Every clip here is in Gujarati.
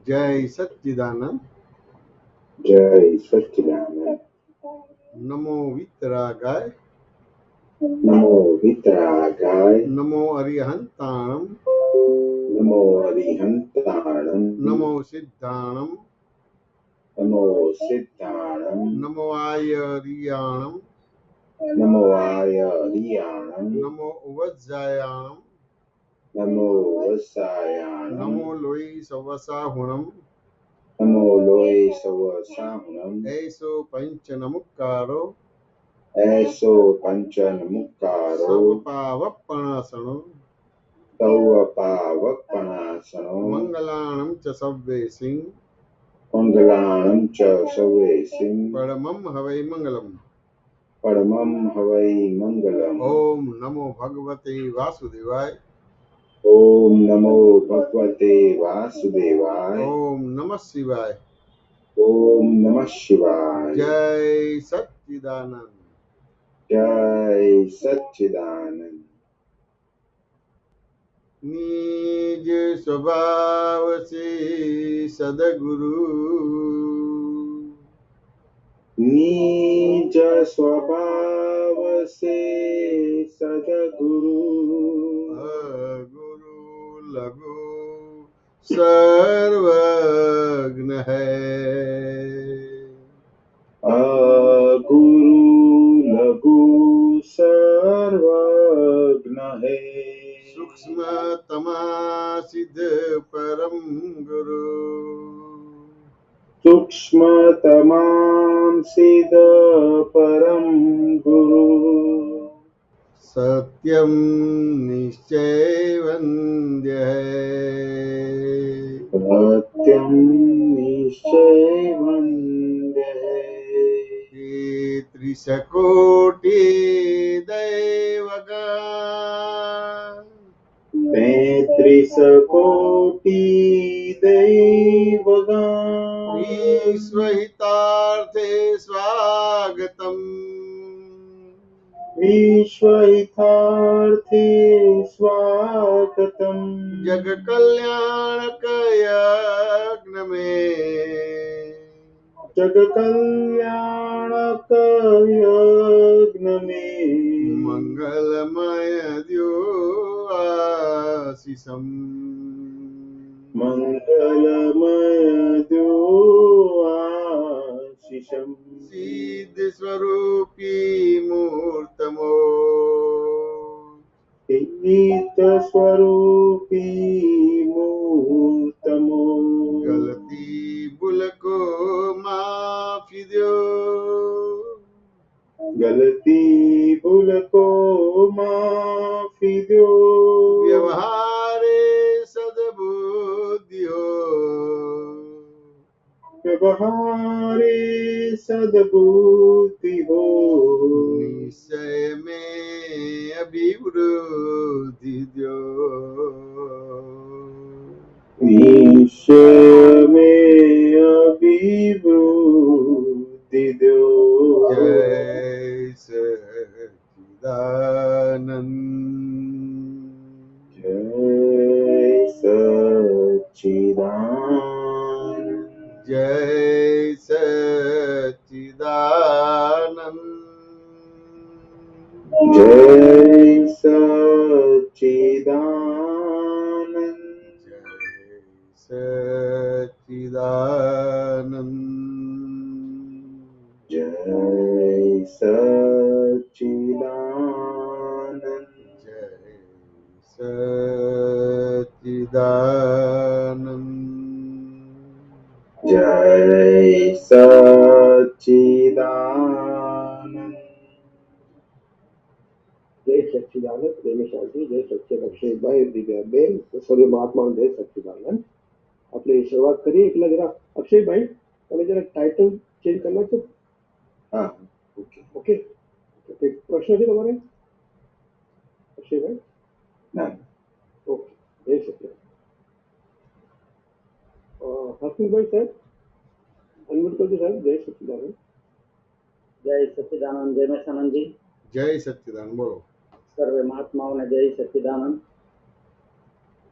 જય સચ્ચિદાનંદ. જય સચ્ચિદાનંદ. નમો વિતરાગાય. નમો વિતરાગાય. નમો અરિહંતાણમ. નમો અરિહંતાણમ. નમો સિદ્ધાણમ. નમો સિદ્ધાણમ. નમો આયરિયાણમ. નમો આયરિયાણમ. નમો ઉવજ્જાયાણમ. નમો વસાયાણમ. નમો લોહી સવસાહુણમ. નમો લોહી સવસાહુણમ. એસો પંચ નમુક્કારો. એસો પંચન મુક્કારો. સવપાવપણાસણો. તૌ પાવપણાસનો. મંગલાણમ ચ સવ્વેસિં. મંગલાણમ ચ સવેસિં. પરમં હવૈ મંગલમ. પરમં હવૈ મંગલમ. ઓમ નમો ભગવતે વાસુદેવાય. ઓમ નમો ભગવતે વાસુદેવાય. ઓમ નમઃ શિવાય. ઓમ નમઃ શિવાય. જય સચ્ચિદાનંદ. જય સચ્ચિદાનંદ. નિજ સ્વભાવ સે સદગુરુ. નિજ સ્વભાવ સે સદગુરુ. ગુરુ લઘુ સર્વજ્ઞ હૈ. ગુરુ લઘુ સર્વજ્ઞ હૈ. સૂક્ષ્મ તમા સિદ્ધ પરમ ગુરુ. સૂક્ષ્મ તમામ સિદ્ધ પરમ ગુરુ. સત્યમ નિશ્ચય વંદ્ય હૈ. સત્યમ નિશ્ચય વંદ્ય હૈ. ત્રિશકોટી દૈવગણ. 33 કોટી દૈવગણ. વિશ્વહિતાર્થે સ્વાગતમ. વિશ્વહિતાર્થે સ્વાગતમ. જગ કલ્યાણક યજ્ઞ મેં. જગ કલ્યાણક યજ્ઞ મેં. મંગલમય દ્યો આશીષમ. મંગલમય દ્યો આશીષમ. સિદ્ધ સ્વરૂપી મૂર્તમો. સિદ્ધ સ્વરૂપી મૂર્તમો. ગલતી ભૂલકો માફી દ્યો. ગલતી ભૂલકો માફી દ્યો. વ્યવહારે સદબુદ્ધિ વ્યવહારે સદબુદ્ધિ હો. નિશ્ચય મેં અભિવૃદ્ધિ દ્યો. નિશ્ચય મેં અભિવૃદ્ધિ દ્યો. જય સચ્ચિદાનંદ. જય સચ્ચિદાનંદ. જય સચ્ચિદાનંદ. જય સચ્ચિદાનંદ. જય સચ્ચિદાનંદ. જય સચ્ચિદાનંદ. જય સચ્ચિદાનંદ. જય સચ્ચિદાનંદ. જય સચ્ચિદાનંદ. પ્રેમી શાંતિ. જય સચ્ચિદ અક્ષયભાઈ, દિવ્યાબેન, સર્વે મહાત્મા જય સચ્ચિદાનંદ. આપણે શરૂઆત કરીએ. એટલે જરા અક્ષયભાઈ તમે જરા ટાઇટલ ચેન્જ કરી નાખો. હા, ઓકે. ઓકે, કંઈક પ્રશ્ન છે તમારે અક્ષયભાઈ? ના, ઓકે, જય સચ્ચિદાનંદ. હસમુખભાઈ સાહેબ અનમ્યુટ કરજો સાહેબ. જય સચ્ચિદાનંદ. જય સચ્ચિદાનંદ. જય મેશાનંદજી. જય સચ્ચિદાનંદ. બોલો. સર્વે મહાત્માઓને જય સચ્ચિદાનંદ.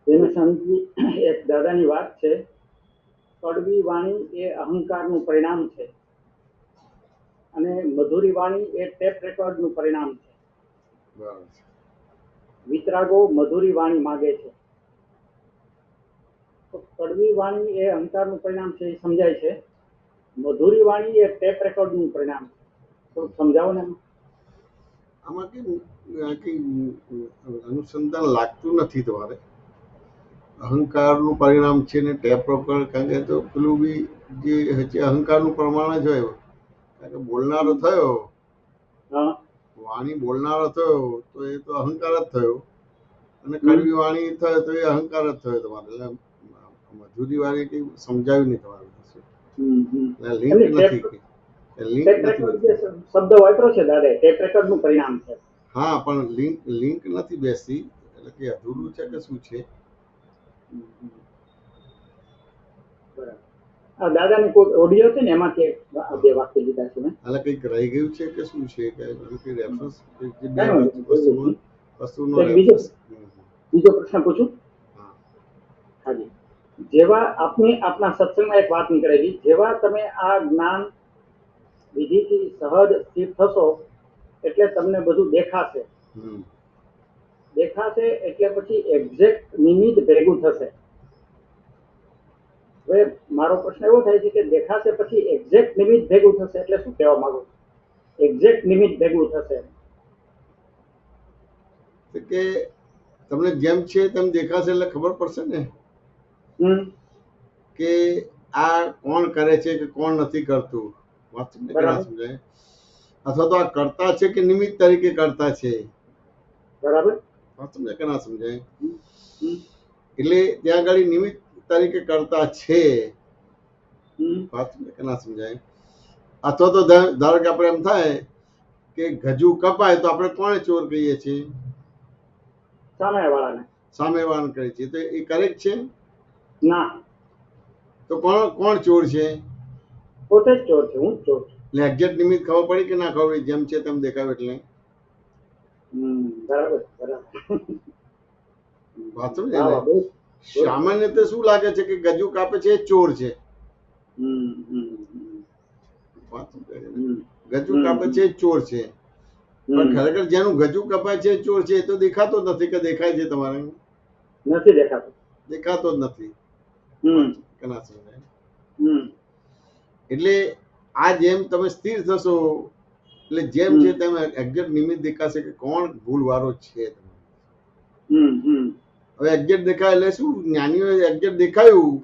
જય મેશાનંદજી, એક દાદાની વાત છે. કડવી વાણી એ અહંકારનું પરિણામ છે અને મધુરી વાણી એ ટેપ રેકોર્ડનું પરિણામ છે. બરાબર છે. વિતરાગો મધુરી વાણી માગે છે. તો કડવી વાણી એ અહંકારનું પરિણામ છે એ સમજાય છે. મધુરી વાણી એ ટેપ રેકોર્ડનું પરિણામ છે. થોડુંક સમજાવો ને. આમાં કઈ અનુસંધાન લાગતું નથી તમારે. અહંકારનું પરિણામ છે ને ટેપ રેકોર્ડ, કારણ કે તો પેલું બી જે અહંકારનું પ્રમાણ જ હોય. કારણ કે બોલનારો થયો, હા વાણી બોલનારો થયો તો એ તો અહંકાર જ થયો, અને કડવી વાણી થયો તો એ અહંકાર જ થયો તમારે. એટલે મજૂરી વાળી કઈ સમજાવ્યું નહીં તમારે. લિંક નથી, લિંક ટેપ નથી. રેકોર્ડ જે શબ્દ વાપરો છે દાદા, ટેપ રેકોર્ડનું પરિણામ છે. હા, પણ લિંક નથી બેસતી. એટલે કે અધૂરું છે કે શું છે? બરાબર. દાદાની કોઈ ઓડિયો હતી ને એમાંથી બે વાક્ય લીધા છે મેં. એટલે કંઈક રહી ગયું છે કે શું છે? કે રેફરન્સ વસ્તુનો કંઈક રેફરન્સ. બીજો પ્રશ્ન પૂછું? હા. હાજી. જેવા આપના સત્સંગમાં એક વાત નીકળેલી, જેવા તમે આ જ્ઞાન વિધિથી સહજ સ્થિર થશો એટલે તમને બધું દેખાશે. દેખાશે એટલે પછી એક્ઝેક્ટ નિમિત્ત ભેગું થશે. હવે મારો પ્રશ્ન એવો થાય છે કે દેખાશે પછી એક્ઝેક્ટ નિમિત્ત ભેગું થશે એટલે શું કહેવા માંગુ? એક્ઝેક્ટ નિમિત્ત ભેગું થશે કે તમને જેમ છે તેમ દેખાશે એટલે ખબર પડશે ને કે આ કોણ કરે છે કે કોણ નથી કરતું. વાત સમજાય? અથવા તો આ કરતા છે કે નિમિત્ત તરીકે કરતા છે. બરાબર. વાત સમજાય કે ના સમજાય? એટલે ત્યાં આગળ નિમિત્ત તરીકે કરતા છે. વાત સમજાય કે ના સમજાય? અથવા તો ધારો કે આપણે એમ થાય કે ગજુ કપાય તો આપણે કોને ચોર કહીએ છીએ? સામેવાળાને કહીએ છીએ. તો એ કરેક્ટ છે? ના. તો કોણ ચોર છે? પોતે જ ચોર છે. હું ચોર છું. એટલે એક્ઝેક્ટ નિમિત્ત ખબર પડી કે ના ખબર પડી? જેમ છે તેમ દેખાવ એટલે. બરાબર બરાબર. વાત સમજાય ને? સામાન્ય રીતે શું લાગે છે કે ગજુ કાપે છે એ ચોર છે. વાત સમજાય ને? ગજુ કાપે છે એ ચોર છે. પણ ખરેખર જેનું ગજુ કપાય છે ચોર છે એ તો દેખાતો જ નથી. કે દેખાય છે તમારે? નથી દેખાતો. દેખાતો જ નથી. ના સમજાય? એટલે આ જેમ તમે સ્થિર થશો એટલે જેમ છે તેમ એક્ઝેક્ટ નિમિત્ત દેખાશે કે કોણ ભૂલવાળો છે. હવે એક્ઝેક્ટ દેખાય એટલે શું? જ્ઞાનીઓ એક્ઝેક્ટ દેખાયું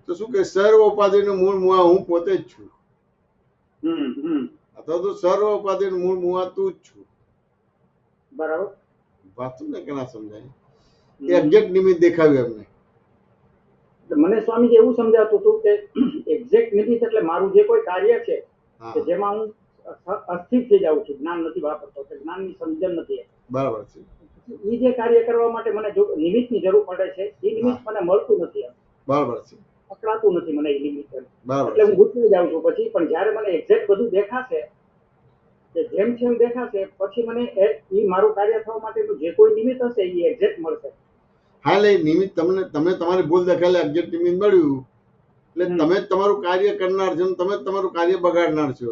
તો શું કે સર્વ ઉપાધિનું મૂળ મુવા હું પોતે જ છું. અથવા તો સર્વ ઉપાધિનું મૂળ મુવા તું જ છું. બરાબર. વાત ને કે ના સમજાય? એ એક્ઝેક્ટ નિમિત્ત દેખાવ્યું એમને. મને સ્વામીજી એવું સમજાતું હતું કે એક્ઝેક્ટ નિમિત્ત એટલે મારું જે કોઈ કાર્ય છે કે જેમાં હું અસ્થિર થઈ જાઉં છું, જ્ઞાન નથી વાપરતો, જ્ઞાનની સમજણ નથી. બરાબર છે. એ જે કાર્ય કરવા માટે મને જો નિમિત્તની જરૂર પડે છે એ નિમિત્ત મને મળતું નથી. બરાબર છે. પકડાતું નથી મને એ નિમિત્ત. બરાબર. એટલે હું ગુચવાઈ જાઉં છું પછી. પણ જયારે મને એક્ઝેક્ટ બધું દેખાશે કે જેમ છે એમ દેખાશે પછી મને એ મારું કાર્ય થવા માટેનું જે કોઈ નિમિત્ત હશે એ એક્ઝેક્ટ મળશે. હા, એટલે નિમિત્ત તમે તમારી ભૂલ દેખાડે એક્ઝેક્ટ નિમિત્ત મળ્યું એટલે તમે જ તમારું કાર્ય કરનાર છો, તમે જ તમારું કાર્ય બગાડનાર છો.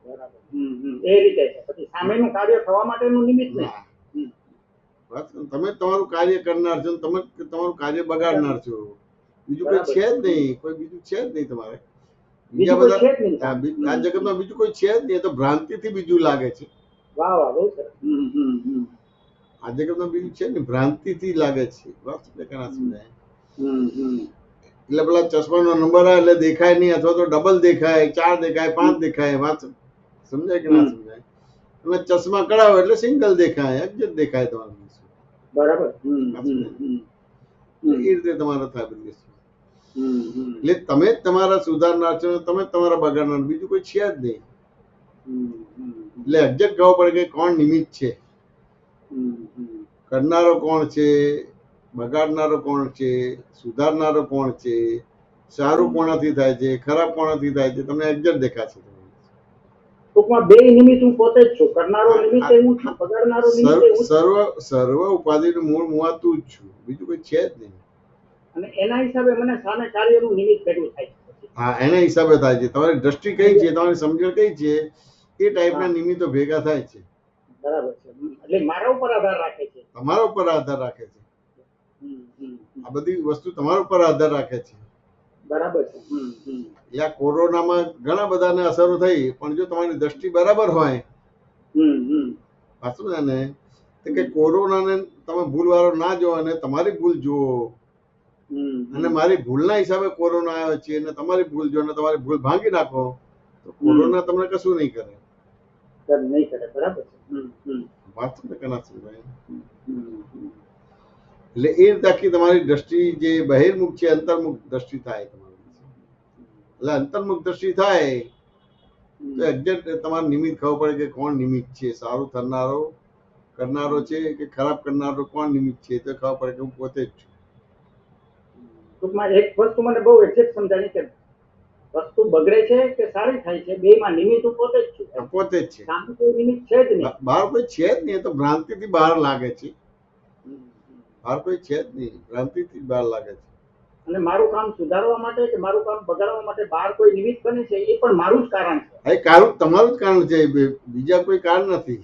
બરાબર. એ રીતે છે. પછી સામેનું કાર્ય થવા માટેનું નિમિત્ત નહીં. તમે તમારું કાર્ય કરનાર છો, તમે તમારું કાર્ય બગાડનાર છો. બીજું કોઈ છે જ નહીં. કોઈ બીજું છે જ નહીં તમારે. બીજા બધા આ જગતમાં બીજું કોઈ છે જ નહીં. તો ભ્રાંતિથી બીજું લાગે છે. વાહ વાહ, બહુ સરસ. આ જગતમાં બીજું છે ને, ભ્રાંતિથી લાગે છે. વાત સમજાય? એટલે પેલા ચશ્માનો નંબર આવે એટલે દેખાય નહીં, અથવા તો ડબલ દેખાય, 4 દેખાય, 5 દેખાય. વાત સમજાય કે ના સમજાય? તમે ચશ્મા કઢાવો એટલે સિંગલ દેખાય, એક્ઝેક્ટ દેખાય તમારું. બરાબર. એ રીતે તમારે થાય બધી વસ્તુ. એટલે તમે જ તમારા સુધારનાર છો, તમે જ તમારા બગાડનાર, બીજું કોઈ છે જ નહીં. એટલે એક્ઝેક્ટ ખબર પડે કે કોણ નિમિત્ત છે, કરનારો કોણ છે, બગાડનારો કોણ છે, સુધારનારો કોણ છે, સારું કોણાથી થાય છે, ખરાબ કોણાથી થાય છે, તમને એક્ઝેક્ટ દેખાશે. ટૂંકમાં બે નિમિત્ત હું પોતે જ છું. કરનારો નિમિત્ત હું છું, બગાડનારો નિમિત્ત હું છું. સર્વ ઉપાધિનું મૂળ મુવા તું જ છું, બીજું કોઈ છે જ નહીં. અને એના હિસાબે મને સામે કાર્યનું નિમિત્ત ભેગું થાય છે પછી. હા, એના હિસાબે થાય છે. તમારી દ્રષ્ટિ કઈ છે, તમારી સમજણ કઈ છે, એ ટાઈપના નિમિત્તો ભેગા થાય છે. બરાબર છે. એટલે મારા ઉપર આધાર રાખે છે. તમારા ઉપર આધાર રાખે છે. હમ. આ બધી વસ્તુ તમારા ઉપર આધાર રાખે છે. બરાબર છે. એટલે આ કોરોનામાં ઘણા બધાને અસરો થઈ, પણ જો તમારી દ્રષ્ટિ બરાબર હોય, સાચું છે ને, તો કે કોરોનાને તમે ભૂલવાળો ના જો અને તમારી ભૂલ જુઓ, અને મારી ભૂલના હિસાબે કોરોના આવ્યો છે અને તમારી ભૂલ જો અને તમારી ભૂલ ભાંગી નાખો, તો કોરોના તમને કશું નહીં કરે. નહીં કરે. બરાબર છે. વાત તમને કના સમજાય. એટલે એ રીતે આખી તમારી દ્રષ્ટિ જે બહિર્મુખ છે, અંતર્મુખ દ્રષ્ટિ થાય તમારી. એટલે અંતર્મુખ દ્રષ્ટિ થાય તો એક્ઝેક્ટ તમારે નિમિત્ત ખબર પડે કે કોણ નિમિત્ત છે, સારું થનારો કરનારો છે કે ખરાબ કરનારો કોણ નિમિત્ત છે, તો ખબર પડે કે હું પોતે જ છું. ટૂંકમાં એક વસ્તુ મને બહુ એક્ઝેક્ટ સમજાણી કે વસ્તુ બગડે છે કે સારી થાય છે, બેમાં નિમિત્ત હું પોતે જ છું. પોતે જ છે. સામે કોઈ નિમિત્ત છે જ નહીં. બહાર કોઈ છે જ નહીં. એ તો ભ્રાંતિથી બહાર લાગે છે. બહાર કોઈ છે જ નહીં, ભ્રાંતિથી બહાર લાગે છે. અને મારું કામ સુધારવા માટે કે મારું કામ બગાડવા માટે બહાર કોઈ નિમિત્ત બને છે, એ પણ મારું જ કારણ છે. એ કારણ તમારું જ કારણ છે, બીજા કોઈ કારણ નથી.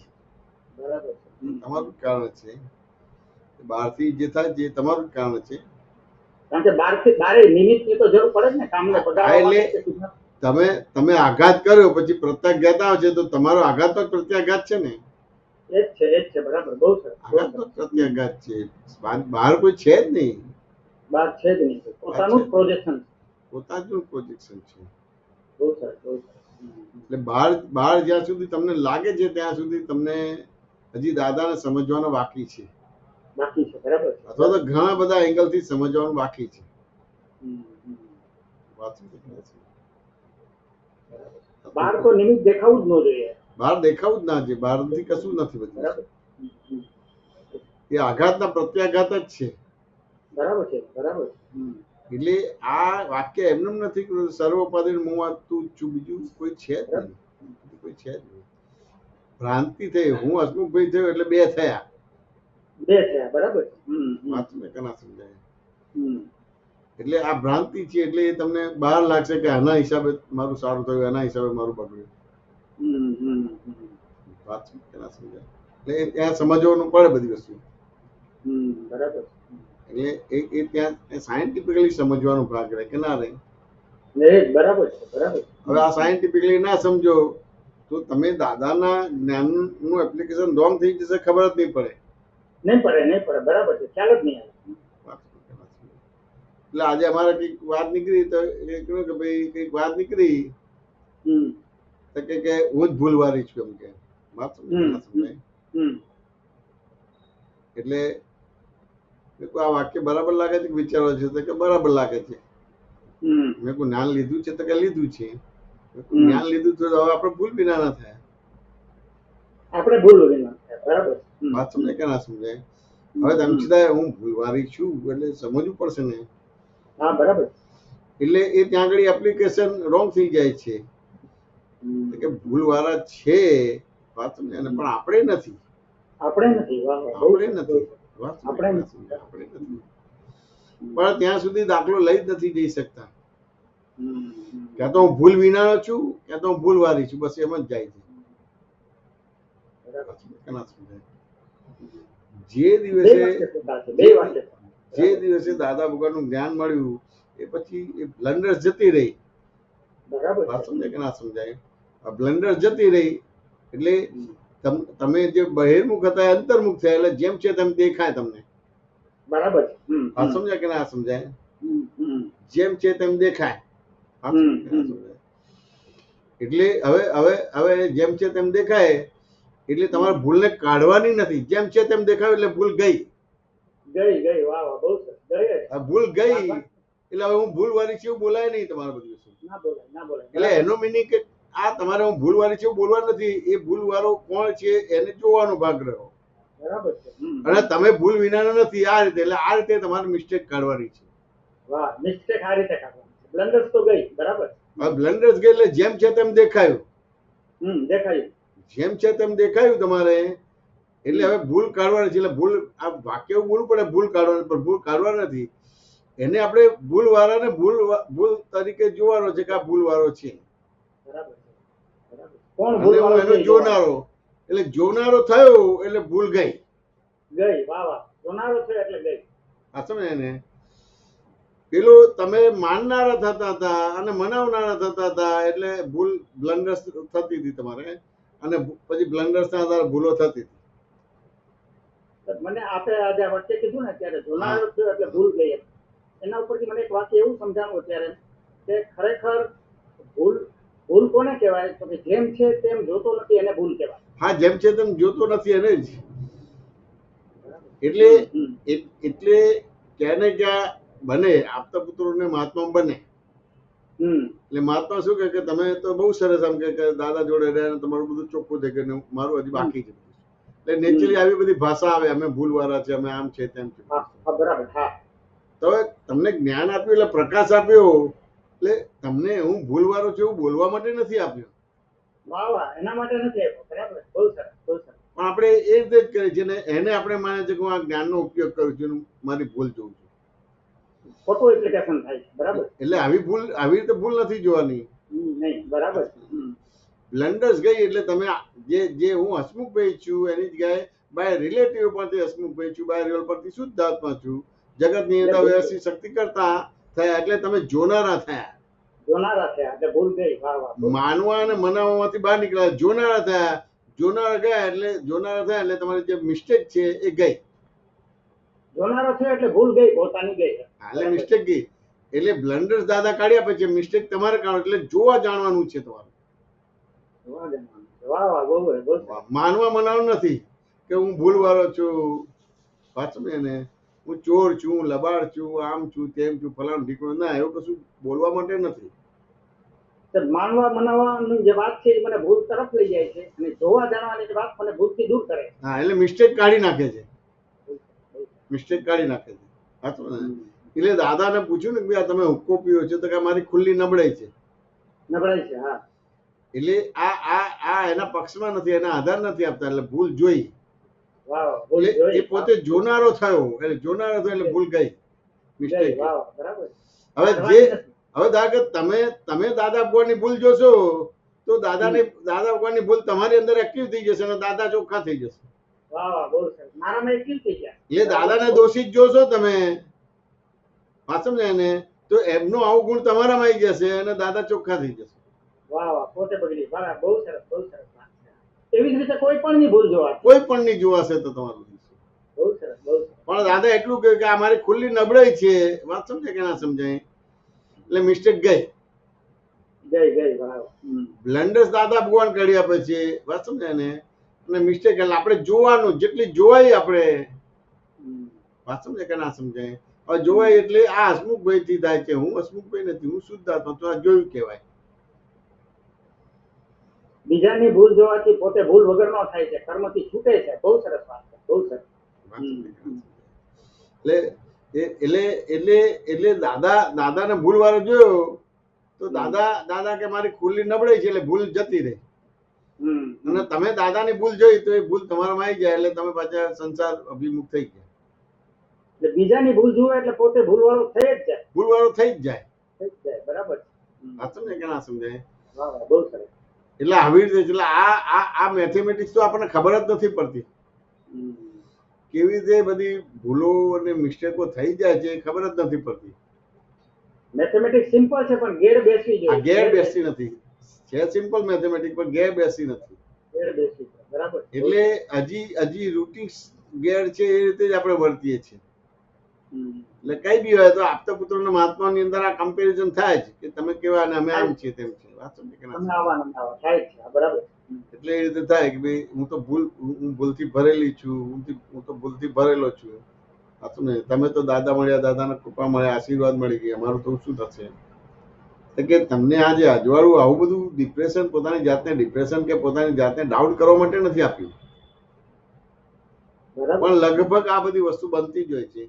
બરાબર છે. તમારું જ કારણ છે. બહારથી જે થાય છે એ તમારું જ કારણ છે. કારણ કે બારે નિમિત્તની તો જરૂર પડે જ ને કામને બગાડવા માટે કે સુધારવા. તમે આઘાત કર્યો પછી પ્રત્યાઘાત આવે છે, તો તમારો આઘાત તો પ્રત્યાઘાત છે ને. એ જ છે. બરાબર. બહુ સરસ. આઘાત તો પ્રત્યાઘાત છે. બહાર કોઈ છે જ નહીં. બહાર છે જ નહીં. પોતાનું જ પ્રોજેક્શન. પોતાનું પ્રોજેક્શન છે. બહુ સરસ. એટલે બહાર જ્યાં સુધી તમને લાગે છે ત્યાં સુધી તમને હજી દાદાને સમજવાનો બાકી છે. બાકી છે. બરાબર છે. અથવા તો ઘણા બધા એંગલથી સમજવાનું બાકી છે. વાત શું છે? બહાર તો નિમિત્ત દેખાવું જ ન જોઈએ. બહાર દેખાવું જ ના છે. બહારથી કશું નથી બધું. બરાબર. એ આઘાતના પ્રત્યાઘાત જ છે. બરાબર છે. બરાબર. એટલે આ વાક્ય એમનેમ નથી કે સર્વોપાધિ હું તું છું, બીજું કોઈ છે જ નહીં. કોઈ છે જ નહીં. ભ્રાંતિ થઈ, હું હસમુખભાઈ થયો એટલે બે થયા. બરાબર. વાત ને કના સમજાય. એટલે આ ભ્રાંતિ છે. એટલે એ તમને બહાર લાગશે કે આના હિસાબે મારું સારું થયું, આના હિસાબે મારું બગડ્યું. વાત કના સમજાય. એટલે ત્યાં સમજવાનું પડે બધી વસ્તુ. બરાબર. એટલે એ ત્યાં સાયન્ટિફિકલી સમજવાનો ભાગ રહે કે ના રહે. બરાબર છે. બરાબર. હવે આ સાયન્ટિફિકલી ના સમજો તો તમે દાદાના જ્ઞાનનું એપ્લિકેશન રોંગ થઈ જશે, ખબર જ નહીં પડે. નહીં પડે. બરાબર છે. ખ્યાલ જ નહીં આવે. એટલે આજે અમારે કઈક વાત નીકળી તો એ કહ્યું કે ભાઈ કઈક વાત નીકળી તો કે હું જ ભૂલવારી છું એમ કે વાત સમજાય. એટલે આ વાક્ય બરાબર લાગે છે કે વિચારો છે? તો કે બરાબર લાગે છે. મેં કોઈ જ્ઞાન લીધું છે? તો કે લીધું છે. જ્ઞાન લીધું તો હવે આપણે ભૂલ બી ના થાય. આપણે ભૂલ ના થાય. બરાબર. વાત સમજાય કે ના સમજાય? હવે તમે સીધા હું ભૂલવારી છું એટલે સમજવું પડશે ને. હા, બરાબર. એટલે એ ત્યાં આગળ એપ્લિકેશન રોંગ થઈ જાય છે કે ભૂલવાળા છે. વાત સમજાય ને, પણ આપણે નથી. આપણે નથી. પણ ત્યાં સુધી દાખલો લઈ જ નથી જઈ શકતા. ક્યાં તો હું ભૂલ વિનાનો છું, ક્યાં તો હું ભૂલવારી છું. બસ એમ જ જાય છે. જે દિવસે દાદા ભગવાનનું જ્ઞાન મળ્યું એ પછી એ બ્લન્ડર્સ જતી રહી. વાત સમજાય કે ના સમજાય? બ્લન્ડર્સ જતી રહી એટલે તમે જે બહિર્મુખ હતા અંતર્મુખ થયા. એટલે જેમ છે તેમ દેખાય તમને. બરાબર. વાત સમજાય કે ના સમજાય? જેમ છે તેમ દેખાય. એટલે હવે જેમ છે તેમ દેખાય એટલે તમારે ભૂલને કાઢવાની નથી. જેમ છે તેમ દેખાય એટલે ભૂલ ગઈ. ભૂલ ગઈ એટલે હવે હું ભૂલવાળી છું બોલાય નહીં તમારે બધું. એટલે એનો મિનિંગ કે આ તમારે હું ભૂલવાળી છું બોલવા નથી. એ ભૂલ વાળો કોણ છે એને જોવાનો ભાગ રહ્યો. અને તમે ભૂલ વિનાના નથી. આ રીતે એટલે આ રીતે તમારે મિસ્ટેક કાઢવાની છે. બ્લન્ડર્સ તો ગઈ. બરાબર. હવે બ્લન્ડર્સ ગઈ એટલે જેમ છે તેમ દેખાયું. જેમ છે તેમ દેખાયું તમારે. એટલે હવે ભૂલ કાઢવાની છે. એટલે ભૂલ આ વાક્ય બોલવું પડે ભૂલ કાઢવાની, પણ ભૂલ કાઢવા નથી. એને આપણે ભૂલ વાળાને ભૂલ તરીકે જોવાનો છે કે આ ભૂલ વાળો છે, બરાબર છે. બરાબર. કોણ અને ભૂલ હું વાળો એનો છે? જોનારો, એટલે જોનારો થયો એટલે ભૂલ ગઈ. ગઈ. વાહ વાહ. જોનારો છે એટલે ગઈ. આ સમજે ને? પેલું તમે માનનારા થતા હતા અને મનાવનારા થતા હતા એટલે ભૂલ બ્લન્ડર્સ થતી હતી તમારે, અને પછી બ્લન્ડર્સ ના આધારે ભૂલો થતી હતી. મને આપણે આજે આ વચ્ચે કીધું ને ત્યારે જોનારો થયો એટલે ભૂલ ગઈ એમ. એના ઉપરથી મને એક વાક્ય એવું સમજાણું અત્યારે કે ખરેખર ભૂલ ભૂલ કોને કહેવાય? તો કે જેમ છે તેમ જોતો નથી એને ભૂલ કહેવાય. હા, જેમ છે તેમ જોતો નથી એને જ. એટલે હમ. એટલે ક્યાંને ક્યાં બને આપતા પુત્રોને મહાત્મા બને. હમ. એટલે મહાત્મા શું કહે કે તમે તો બહુ સરસ આમ કે દાદા જોડે રહ્યા, તમારું બધું ચોખ્ખું થઈ ગયું, મારું હજી બાકી છે. એટલે નેચરલી આવી બધી ભાષા આવે, અમે ભૂલવાળા છે, અમે આમ છે તેમ છે. હા હા, બરાબર. હા. તો તમને જ્ઞાન આપ્યું એટલે પ્રકાશ આપ્યો, એટલે તમને હું ભૂલવાળો છું એવું બોલવા માટે નથી આપ્યો. વાહ વાહ. એના માટે નથી આપ્યો. બરાબર. બહુ સરસ. બહુ સરસ. પણ આપણે એ રીતે જ કરીએ છીએ ને એને આપણે માને છે કે હું આ જ્ઞાનનો ઉપયોગ કરું છું, મારી ભૂલ જોઉં છું. ખોટું એપ્લિકેશન થાય છે. બરાબર. એટલે આવી રીતે ભૂલ નથી જોવાની. નહીં. બરાબર. બ્લન્ડર્સ ગઈ એટલે તમે જે હું હસમુખભાઈ છું એની જગ્યાએ બાય રિલેટિવ પરથી હસમુખભાઈ છું, બાય રિયલ પરથી શુદ્ધાત્મા છું, જગતની અંદર વ્યવસ્થિત શક્તિ કરતા થયા એટલે તમે જોનારા થયા. જોનારા થયા એટલે ભૂલ ગઈ. વાહ વાહ. માનવા અને મનાવવામાંથી બહાર નીકળ્યા, જોનારા થયા. જોનારા થયા એટલે તમારી જે મિસ્ટેક છે એ ગઈ. જોનારો થયો એટલે ભૂલ ગઈ, પોતાની ગઈ. એટલે મિસ્ટેક ગઈ. એટલે બ્લન્ડર્સ દાદા કાઢી આપે છે, મિસ્ટેક તમારે કાઢો. એટલે જોવા જાણવાનું છે તમારે. વાહ વાહ. બહુ સરસ. માનવા મનાવવાનું નથી કે હું ભૂલવાળો છું, પાછું ને હું ચોર છું, હું લબાડ છું, આમ છું, તેમ છું, ફલાણું ઢીકણું. ના, એવું કશું બોલવા માટે નથી. માનવા મનાવવાની જે વાત છે એ મને ભૂલ તરફ લઈ જાય છે, અને જોવા જાણવાની જે વાત મને ભૂલથી દૂર કરે છે. હા, એટલે મિસ્ટેક કાઢી નાખે છે. મિસ્ટેક કાઢી નાખે છે. સાચું ને? એટલે દાદાને પૂછ્યું ને કે ભાઈ તમે હુક્કો પીવો છો, તો કે મારી ખુલ્લી નબળાઈ છે. નબળાઈ છે. હા. એટલે આ એના પક્ષમાં નથી, એના આધાર નથી આપતા. એટલે ભૂલ જોઈ. વાહ વાહ. ભૂલ એટલે જોઈ. એ પોતે જોનારો થયો, એટલે જોનારો થયો એટલે ભૂલ ગઈ, મિસ્ટેક. ગઈ. વાહ વાહ. બરાબર. હવે ધારો કે તમે દાદા ભગવાનની ભૂલ જોશો તો દાદા ભગવાનની ભૂલ તમારી અંદર એક્ટિવ થઈ જશે અને દાદા ચોખ્ખા થઈ જશે. વાહ વાહ. બહુ સરસ. મારામાં એક થઈ ગયા. એટલે દાદાને દોષિત જોશો તમે, સમજાય ને? તો એમનો અવગુણ તમારામાં આવી જશે અને દાદા ચોખ્ખા થઈ જશે. વાહ વાહ. પોતે બગડી. વાહ. બહુ સરસ. બહુ સરસ વાત છે. એવી જ રીતે કોઈ પણ ની ભૂલ જોવા. કોઈ પણ ની જોવાશે તો તમારું. બહુ સરસ. બહુ સરસ. પણ દાદા એટલું કહ્યું કે આ મારી ખુલ્લી નબળાઈ છે. વાત સમજાય કે ના સમજાય? એટલે મિસ્ટેક ગઈ. ગઈ. વાહ. બ્લન્ડર્સ દાદા ભગવાન કાઢી આપે છે. વાત સમજાય ને? અને મિસ્ટેક એટલે આપણે જોવાનું, જેટલી જોવાય આપણે. વાત સમજાય કે ના સમજાય? હવે જોવાય એટલે આ હસમુખભાઈ થી થાય છે. હું હસમુખભાઈ નથી, હું શુદ્ધાત્મા. તો આ જોયું કહેવાય. બીજાની ભૂલ જોવાથી પોતે ભૂલ વગરનો થાય છે, કર્મથી છૂટે છે. બહુ સરસ વાત છે. બહુ સરસ. એટલે દાદાને ભૂલ વાળો જોયો તો દાદા કે મારી ખુલ્લી નબળાઈ છે એટલે ભૂલ જતી રહે. અને તમે દાદાની ભૂલ જોઈ તો એ ભૂલ તમારામાં આવી જાય એટલે તમે પાછા સંસાર અભિમુખ થઈ ગયા. એટલે બીજાની ભૂલ જુએ એટલે પોતે ભૂલ વાળો થઈ જ જાય. ભૂલ વાળો થઈ જ જાય. બરાબર. સમજાય કે ના સમજાય? બહુ સરસ. એટલે આવી રીતે એટલે આ મેથેમેટિક્સ તો આપણને ખબર જ નથી પડતી. કેવી રીતે બધી ભૂલો અને મિસ્ટેકો થઈ જાય છે ખબર જ નથી પડતી. મેથેમેટિક્સ સિમ્પલ છે પણ ગેર બેસવી જોઈએ. ગેર બેસતી નથી. છે સિમ્પલ મેથેમેટિક્સ પણ ગેર બેસતી નથી. ગેર બેસવી છે. બરાબર. એટલે હજી રૂટિન્સ ગેર છે એ રીતે જ આપણે વર્તીએ છીએ. એટલે કઈ બી હોય તો આપતા પુત્રોના મહાત્માની અંદર આ કમ્પેરિઝન થાય છે કે તમે કેવા અને અમે આમ છીએ તેમ છે. વાત સમજે કે ના? થાય છે. બરાબર. એટલે એ રીતે થાય કે ભાઈ હું ભૂલથી ભરેલી છું, હું તો ભૂલથી ભરેલો છું. તમે તો દાદા મળ્યા, દાદાના કૃપા મળ્યા, આશીર્વાદ મળી ગયા, અમારું તો શું થશે? કે તમને આજે અજવાળું આવું બધું ડિપ્રેશન, પોતાની જાતને ડિપ્રેશન કે પોતાની જાતને ડાઉટ કરવા માટે નથી આપ્યું. પણ લગભગ આ બધી વસ્તુ બનતી જ હોય છે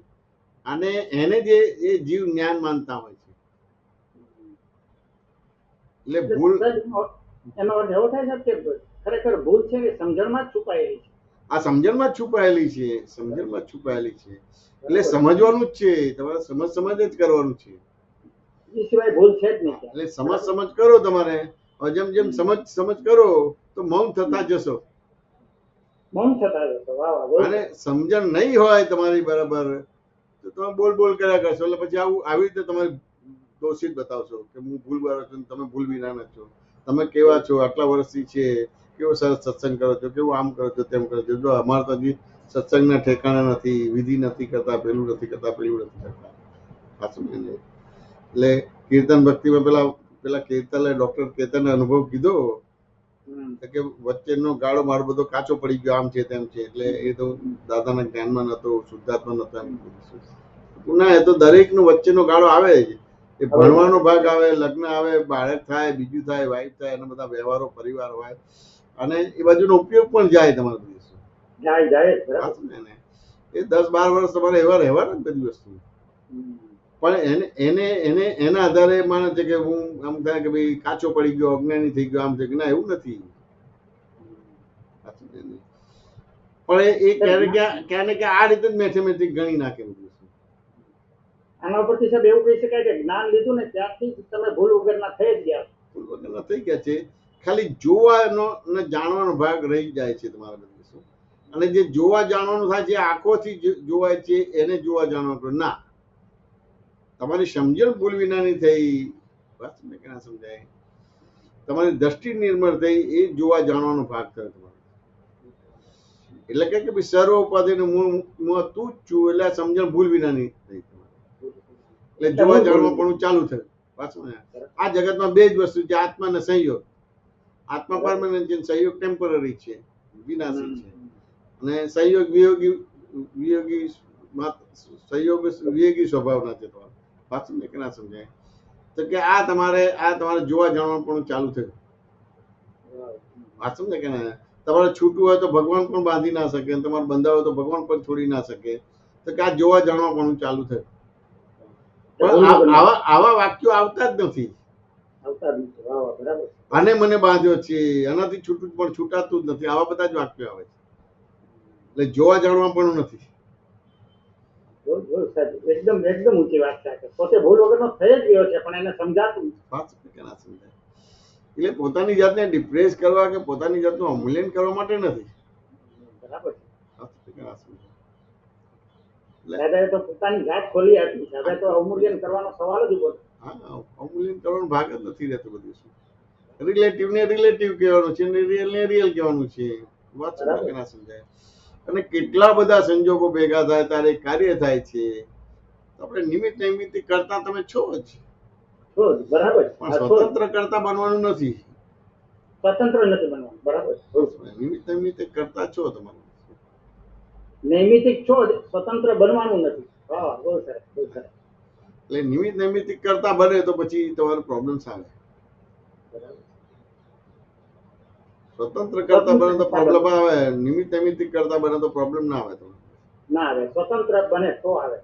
અને એને જે એ જીવ જ્ઞાન માનતા હોય છે. એટલે ભૂલ એનો અર્થ એવો થાય છે કે ખરેખર ભૂલ છે એ સમજણમાં જ છુપાયેલી છે. આ સમજણમાં જ છુપાયેલી છે, સમજણમાં જ છુપાયેલી છે. એટલે સમજવાનું જ છે, તમારે સમજ જ કરવાનું છે. એ સિવાય ભૂલ છે જ નહીં. એટલે સમજ કરો તમારે. હવે જેમ જેમ સમજ કરો તો મૌન થતા જશો. મૌન થતા જશો. વાહ વાહ, બહુ અને સમજણ નહીં હોય તમારી બરાબર તો તમે બોલ કર્યા કરશો. એટલે પછી આવી રીતે તમારે દોષિત બતાવશો કે હું ભૂલ બરાબર છું, તમે ભૂલ વિના છો, તમે કેવા છો, આટલા વર્ષથી છે, કેવો સરસ સત્સંગ કરો છો, કેવું આમ કરો છો, તેમ કરો છો. જો અમારે તો હજી સત્સંગના ઠેકાણા નથી, વિધિ નથી કરતા, પેલું નથી કરતા, પેલું નથી કરતા. સાચું ને? એટલે કીર્તન ભક્તિમાં પેલા કીર્તન ડોક્ટર કેતનને અનુભવ કીધો કે વચ્ચેનો ગાળો મારો બધો કાચો પડી ગયો, આમ છે તેમ છે. એટલે એ તો દાદાના જ્ઞાનમાં નતો, શુદ્ધાત્મા નતો. ના, એ તો દરેકનો વચ્ચેનો ગાળો આવે જ. એ ભણવાનો ભાગ આવે, લગ્ન આવે, બાળક થાય, બીજું થાય, વાઈફ થાય, એના બધા વ્યવહારો, પરિવાર હોય, અને એ બાજુનો ઉપયોગ પણ જાય તમારા દિવસો. એ 10-12 વર્ષ તમારે એવા રહેવાના બધી વસ્તુ. પણ એના આધારે માને છે કે હું આમ થાય કે ભાઈ કાચો પડી ગયો, અજ્ઞાની થઈ ગયો, આમ છે કે ના, એવું નથી. પણ એ ક્યાંને ક્યાં આ રીતે જ મેથેમેટિક ગણી નાખે બધું. આના ઉપરથી સાહેબ એવું કહી શકાય કે જ્ઞાન લીધું ને ત્યારથી તમે ભૂલ વગરના થઈ જ ગયા. ભૂલ વગરના થઈ ગયા છે. ખાલી જોવાનો ને જાણવાનો ભાગ રહી જાય છે તમારા બધું. અને જે જોવા જાણવાનું થાય છે, આંખોથી જોવાય છે, એને જોવા જાણવાનું ના. તમારી સમજણ ભૂલ વિનાની થઈ, વાત ને કેના સમજાય, તમારી દ્રષ્ટિ નિર્મળ થઈ, એ જોવા જાણવાનો ભાગ થયો તમારો. એટલે કે ભાઈ સર્વ ઉપાધિનું મૂળ તું જ છું. એટલે સમજણ ભૂલ વિનાની થઈ. એટલે જોવા જાણવા પણ ચાલુ થયું. પાછું આ જગતમાં બે જ વસ્તુ છે, આત્મા અને સંયોગ. આત્મા પરમાનન્ટ છે, સંયોગ ટેમ્પરરી છે, વિનાશી છે. અને સંયોગ વિયોગી સ્વભાવના છે. પાછું ને કેના સમજાય તો કે આ તમારે જોવા જાણવા પણ ચાલુ થયું. પાછું ને કેના તમારે છૂટવું હોય તો ભગવાન પણ બાંધી ના શકે, તમારે બંધાવ હોય તો ભગવાન પણ છોડી ના શકે. તો કે આ જોવા જાણવા પણ ચાલુ થયું. પણ આવા વાક્યો આવતા જ નથી. આને મને બાંધ્યો છે, આનાથી છૂટું પણ છૂટાતું જ નથી. આવા બધા જ વાક્યો આવે છે. એટલે જોવા જાણવા પણ નથી. એકદમ ઊંચી વાત છે. પોતે ભૂલ વગરનો થઈ જ ગયો છે, પણ એને સમજાતું ના સમજાય. એટલે પોતાની જાતને ડિપ્રેસ કરવા કે પોતાની જાતનું અવમૂલ્યન કરવા માટે નથી. બરાબર. એટલે તો પોતાની જાત ખોલી આપી છે. હવે તો અવમૂલ્યન કરવાનો સવાલ જ ઉભો. હા, અવમૂલ્યન કરવાનો ભાગ જ નથી રહેતો બધું. રિલેટિવ ને રિલેટિવ કહેવાનું છે, ને રિયલ ને રિયલ કહેવાનું છે. વાત ના સમજાય. અને કેટલા બધા સંજોગો ભેગા થાય ત્યારે કાર્ય થાય છે. આપણે નિમિત્ત નૈમિત્તિક કરતા તમે છો જ. બરાબર. પણ સ્વતંત્ર કરતા બનવાનું નથી. સ્વતંત્ર નથી બનવાનું. બરાબર. નિમિત્ત નૈમિત્તિક કરતા છો તમારે. નૈમિતિક છો, સ્વતંત્ર બનવાનું નથી. વાહ, બહુ સરસ, બહુ સરસ. એટલે નિમિત્ત નૈમિત્તિક કરતા બને તો પછી તમારો પ્રોબ્લેમ આવે. સ્વતંત્ર કરતા બને તો પ્રોબ્લેમ આવે, નિમિત્ત નૈમિત્તિક કરતા બને તો પ્રોબ્લેમ ના આવે. ના આવે. સ્વતંત્ર બને તો આવે.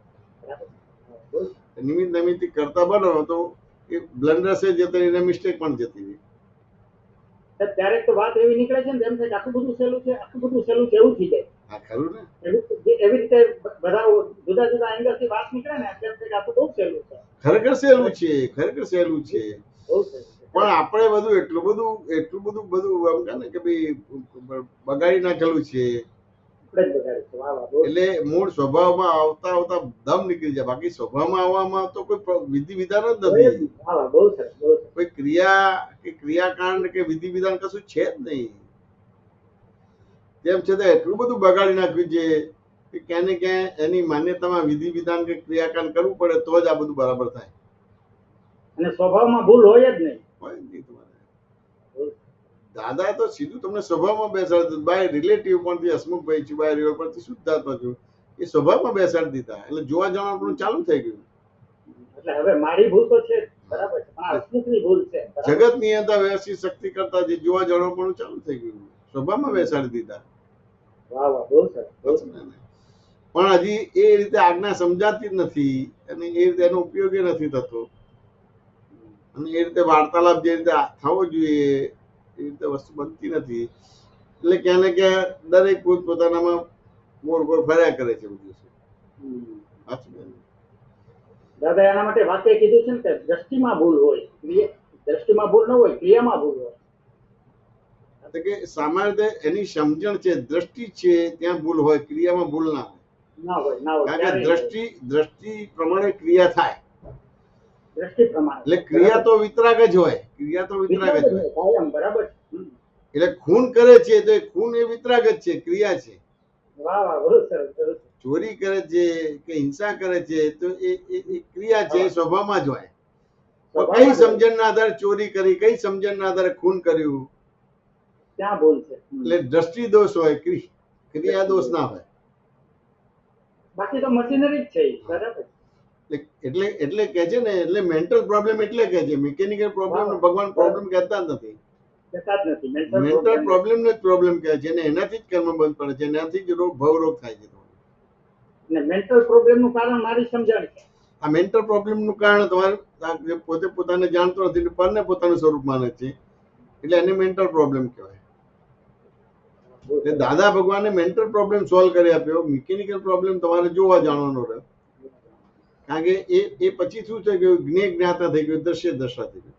નિમિત્ત નૈમિત્તિક કરતા બનો તો એ બ્લન્ડર્સ જતી રહી, મિસ્ટેક પણ જતી રહી. ક્યારેક તો વાત એવી નીકળે છે ને, એમ થાય આટલું બધું સહેલું છે, આટલું બધું સહેલું છે, એવું થઈ જાય. હા, ખરું ને. એવી રીતે બધા જુદા જુદા એંગલ થી વાત નીકળે ને, એમ થાય આટલું બહુ સહેલું છે. ખરેખર સહેલું છે, ખરેખર સહેલું છે. પણ આપણે બધું એટલું બધું એમ કહે ને કે ભાઈ બગાડી નાખેલું છે. એટલે મૂળ સ્વભાવમાં આવતા દમ નીકળી જાય. બાકી સ્વભાવમાં આવવામાં તો કોઈ વિધિ વિધાન જ નથી. કોઈ ક્રિયાકાંડ કે વિધિ વિધાન કશું છે જ નહીં. તેમ છતાં એટલું બધું બગાડી નાખ્યું છે કે ક્યાં ને ક્યાં એની માન્યતામાં વિધિ વિધાન કે ક્રિયાકાંડ કરવું પડે તો જ આ બધું બરાબર થાય. અને સ્વભાવમાં ભૂલ હોય જ નહીં. દાદા તો સીધું તમને સ્વભાવમાં બેસાડી, બાય રિલેટિવ પરથી હસમુખભાઈ છું, બાય રિવર પરથી શુદ્ધાત્મા છું, એ સ્વભાવમાં બેસાડી દીધા. એટલે જોવા જવાનું ચાલુ થઈ ગયું. એટલે હવે મારી ભૂલ તો છે, બરાબર છે, પણ હસમુખની ભૂલ છે. જગત નિયંતા વ્યવસ્થિત શક્તિ કરતા જે જોવા જવાનું ચાલુ થઈ ગયું, સ્વભાવમાં બેસાડી દીધા. પણ હજી એ રીતે આજ્ઞા સમજાતી જ નથી, અને એ રીતે એનો ઉપયોગ નથી થતો. અને એ રીતે વાર્તાલાપ જે રીતે થવો જોઈએ એ રીતે વસ્તુ બનતી નથી. એટલે ક્યાં ને ક્યાં દરેક પોતાનામાં મોર ફર્યા કરે છે બધું. સાચું ને? દાદા એના માટે વાક્ય કીધું છે ને કે દ્રષ્ટિમાં ભૂલ હોય, દ્રષ્ટિમાં ભૂલ ન હોય, ક્રિયામાં ભૂલ હોય. તો કે સામાન્ય રીતે એની સમજણ છે, દ્રષ્ટિ છે ત્યાં ભૂલ હોય, ક્રિયામાં ભૂલ ના હોય. ના હોય, ના હોય. કારણ કે ક્યારેય દ્રષ્ટિ પ્રમાણે ક્રિયા થાય. દ્રષ્ટિ પ્રમાણે. એટલે ક્રિયા તો વિતરાગ જ હોય, ક્રિયા તો વિતરાગ જ હોય. કાયમ બરાબર. એટલે ખૂન કરે છે તો એ ખૂન એ વિતરાગ જ છે, ક્રિયા છે. વાહ વાહ, બહુ સરસ, બહુ સરસ. ચોરી કરે છે કે હિંસા કરે છે તો એ ક્રિયા છે, એ સ્વભાવમાં જ હોય. તો કઈ સમજણના આધારે ચોરી કરી, કઈ સમજણના આધારે ખૂન કર્યું, ક્યાં ભૂલ છે? એટલે દ્રષ્ટિ દોષ હોય, ક્રિયા દોષ ના હોય. બાકી તો મશીનરી જ છે ઈ. બરાબર. એટલે કે છે ને, એટલે મેન્ટલ પ્રોબ્લેમ એટલે કે છે, મિકેનિકલ પ્રોબ્લેમ ભગવાન પ્રોબ્લેમ કહેતા નથી. કહેતા જ નથી. મેન્ટલ પ્રોબ્લેમ ને જ પ્રોબ્લેમ કહે છે, અને એનાથી જ કર્મ બંધ પડે છે, એનાથી જ ભવરોગ થાય છે. અને મેન્ટલ પ્રોબ્લેમ નું કારણ મારી સમજણ છે. આ મેન્ટલ પ્રોબ્લેમ નું કારણ તમારે પોતે પોતાને જાણતો નથી, પરને પોતાનું સ્વરૂપ માને છે, એટલે એને મેન્ટલ પ્રોબ્લેમ કહેવાય. એટલે દાદા ભગવાને મેન્ટલ પ્રોબ્લેમ સોલ્વ કરી આપ્યો, મિકેનિકલ પ્રોબ્લેમ તમારે જોવા જાણવાનો રહ્યો. કારણ કે એ પછી શું થઈ ગયું, જ્ઞાતા થઈ ગયું, દ્રશ્ય દશા થઈ ગયું,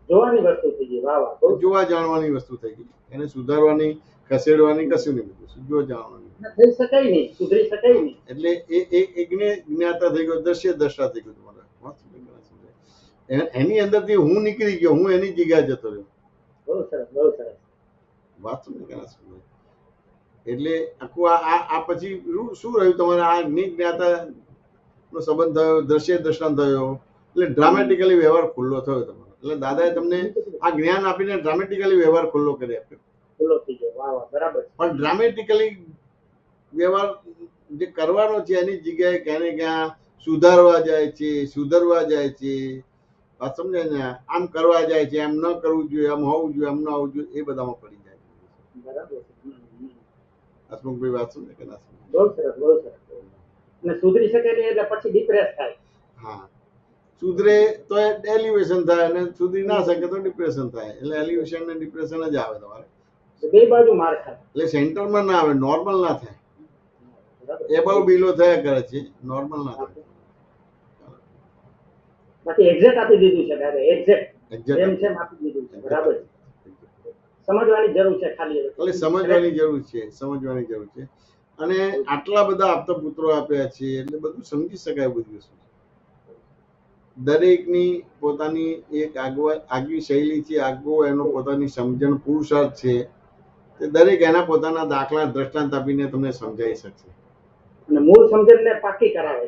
જોવાની વસ્તુ થઈ ગઈ. વાહ વાહ, જોવા જાણવાની વસ્તુ થઈ ગઈ. એને સુધારવાની, ખસેડવાની કશું નહીં, બધું જોવા જાણવાની. થઈ શકાય નહીં, સુધરી શકાય નહીં. એટલે એ જ્ઞાતા થઈ ગયો, દ્રશ્ય દશા થઈ ગયું તમારે. એની અંદરથી હું નીકળી ગયો, હું એની જગ્યાએ જતો રહ્યો. બહુ સરસ, બહુ સરસ. વાત સમજાય? એટલે આખું આ પછી શું રહ્યું તમારે, આ જ્ઞાતા નો સંબંધ થયો, દ્રશ્ય દર્શન થયો, એટલે ડ્રામેટિકલી વ્યવહાર ખુલ્લો થયો તમારો. એટલે દાદાએ તમને આ જ્ઞાન આપીને ડ્રામેટિકલી વ્યવહાર ખુલ્લો કરી આપ્યો. ખુલ્લો થઈ ગયો. વાહ વાહ, બરાબર. પણ ડ્રામેટિકલી વ્યવહાર જે કરવાનો છે એની જગ્યાએ ક્યાં ને ક્યાં સુધારવા જાય છે, સુધરવા જાય છે. વાત સમજાય ને? આમ કરવા જાય છે, એમ ન કરવું જોઈએ, આમ હોવું જોઈએ, આમ ન હોવું જોઈએ, એ બધામાં પડી જાય. બરાબર. હસમુખભાઈ વાત સમજે કે ના સમજે? બહુ સરસ, બહુ સરસ. અને સુધરી શકે નહીં એટલે પછી ડિપ્રેસ થાય. હા, સુધરે તો એલિવેશન થાય, અને સુધરી ના શકે તો ડિપ્રેશન થાય. એટલે એલિવેશન ને ડિપ્રેશન જ આવે તમારે. બે બાજુ માર ખાય. એટલે સેન્ટરમાં ના આવે, નોર્મલ ના થાય. એબવ બિલો થયા કરે છે, નોર્મલ ના થાય. બાકી એક્ઝેક્ટ આપી દીધું છે દાદા, એક્ઝેક્ટ Exact. જેમ છે એમ આપી દીધું છે. બરાબર. સમજવાની જરૂર છે ખાલી. એટલે સમજવાની જરૂર છે, સમજવાની જરૂર છે. અને આટલા બધા આપતા પુત્રો આપ્યા છે, એટલે બધું સમજી શકાય. બધી વસ્તુ દરેકની પોતાની એક આગવી શૈલી છે, આગવો એનો પોતાની સમજણ, પુરુષાર્થ છે. તે દરેક એના પોતાના દાખલા, દ્રષ્ટાંત આપીને તમને સમજાવી શકશે. અને મૂળ સમજણને પાકી કરાવે.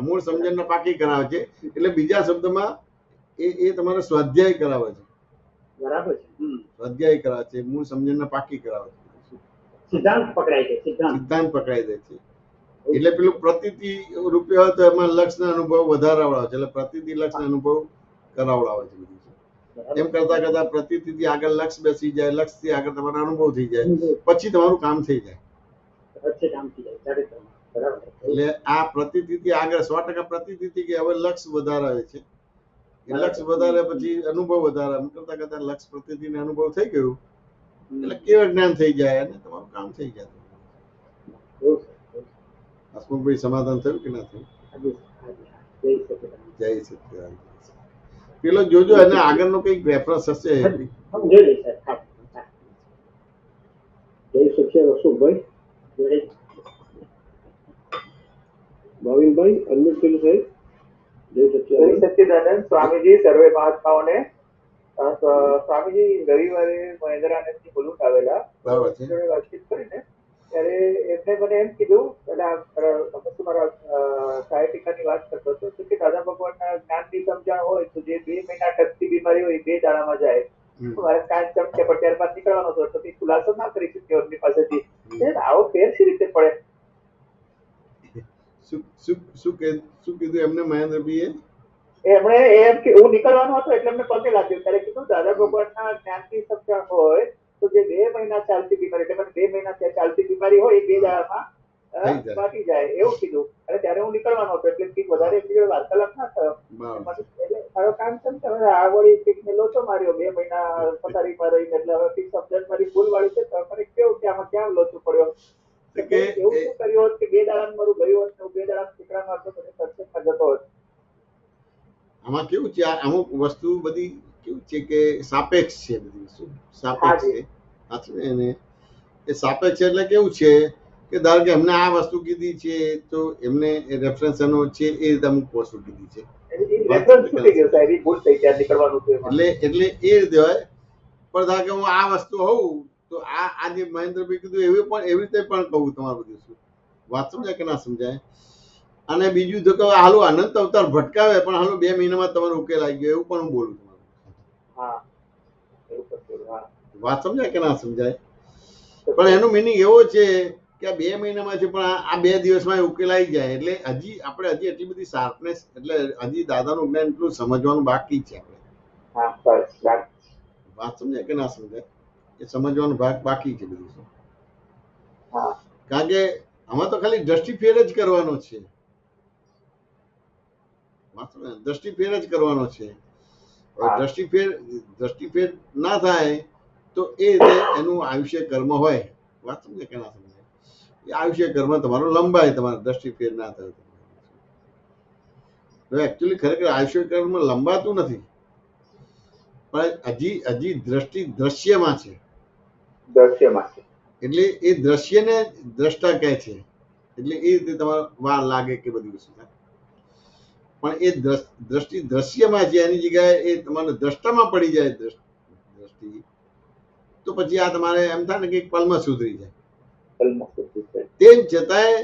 મૂળ સમજણને પાકી કરાવે છે. એટલે બીજા શબ્દમાં એ તમારે સ્વાધ્યાય કરાવે છે. બરાબર છે. સ્વાધ્યાય કરાવે છે, મૂળ સમજણને પાકી કરાવે છે. સિદ્ધાંત પકડાય છે. સિદ્ધાંત પકડાઈ દે છે. એટલે પેલું પ્રતીતિ રૂપે હોય તો એમાં લક્ષના અનુભવ વધારાવડાવે છે. એટલે પ્રતીતિ લક્ષના અનુભવ કરાવડાવે છે. એમ કરતા કરતા પ્રતીતિથી આગળ લક્ષ બેસી જાય, લક્ષથી આગળ તમારો અનુભવ થઈ જાય, પછી તમારું કામ થઈ જાય. એટલે આ પ્રતીતિથી આગળ 100% પ્રતીતિથી કે હવે લક્ષ વધારે છે. એ લક્ષ વધારે પછી અનુભવ વધારે, એમ કરતા કરતા લક્ષ પ્રતીતિને અનુભવ થઈ ગયું એટલે કેવળ જ્ઞાન થઈ જાય અને તમારું કામ થઈ જાય. હસમુખભાઈ સમાધાન થયું કે ના થયું? જય સચિદાનંદ. પેલો જોજો, એને આગળનો કઈક રેફરન્સ હશે. જય સચ્ચિદાનંદ અશોકભાઈ. ભાવિનભાઈ અનમ્યુટ કરી સાહેબ. જય સચ્ચિદાનંદ સ્વામીજી, સર્વે મહાત્માઓને. સ્વામીજી રવિવારે મહેન્દ્રાનંદજી મુલુંડ આવેલા, બરાબર છે. જોડે વાતચીત કરીને ત્યારે એમને મને એમ કીધું, મારા સાહિત્યકારની વાત કરતો હતો કે દાદા ભગવાનના જ્ઞાનની સમજણ હોય તો જે 2 મહિના ટકતી બીમારી હોય 2 દાડામાં જાય. મારે કાંઈ ચમકે પણ ત્યારબાદ નીકળવાનો હતો તો ખુલાસો ના કરી શક્યો એમની પાસેથી. આવો ફેર શી રીતે પડે? શું કીધું એમને મહેન્દ્રભાઈએ? એમણે એમ કે હું નીકળવાનો હતો એટલે એમને પગે લાગ્યું. ત્યારે કીધું દાદા ભગવાનના જ્ઞાનની સમજણ હોય તો જે 2 મહિના ચાલતી બીમારી, એટલે 2 મહિના ચાલતી બીમારી હોય એ 2 દાડામાં થઈ જાય. બાકી જાય એવું કીધું. અને ત્યારે હું નીકળવાનો હતો એટલે કંઈક વધારે એટલી જોડે વાર્તાલાપ ના થયો. બરાબર. એટલે મારો કામ છે ને હવે આ વળી કંઈક મેં લોચો માર્યો 2 મહિના પથારીમાં રહીને એટલે હવે કંઈક સબ્જેક્ટ મારી ભૂલ વાળી છે તો મને કેવું કે આમાં ક્યાં લોચો પડ્યો. એટલે કે એવું શું કર્યું હોત કે 2 દાડામાં મારું ગયું હોત ને 2 દાડા દીકરા મારતો પછી સત્સંગમાં જતો હોત. આમાં કેવું છે, આ અમુક વસ્તુ બધી કેવું છે કે સાપેક્ષ છે, બધી વસ્તુ સાપેક્ષ છે. સાચું ને? એને એ સાપેક્ષ છે એટલે કેવું છે કે ધારો કે એમને આ વસ્તુ કીધી છે તો એમને રેફરન્સ એનો છે એ રીતે અમુક વસ્તુ કીધી છે. રેફરન્સ છૂટી ગયો સાહેબ, એ ભૂલ થઈ ત્યાં નીકળવાનું હતું એમાં. એટલે એ રીતે હોય. પણ ધારો કે હું આ વસ્તુ હોઉં તો આ જે મહેન્દ્રભાઈ કીધું એવી રીતે પણ કહું તમારું બધું શું વાત સમજાય કે ના સમજાય. અને બીજું તો કે હાલો અનંત અવતાર ભટકાવે પણ હાલો 2 મહિનામાં તમારો ઉકેલ આવી ગયો એવું પણ હું બોલું તમારું. હા એવું કરતું. હા વાત સમજાય કે ના સમજાય. પણ એનું મિનિંગ એવો છે કે આ 2 મહિનામાં છે પણ આ 2 દિવસમાં ઉકેલ આવી જાય. એટલે આપણે એટલી બધી શાર્પનેસ, એટલે હજી દાદાનું જ્ઞાન એટલું સમજવાનું બાકી છે. આપણે હા બસ વાત સમજાય કે ના સમજાય એ સમજવાનો ભાગ બાકી છે બધું. હા કારણ કે આમાં તો ખાલી દ્રષ્ટિફેર જ કરવાનો છે. દ્રષ્ટિફેર જ કરવાનો છે. દ્રષ્ટિફેર ના થાય તો એ રીતે એનું આયુષ્ય કર્મ હોય. વાત સમજે કે ના સમજાય. એ આયુષ્ય કર્મ તમારો લંબાય, તમારે દ્રષ્ટિફેર ના થાય. એકચ્યુઅલી ખરેખર આયુષ્ય કર્મ લંબાતું નથી પણ હજી દ્રષ્ટિ દ્રશ્યમાં છે. દ્રશ્યમાં છે એટલે એ દ્રશ્યને દ્રષ્ટા કહે છે. એટલે એ રીતે તમારે વાર લાગે કે બધી વસ્તુ થાય. પણ એ દ્રષ્ટિ દ્રશ્યમાં છે, એની જગ્યાએ એ તમારે દ્રષ્ટામાં પડી જાય દ્રષ્ટિ, તો પછી આ તમારે એમ થાય ને કે પલમાં સુધરી જાય. તેમ છતાંય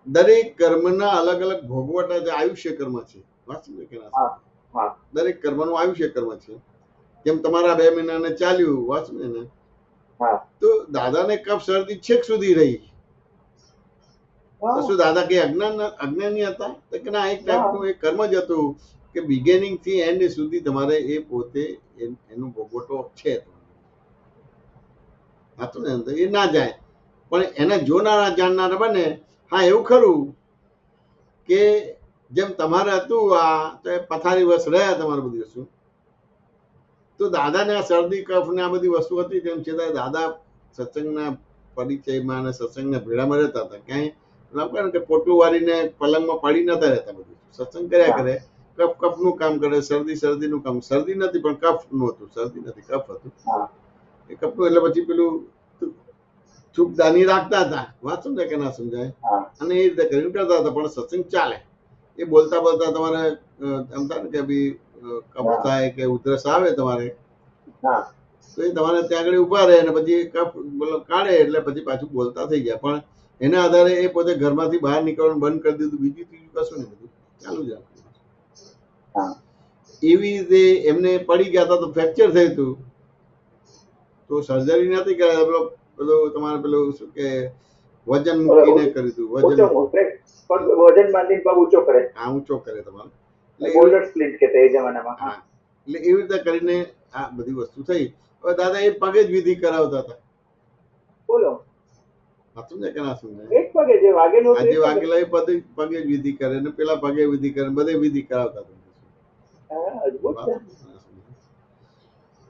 દરેક કર્મના અલગ અલગ ભોગવટા જે આયુષ્ય કર્મ છે. વાત સમજે કે ના? દરેક કર્મનું આયુષ્ય કર્મ છે. જેમ તમારા 2 મહિનાને ચાલ્યું, વાત સમજે ને, તો દાદાને કફ શરદી છેક સુધી રહી. તો શું દાદા કે અજ્ઞાની હતા? તો કે ના, એક ટાઈપનું એક કર્મ જ હતું કે બિગિનિંગ થી એન્ડ સુધી તમારે એ પોતે એનું ભોગવટો છે. હતું ને એ ના જાય પણ એને જોનારા જાણનારા બને. હા એવું ખરું કે જેમ તમારે હતું આ તો પથારી વસ રહ્યા તમારું બધી વસ્તુ, તો દાદાને આ શરદી કફ ને આ બધી વસ્તુ હતી. તેમ છતાં દાદા સત્સંગના પરિચયમાં અને સત્સંગના ભેળામાં રહેતા હતા. ક્યાંય કે પોટલું વાળીને પલંગમાં પડી નતા રહેતા. બધું સત્સંગ કર્યા કરે. કફનું કામ કરે, શરદીનું કામ. શરદી નથી પણ કફનું હતું. શરદી નથી, કફ હતું. એ કફનું એટલે પછી પેલું ચૂપદાની રાખતા હતા. વાત સમજાય કે ના સમજાય? અને એ રીતે કરીને કરતા હતા. પણ સત્સંગ ચાલે. એ બોલતા બોલતા તમારે એમ થાય ને કે ભાઈ કફ થાય કે ઉધરસ આવે તમારે, તો એ તમારે ત્યાં આગળ ઉભા રહે અને પછી કફ કાઢે એટલે પછી પાછું બોલતા થઈ ગયા. પણ એના આધારે એ પોતે ઘરમાંથી બહાર નીકળવાનું બંધ કરી દીધું. બીજું ત્રીજું કશું નહીં, બધું ચાલુ જ રાખ્યું. એવી રીતે એમને પડી ગયા હતા તો ફ્રેક્ચર થયું હતું. તો સર્જરી નથી કરાય, પેલો તમારે પેલું શું કે વજન મૂકીને કર્યું હતું. વજન બાંધીને પગ ઊંચો કરે. હા, ઊંચો કરે તમારો. બોલ્ડર સ્પ્લિટ કે તે જમાનામાં. હા, એટલે એવી રીતે કરીને આ બધી વસ્તુ થઈ. હવે દાદા એ પગે જ વિધિ કરાવતા હતા. બોલો સમજાય કે ના સમજાય? એક પગે જે વાગેલો આજે વાગેલા એ પગે જ વિધિ કરે ને પેલા પગે વિધિ કરે, બધે વિધિ કરાવતા હતા.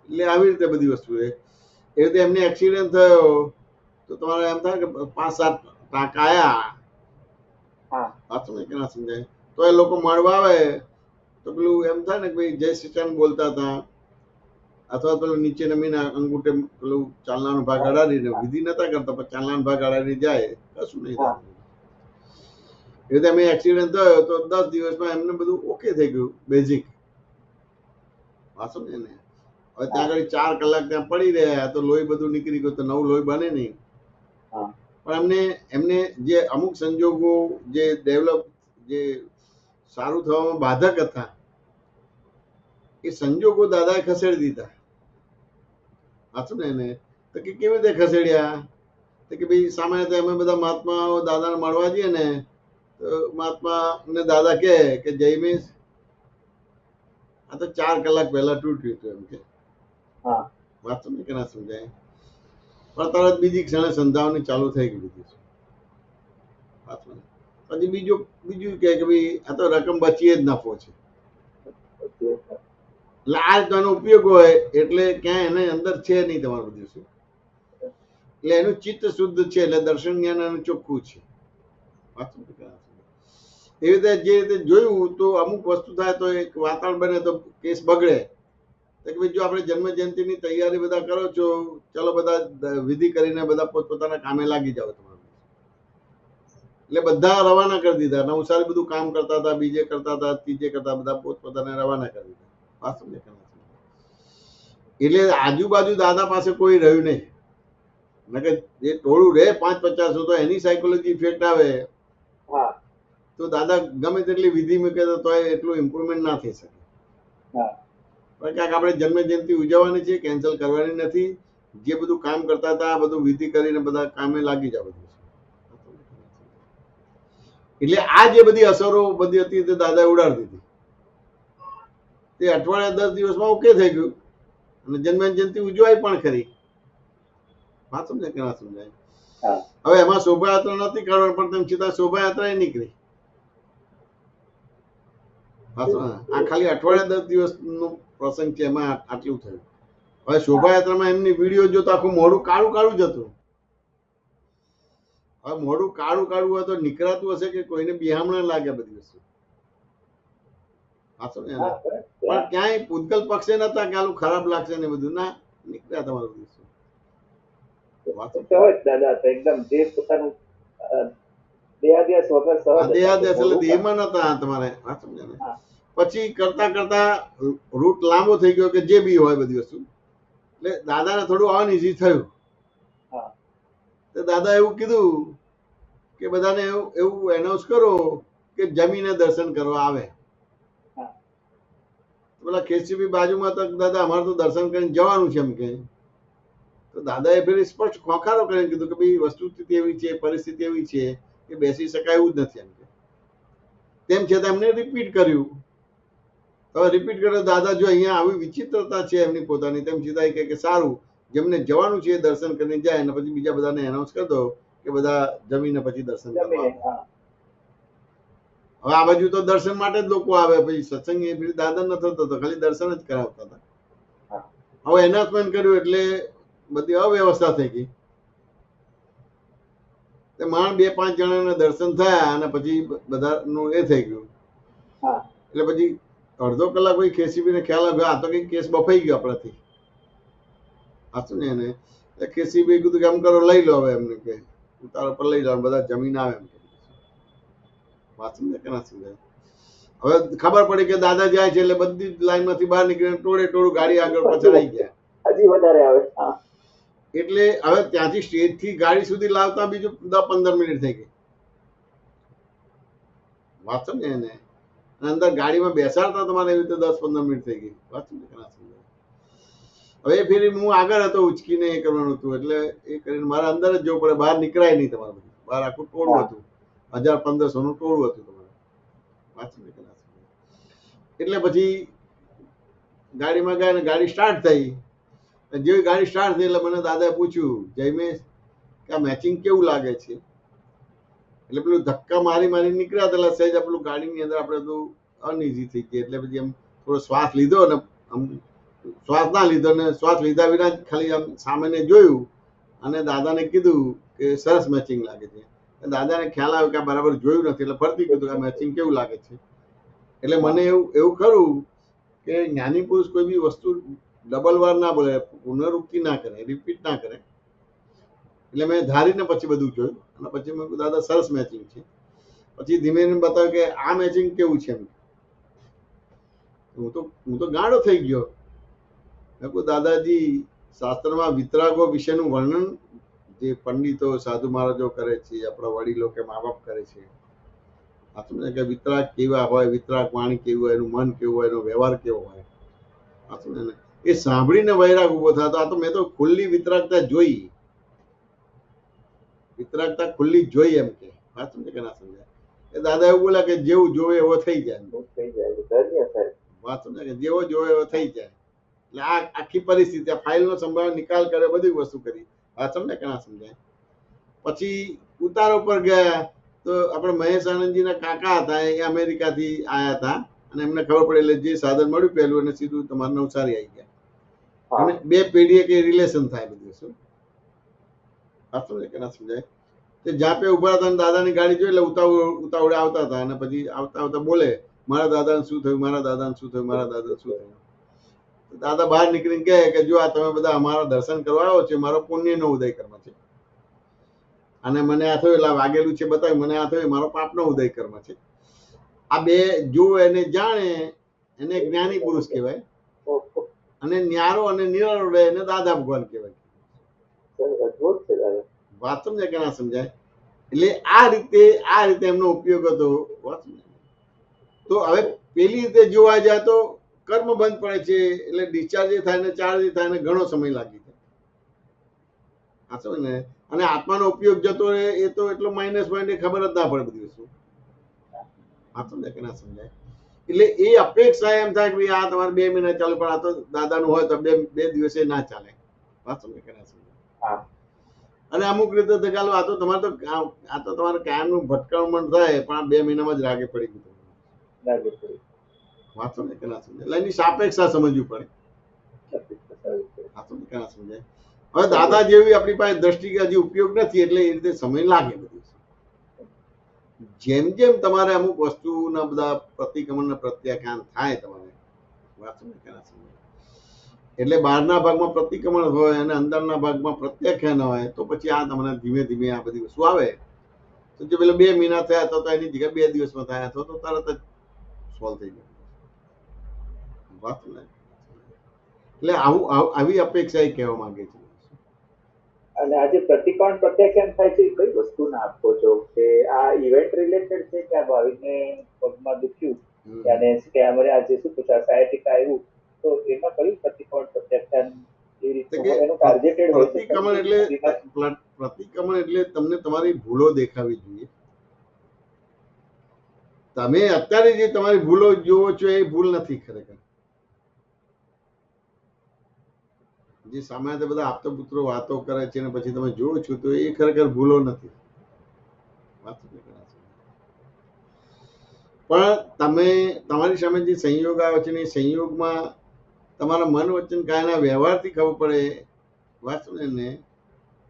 એટલે આવી રીતે બધી વસ્તુ છે. એ રીતે એમને એક્સિડન્ટ થયો તો તમારે એમ થાય કે 5-7 ટાંકા આયા. સમજાય કે ના સમજાય? તો એ લોકો મળવા આવે તો પેલું એમ થાય ને કે ભાઈ જય શ્રી કૃષ્ણ બોલતા હતા, અથવા પેલું નીચે નમીને અંગૂઠે પેલું ચાલનાનો ભાગ અડાડીને વિધિ નતા કરતા પણ ચાલનાનો ભાગ અડાડી જાય, કશું નહીં થાય. એ રીતે અમે એક્સિડન્ટ થયો તો 10 દિવસમાં એમને બધું ઓકે થઈ ગયું, બેઝિક. વાંચો ને. હવે ત્યાં આગળ 4 કલાક ત્યાં પડી રહ્યા તો લોહી બધું નીકળી ગયું, તો નવું લોહી બને નહીં. પણ એમને જે અમુક સંજોગો જે ડેવલપ, જે સારું થવામાં બાધક હતા, એ સંજોગો દાદાએ ખસેડી દીધા. વાંચો ને એને તો કે કેવી રીતે ખસેડ્યા? તો કે ભાઈ સામાન્ય તો અમે બધા મહાત્માઓ દાદાને મળવા જઈએ ને તો મહાત્મા ને દાદા કે જયમેશ આ તો 4 કલાક પહેલા તૂટ્યું હતું એમ કે. વાત સમજ કે ના સમજાય? પણ તરત બીજી ક્ષણે સંધાવાની ચાલુ થઈ ગઈ. પછી બીજું કે ભાઈ આ તો રકમ બચીએ જ નફો છે. એટલે આ રીતનો ઉપયોગ હોય એટલે ક્યાંય એને અંદર છે નહીં તમારું બધું શું. એટલે એનું ચિત્ત શુદ્ધ છે, એટલે દર્શન જ્ઞાન એનું ચોખ્ખું છે. એવી રીતે જે રીતે જોયું તો અમુક વસ્તુ થાય તો એક વાતાવરણ બને તો કેસ બગડે. તો કે ભાઈ જો આપણે જન્મ જયંતિની તૈયારી બધા કરો છો, ચલો બધા વિધિ કરીને બધા પોતપોતાના કામે લાગી જાઓ તમારું. એટલે બધા રવાના કરી દીધા. નવસારી બધું કામ કરતા હતા, બીજે કરતા હતા, ત્રીજે કરતા, બધા પોતપોતાને રવાના કરી દીધા. એટલે આજુબાજુ દાદા પાસે કોઈ રહ્યું નહીં. નકર જે ટોળું રહે 5-50 તો એની સાયકોલોજી ઇફેક્ટ આવે તો દાદા ગમે તેટલી વિધિ મૂકે તો એટલું ઇમ્પ્રુવમેન્ટ ના થઈ શકે. પણ ક્યાંક આપણે જન્મ જયંતિ ઉજવવાની છે, કેન્સલ કરવાની નથી. જે બધું કામ કરતા હતા બધું વિધિ કરીને બધા કામે લાગી જાવ. એટલે આ જે બધી અસરો બધી હતી તે દાદા ઉડાડી દીધી. તે અઠવાડિયા 10 દિવસમાં ઓકે થઈ ગયું અને જન્મ જયંતિ ઉજવાય પણ ખરી. વાત સમજાય કે ના સમજાય? હવે એમાં શોભાયાત્રા નથી કરવાની, પણ તેમ છતાં શોભાયાત્રા નીકળી. આ ખાલી અઠવાડિયા 10 દિવસનો પ્રસંગ છે, એમાં આટલું થયું. હવે શોભાયાત્રામાં એમની વિડીયો જોતા આખું મોઢું કાળું કાળું જ હતું. હવે મોઢું કાળું કાળું હોય તો નીકળાતું હશે કે કોઈને બિહામણા લાગે બધી વસ્તુ. પણ ક્યાંય પૂતગલ પક્ષે નતા કે આલું ખરાબ લાગશે ને બધું ના નીકળ્યા તમારું બધું. દાદા એકદમ જે પોતાનું દેહાદ્યાસ વગર દેહાદ્યાસ એટલે દેહમાં નતા તમારે. વાત સમજે ને? પછી કરતા કરતા રૂટ લાંબો થઈ ગયો કે જે બી હોય બધી વસ્તુ. એટલે દાદાને થોડું અનઇઝી થયું. તો દાદા એવું કીધું કે બધાને એવું એનાઉન્સ કરો કે જમીને દર્શન કરવા આવે. પેલા કેસીબી બાજુમાં તો દાદા અમારે તો દર્શન કરીને જવાનું છે એમ કે. તો દાદાએ ફેર સ્પષ્ટ ખોખારો કરીને કીધું કે ભાઈ વસ્તુસ્થિતિ એવી છે, પરિસ્થિતિ એવી છે કે બેસી શકાય એવું જ નથી એમ કે. તેમ છતાં એમને રિપીટ કર્યું. હવે રિપીટ કર્યો દાદા જો અહીંયા આવી વિચિત્રતા છે એમની પોતાની, તેમ છતાં એ કહે કે સારું જેમને જવાનું છે દર્શન કરીને જાય અને પછી બીજા બધાને એનાઉન્સ કરી દો કે બધા જમીને પછી દર્શન કરવા. હવે આ બાજુ તો દર્શન માટે જ લોકો આવે, પછી સત્સંગ એ દાદા ન થતો તો ખાલી દર્શન જ કરાવતા હતા. હવે એનાઉન્સમેન્ટ કર્યું એટલે બધી અવ્યવસ્થા થઈ ગઈ. માંડ 2-5 જણાના દર્શન થયા અને પછી બધાનું એ થઈ ગયું. એટલે પછી અડધો કલાક પછી કેસીબી ખ્યાલ આવ્યો આ તો કઈ કેસ બફાઈ ગયો આપણાથી. હાચું ને? એને કેસીબી કીધું કે આમ કરો લઈ લો હવે એમને કે ઉતારો પર લઈ લો બધા જમીન આવે એમ. વાત સમજે કે ના સમજાય? હવે ખબર પડી કે દાદા જાય છે એટલે બધી લાઈન માંથી બહાર નીકળીને ટોળું ગાડી આગળ પાછળ આવી ગયા. હજી વધારે આવે. એટલે હવે ત્યાંથી સ્ટેજ થી ગાડી સુધી લાવતા બીજું 10-15 મિનિટ થઈ ગઈ. વાત સમજે ને? અંદર ગાડીમાં બેસાડતા તમારે એવી રીતે 10-15 મિનિટ થઈ ગઈ. વાત સમજે કે ના સમજાય? હવે ફેરી હું આગળ હતો ઉચકીને એ કરવાનું હતું એટલે એ કરીને મારે અંદર જ જવું પડે, બહાર નીકળાય નહીં તમારે. બહાર આખું ટોળું હતું, 1000-1500 નું ટોળું હતું તમારે. વાત સમજે કે ના સમજાય? એટલે પછી ગાડીમાં ગયા ને ગાડી સ્ટાર્ટ થઈ. જેવી ગાડી સ્ટાર્ટ થઈ એટલે મને દાદાએ પૂછ્યું જયમેશ કે આ મેચિંગ કેવું લાગે છે? એટલે પેલું ધક્કા મારી નીકળ્યા એટલે સહેજ પેલું ગાડીની અંદર આપણે બધું અનઇઝી થઈ ગઈ. એટલે પછી એમ થોડો શ્વાસ લીધો ને આમ શ્વાસ ના લીધો ને શ્વાસ લીધા વિના ખાલી આમ સામેને જોયું અને દાદાને કીધું કે સરસ મેચિંગ લાગે છે. દાદાને ખ્યાલ આવ્યો કે આ બરાબર જોયું નથી એટલે ફરતી કીધું કે આ મેચિંગ કેવું લાગે છે. એટલે મને એવું ખરું કે જ્ઞાની પુરુષ કોઈ બી વસ્તુ ડબલ વાર ના બોલે, પુનરુક્તિ ના કરે, રિપીટ ના કરે. એટલે મેં ધારીને પછી બધું જોયું અને પછી મેં દાદા સરસ મેચિંગ છે. પછી ધીમે ધીમે બતાવ્યું કે આ મેચિંગ કેવું છે. હું તો ગાળો થઈ ગયો. દાદાજી શાસ્ત્રમાં વિતરાગો વિશેનું વર્ણન જે પંડિતો સાધુ મહારાજો કરે છે, આપણા વડીલો કે મા બાપ કરે છે, કે વિતરાગ કેવા હોય, વિતરાગ વાણી કેવું હોય, એનું મન કેવું હોય, એનો વ્યવહાર કેવો હોય, એ સાંભળીને વૈરાગ ઉભો થતો. આ તો મેં તો ખુલ્લી વિતરાગતા જોઈ, વિતરાગતા ખુલ્લી જોઈ એમ કે. વાત સમજે કે ના સમજાય? એ દાદા એવું બોલ્યા કે જેવું જોવે એવો થઈ જાય. વાત સમજે કે જેવો જોવે એવો થઈ જાય. એટલે આ આખી પરિસ્થિતિ આ ફાઇલનો સંભાળ નિકાલ કર્યો, બધી વસ્તુ કરી. વાત સમજે કે ના સમજાય? પછી ઉતારો પર ગયા તો આપણે મહેશ આનંદજીના કાકા હતા, એ અમેરિકાથી આયા હતા અને એમને ખબર પડી એટલે જે સાધન મળ્યું પહેલું અને સીધું તમારે નવસારી આવી ગયા. હા. અને બે પેઢીએ કે રિલેશન થાય બધું. શું વાત સમજાય કે ના સમજાય? તે જ્યાં પે ઉભા હતા અને દાદાની ગાડી જોઈ એટલે ઉતાવળે આવતા હતા અને પછી આવતા આવતા બોલે, મારા દાદાને શું થયું, મારા દાદાને શું થયું, મારા દાદાને શું થયું. દાદા બહાર નીકળીને કહે કે જો આ તમે બધા અમારા દર્શન કરવા આવ્યો છે, મારો પુણ્યનો ઉદય કર્મ છે, અને મને આ થયું એટલે વાગેલું છે બતાવ્યું, મને આ થયું મારો પાપનો ઉદય કર્મ છે. આ બે જો એને જાણે એને જ્ઞાની પુરુષ કહેવાય, ઓહો. અને ન્યારો અને નિરાળો રહે એને દાદા ભગવાન કહેવાય. અદભુત છે દાદા. વાત સમજાય કે ના સમજાય? એટલે આ રીતે એમનો ઉપયોગ હતો. વાત સમજાય? તો હવે પેલી રીતે જોવા જાય તો કર્મ બંધ પડે છે એટલે ડિસ્ચાર્જ થાય ને ચાર્જ થાય ને ઘણો સમય લાગી જાય. આ સમજ ને? અને આત્માનો ઉપયોગ જતો રહે એ તો એટલો માઇનસ પોઈન્ટ, એ ખબર જ ના પડે બધી વસ્તુ. આ સમજાય કે ના સમજાય? એટલે એ અપેક્ષા એમ થાય કે ભાઈ આ તમારે 2 મહિના ચાલે, પણ આ તો દાદાનું હોય તો બે દિવસે ના ચાલે. વાત સમજાય કે ના સમજાય? હા. અને અમુક રીતે તો ચાલો આ તો તમારે કાયમનું ભટકામણ થાય, પણ આ 2 મહિનામાં જ રાગે પડી ગયું. લાગે પડી. વાત સમજાય કે ના સમજાય? એટલે એની સાપેક્ષા સમજવી પડે. વાત સમજાય કે ના સમજાય? હવે દાદા જેવી આપણી પાસે દ્રષ્ટિ કે હજી ઉપયોગ નથી એટલે એ રીતે સમય લાગે બધું. જેમ જેમ તમારે અમુક વસ્તુના બધા પ્રતિક્રમણ પ્રત્યાખ્યાન થાય તમારે, વાત સમજાય કે ના સમજાય? એટલે બહારના ભાગમાં પ્રતિક્રમણ હોય અને અંદરના ભાગમાં પ્રત્યાખ્યાન હોય તો પછી આ તમને ધીમે ધીમે આ બધી વસ્તુ આવે. તો જો પેલા 2 મહિના થયા તો એની જગ્યાએ 2 દિવસમાં થયા તો તરત જ સોલ્વ થઈ જાય. વાત સમજાય? એટલે આવી અપેક્ષા એ કહેવા માંગે છે. અને આજે પ્રતિકોણ પ્રત્યાખ્યાન થાય છે એ કઈ વસ્તુના આપો છો? કે આ ઇવેન્ટ રિલેટેડ છે કે આ ભાવિકને પગમાં દુખ્યું અને કે અમારે આજે શું પૂછા સાયટિકા આવ્યું તો એમાં કયું પ્રતિકોણ પ્રત્યાખ્યાન એ રીતે એનું ટાર્ગેટેડ હોય છે? પ્રતિક્રમણ એટલે તમને તમારી ભૂલો દેખાવી જોઈએ. તમે અત્યારે જે તમારી ભૂલો જોવો છો એ ભૂલ નથી ખરેખર. જે સામાન્ય બધા આપતા પુત્રો વાતો કરે છે અને પછી તમે જોવો છો તો એ ખરેખર ભૂલો નથી. પણ તમે તમારી સામે જે સંયોગ આવે છે ને એ સંયોગમાં તમારા મન વચન કાયના વ્યવહારથી ખબર પડે, વાત ને,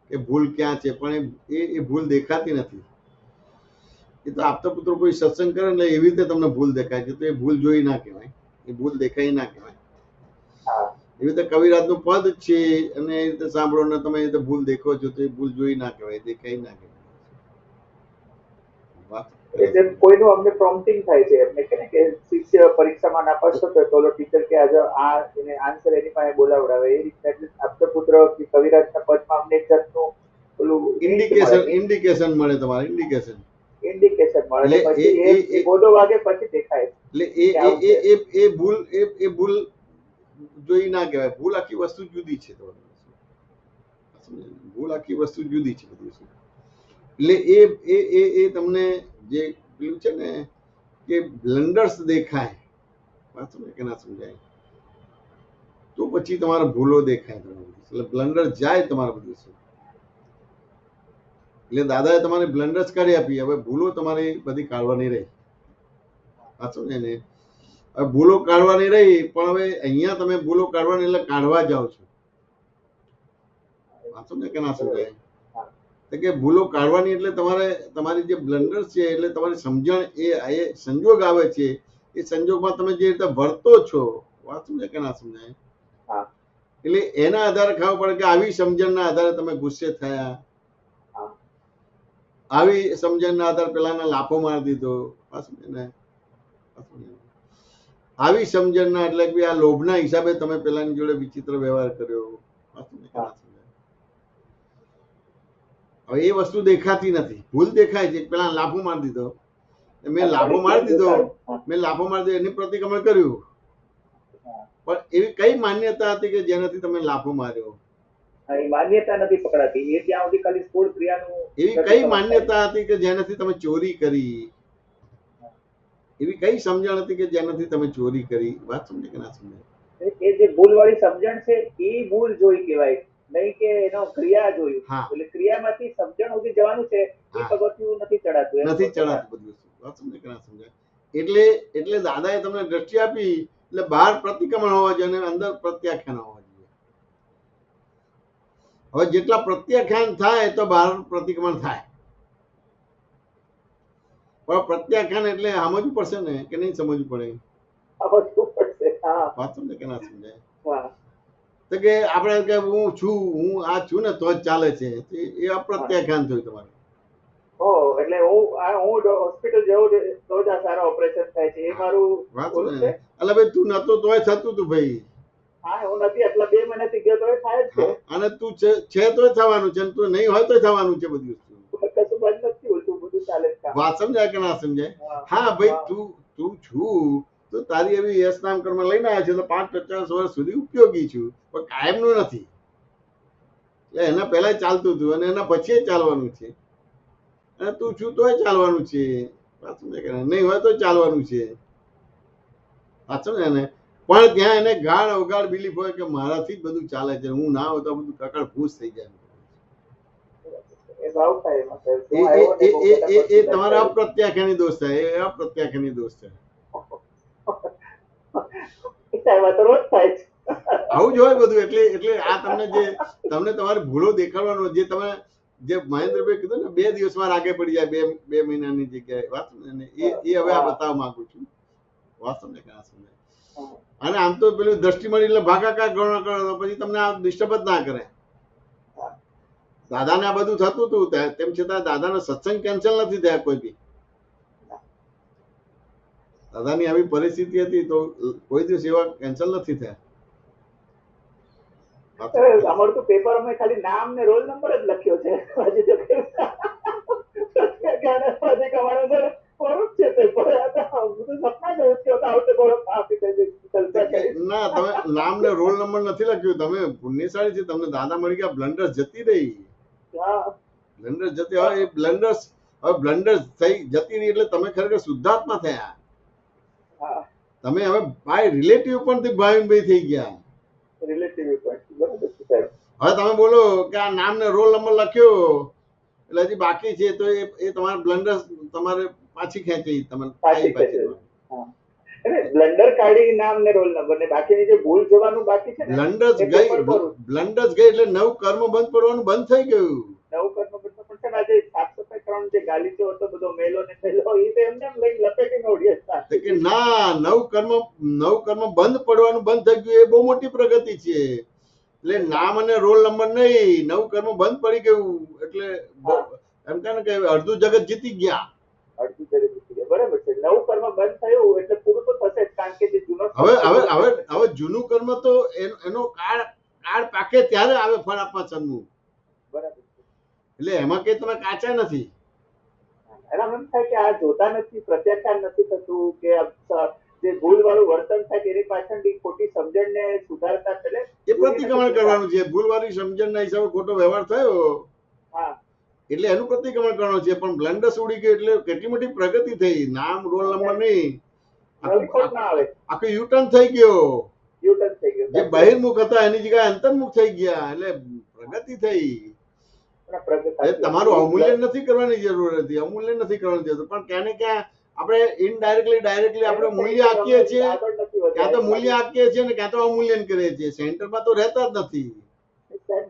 કે ભૂલ ક્યાં છે, પણ એ ભૂલ દેખાતી નથી. એ તો આપતા પુત્રો કોઈ સત્સંગ કરે ને એવી રીતે તમને ભૂલ દેખાય છે તો એ ભૂલ જોઈ ના કહેવાય, એ ભૂલ દેખાઈ ના કહેવાય. એવી રીતે કવિરાજનું પદ છે અને એ રીતે સાંભળો ને તમે એ રીતે ભૂલ દેખો છો તો એ ભૂલ જોઈ ના કહેવાય, દેખાઈ ના કહેવાય. કોઈનું અમને પ્રોમ્પ્ટિંગ થાય છે એમને કે શિષ્ય પરીક્ષામાં નાપાસ થતો તો ટીચર કે આજે આ એને આન્સર એની પાસે બોલાવડાવે એ રીતે આપતા પુત્ર કવિરાજના પદમાં અમને એક જાતનું પેલું ઇન્ડિકેશન મળે, તમારે ઇન્ડિકેશન મળે પછી એ ગોદો વાગે પછી દેખાય. એટલે એ ભૂલ જોઈ ના કહેવાય. ભૂલ આખી વસ્તુ જુદી છે. ભૂલ આખી વસ્તુ જુદી છે બધી વસ્તુ. એટલે એ તમને જે પેલું છે ને કે બ્લન્ડર્સ દેખાય, વાત સમજાય કે ના સમજાય? તો પછી તમારા ભૂલો દેખાય તમારી, એટલે બ્લન્ડર જાય તમારા બધું. એટલે દાદાએ તમારે બ્લન્ડર્સ કરી આપી, હવે ભૂલો તમારી બધી કાઢવાની રહી. વાત સમજાય ને? હવે ભૂલો કાઢવાની રહી, પણ હવે અહીંયા તમે ભૂલો કાઢવાની એટલે કાઢવા જાઓ છો. વાત સમજાય કે ના સમજાય? કે ભૂલો કાઢવાની એટલે તમારે તમારી જે બ્લન્ડર છે એટલે તમારી સમજણ એ સંજોગ આવે છે એ સંજોગમાં તમે જે રીતે વર્તો છો, વાત સમજાય કે ના સમજાય? એટલે એના આધારે ખબર પડે કે આવી સમજણના આધારે તમે ગુસ્સે થયા, આવી સમજણના આધારે પેલાને લાફો મારી દીધો, વાત સમજે ને? આવી સમજણના એટલે કે આ લોભના હિસાબે તમે પેલાની જોડે વિચિત્ર વ્યવહાર કર્યો, વાત સમજે કે ના સમજાય? હવે એ વસ્તુ દેખાતી નથી, ભૂલ દેખાય છે. પેલા લાફો મારી દીધો, મેં લાફો મારી દીધો એની પ્રતિક્રમણ કર્યું, પણ એવી કઈ માન્યતા હતી કે જેનાથી તમે લાફો માર્યો? માન્યતા નથી પકડાતી એ ત્યાં સુધી ખાલી સ્થૂળ ક્રિયાનું. એવી કઈ માન્યતા હતી કે જેનાથી તમે ચોરી કરી? એવી કઈ સમજણ હતી કે જેનાથી તમે ચોરી કરી? વાત સમજે કે ના સમજે? એ જે ભૂલ વાળી સમજણ છે એ ભૂલ જોઈ કહેવાય. નહીં કે એનો ક્રિયા જોયું. હા. એટલે ક્રિયામાંથી સમજણ સુધી જવાનું છે એ હા. પગથિયું નથી ચડાતું એમ. નથી ચડાતું બધું વસ્તુ. વાત સમજે કે ના સમજાય? એટલે દાદાએ તમને દ્રષ્ટિ આપી એટલે બહાર પ્રતિક્રમણ હોવા જોઈએ અને અંદર પ્રત્યાખ્યાન હોવા જોઈએ. હવે જેટલા પ્રત્યાખ્યાન થાય તો બહાર પ્રતિક્રમણ થાય, પણ પ્રત્યાખ્યાન એટલે સમજવું પડશે ને કે નહીં સમજવું પડે? આ વસ્તુ પડશે. હા. વાત સમજે કે ના સમજાય? હા. તો કે આપણે કે હું છું, હું આ છું ને તો જ ચાલે છે, એ અપ્રત્યાખ્યાન થયું તમારું. એટલે હું હોસ્પિટલ જવું તો જ આ સારા ઓપરેશન થાય છે એ મારું વાત ઓલું ને છે. એટલે ભાઈ તું નતો તોય થતું તું ભાઈ, હા, હું નથી એટલા 2 મહિનાથી ગયો તો એ થાય જ છે. અને તું છે તોય થવાનું છે, તું નહીં હોય તોય થવાનું છે બધી વસ્તુ. કશું બંધ નથી હોતું, બધું ચાલે જ કામ. વાત સમજાય કે ના સમજાય? હા. હા ભાઈ, તું છું તો તારી એવી યશ નામ કર્મ લઈને આવ્યા છે તો 5-50 વર્ષ સુધી ઉપયોગી છું, પણ કાયમનું નથી. એટલે એના પહેલા ચાલતું હતું અને એના પછી ચાલવાનું છે, અને તું છું તોય ચાલવાનું છે. વાત સમજાય કે નહીં હોય તો ચાલવાનું છે. વાત સમજાય ને? પણ ત્યાં એને ગાઢ અવગાઢ બિલીફ હોય કે મારાથી જ બધું ચાલે છે, હું ના હોય તો બધું કકડ ફૂસ થઈ જાય. એ ભાવ થાય એમાં સાહેબ. એ હું આવ્યો ને બહુ ફટાફટ એ તમારા અપ્રત્યાખ્યાની દોષ થાય, એ અપ્રત્યાખ્યાની દોષ થાય. સાહેબ, આ તો રોજ થાય છે. આવું જ હોય બધું. એટલે આ તમને તમારી ભૂલો દેખાડવાનો, જે તમે જે મહેન્દ્રભાઈ કીધું ને 2 દિવસમાં આગે પડી જાય, 2 મહિનાની જગ્યાએ, વાત ને એ હવે આ બતાવવા માંગુ છું. વાત સમજે કે ના સમજાય? અને આમ તો પેલું દ્રષ્ટિ મળી એટલે ભાગાકાર ગણો કરો તો પછી તમને આ ડિસ્ટર્બ જ ના કરે. દાદાને આ બધું થતું હતું તેમ છતાં દાદાનો સત્સંગ કેન્સલ નથી થયા કોઈ બી. દાદાની આવી પરિસ્થિતિ હતી તો કોઈ દિવસ એવા કેન્સલ નથી થયા. અમારું તો પેપર અમે ખાલી નામ ને રોલ નંબર જ લખ્યો છે. હજી તો અમારા અંદર ખરું જ છે પેપર. બધું સપના જોયું છે તો આવતે બોલો આપી દેજો. ના, તમે નામ ને રોલ નંબર નથી લખ્યું. તમે પુણ્યશાળી છે, તમને દાદા મળી ગયા. બ્લન્ડર્સ જતી રહી, હા. બ્લન્ડર્સ જતી. હવે એ બ્લન્ડર્સ થઈ જતી રહી એટલે તમે ખરેખર શુદ્ધાત્મા થયા. હા. તમે હવે બાય રિલેટિવ પણ ભાવિનભાઈ થઈ ગયા. રિલેટિવ પોઈન્ટ બરાબર છે સાહેબ. હવે તમે બોલો કે આ નામ ને રોલ નંબર લખ્યો એટલે હજી બાકી છે તો એ તમારા બ્લન્ડર્સ તમારે પાછી ખેંચી તમે પાછી ખેંચે. હા. એટલે બ્લન્ડર કાઢી નામ ને રોલ નંબર ને બાકીની જે ભૂલ જવાનું બાકી છે ને બ્લન્ડર્સ એ પેપર ગઈ ભરું. બ્લન્ડર્સ ગઈ એટલે નવું કર્મ બંધ પડવાનું બંધ થઈ ગયું. નવું કર્મ બધું પણ છે ને આજે સાફ સફાઈ કરવાનું જે ગાલીચો હતો બધો મેલો ને મેલો એ તો એમને એમ લઈને લપેટીને ઓઢી હતા. તો કે ના, નવું કર્મ બંધ પડવાનું બંધ થઈ ગયું, એ બહુ મોટી પ્રગતિ છે. એટલે નામ અને રોલ નંબર નહીં, નવું કર્મ બંધ પડી ગયું એટલે એમ કહે ને કે અડધું જગત જીતી ગયા. અડધી તરી મૂકી દે. બરાબર છે. નવું કર્મ બંધ થયું એટલે પૂરું તો થશે જ, કારણ કે જે જૂનો હવે જૂનું કર્મ તો એનો કાળ પાકે ત્યારે આવે ફળ આપવા સન્મુખ. બરાબર છે. એટલે એમાં કઈ તમે કાચા નથી. એના એમ થાય કે આ જોતા નથી, પ્રત્યાખ્યાન નથી થતું કે જે ભૂલ વાળું વર્તન થાય તેની પાછળની ખોટી સમજણને સુધારતા એટલે એ પ્રતિક્રમણ કરવાનું છે. ભૂલવાળી સમજણના હિસાબે ખોટો વ્યવહાર થયો હા એટલે એનું પ્રતિક્રમણ કરવાનું છે. પણ બ્લન્ડર્સ ઉડી ગયું એટલે કેટલી મોટી પ્રગતિ થઈ. નામ રોલ નંબર નહીં, ખોટ ના આવે. આખું યુટર્ન થઈ ગયો. યુટર્ન થઈ ગયું. જે બહિર્મુખ હતા એની જગ્યાએ અંતર્મુખ થઈ ગયા એટલે પ્રગતિ થઈ. તમારું અવમૂલ્યન નથી કરવાની જરૂર હતી, અવમૂલ્યન નથી કરવાની જરૂર, પણ ક્યાં ને ક્યાં આપણે ડાયરેક્ટલી આપણે મૂલ્ય આપીએ છીએ, ક્યાં તો મૂલ્ય આપીએ છીએ ને ક્યાં તો અવમૂલ્યન કરીએ છીએ. સેન્ટરમાં તો રહેતા જ નથી.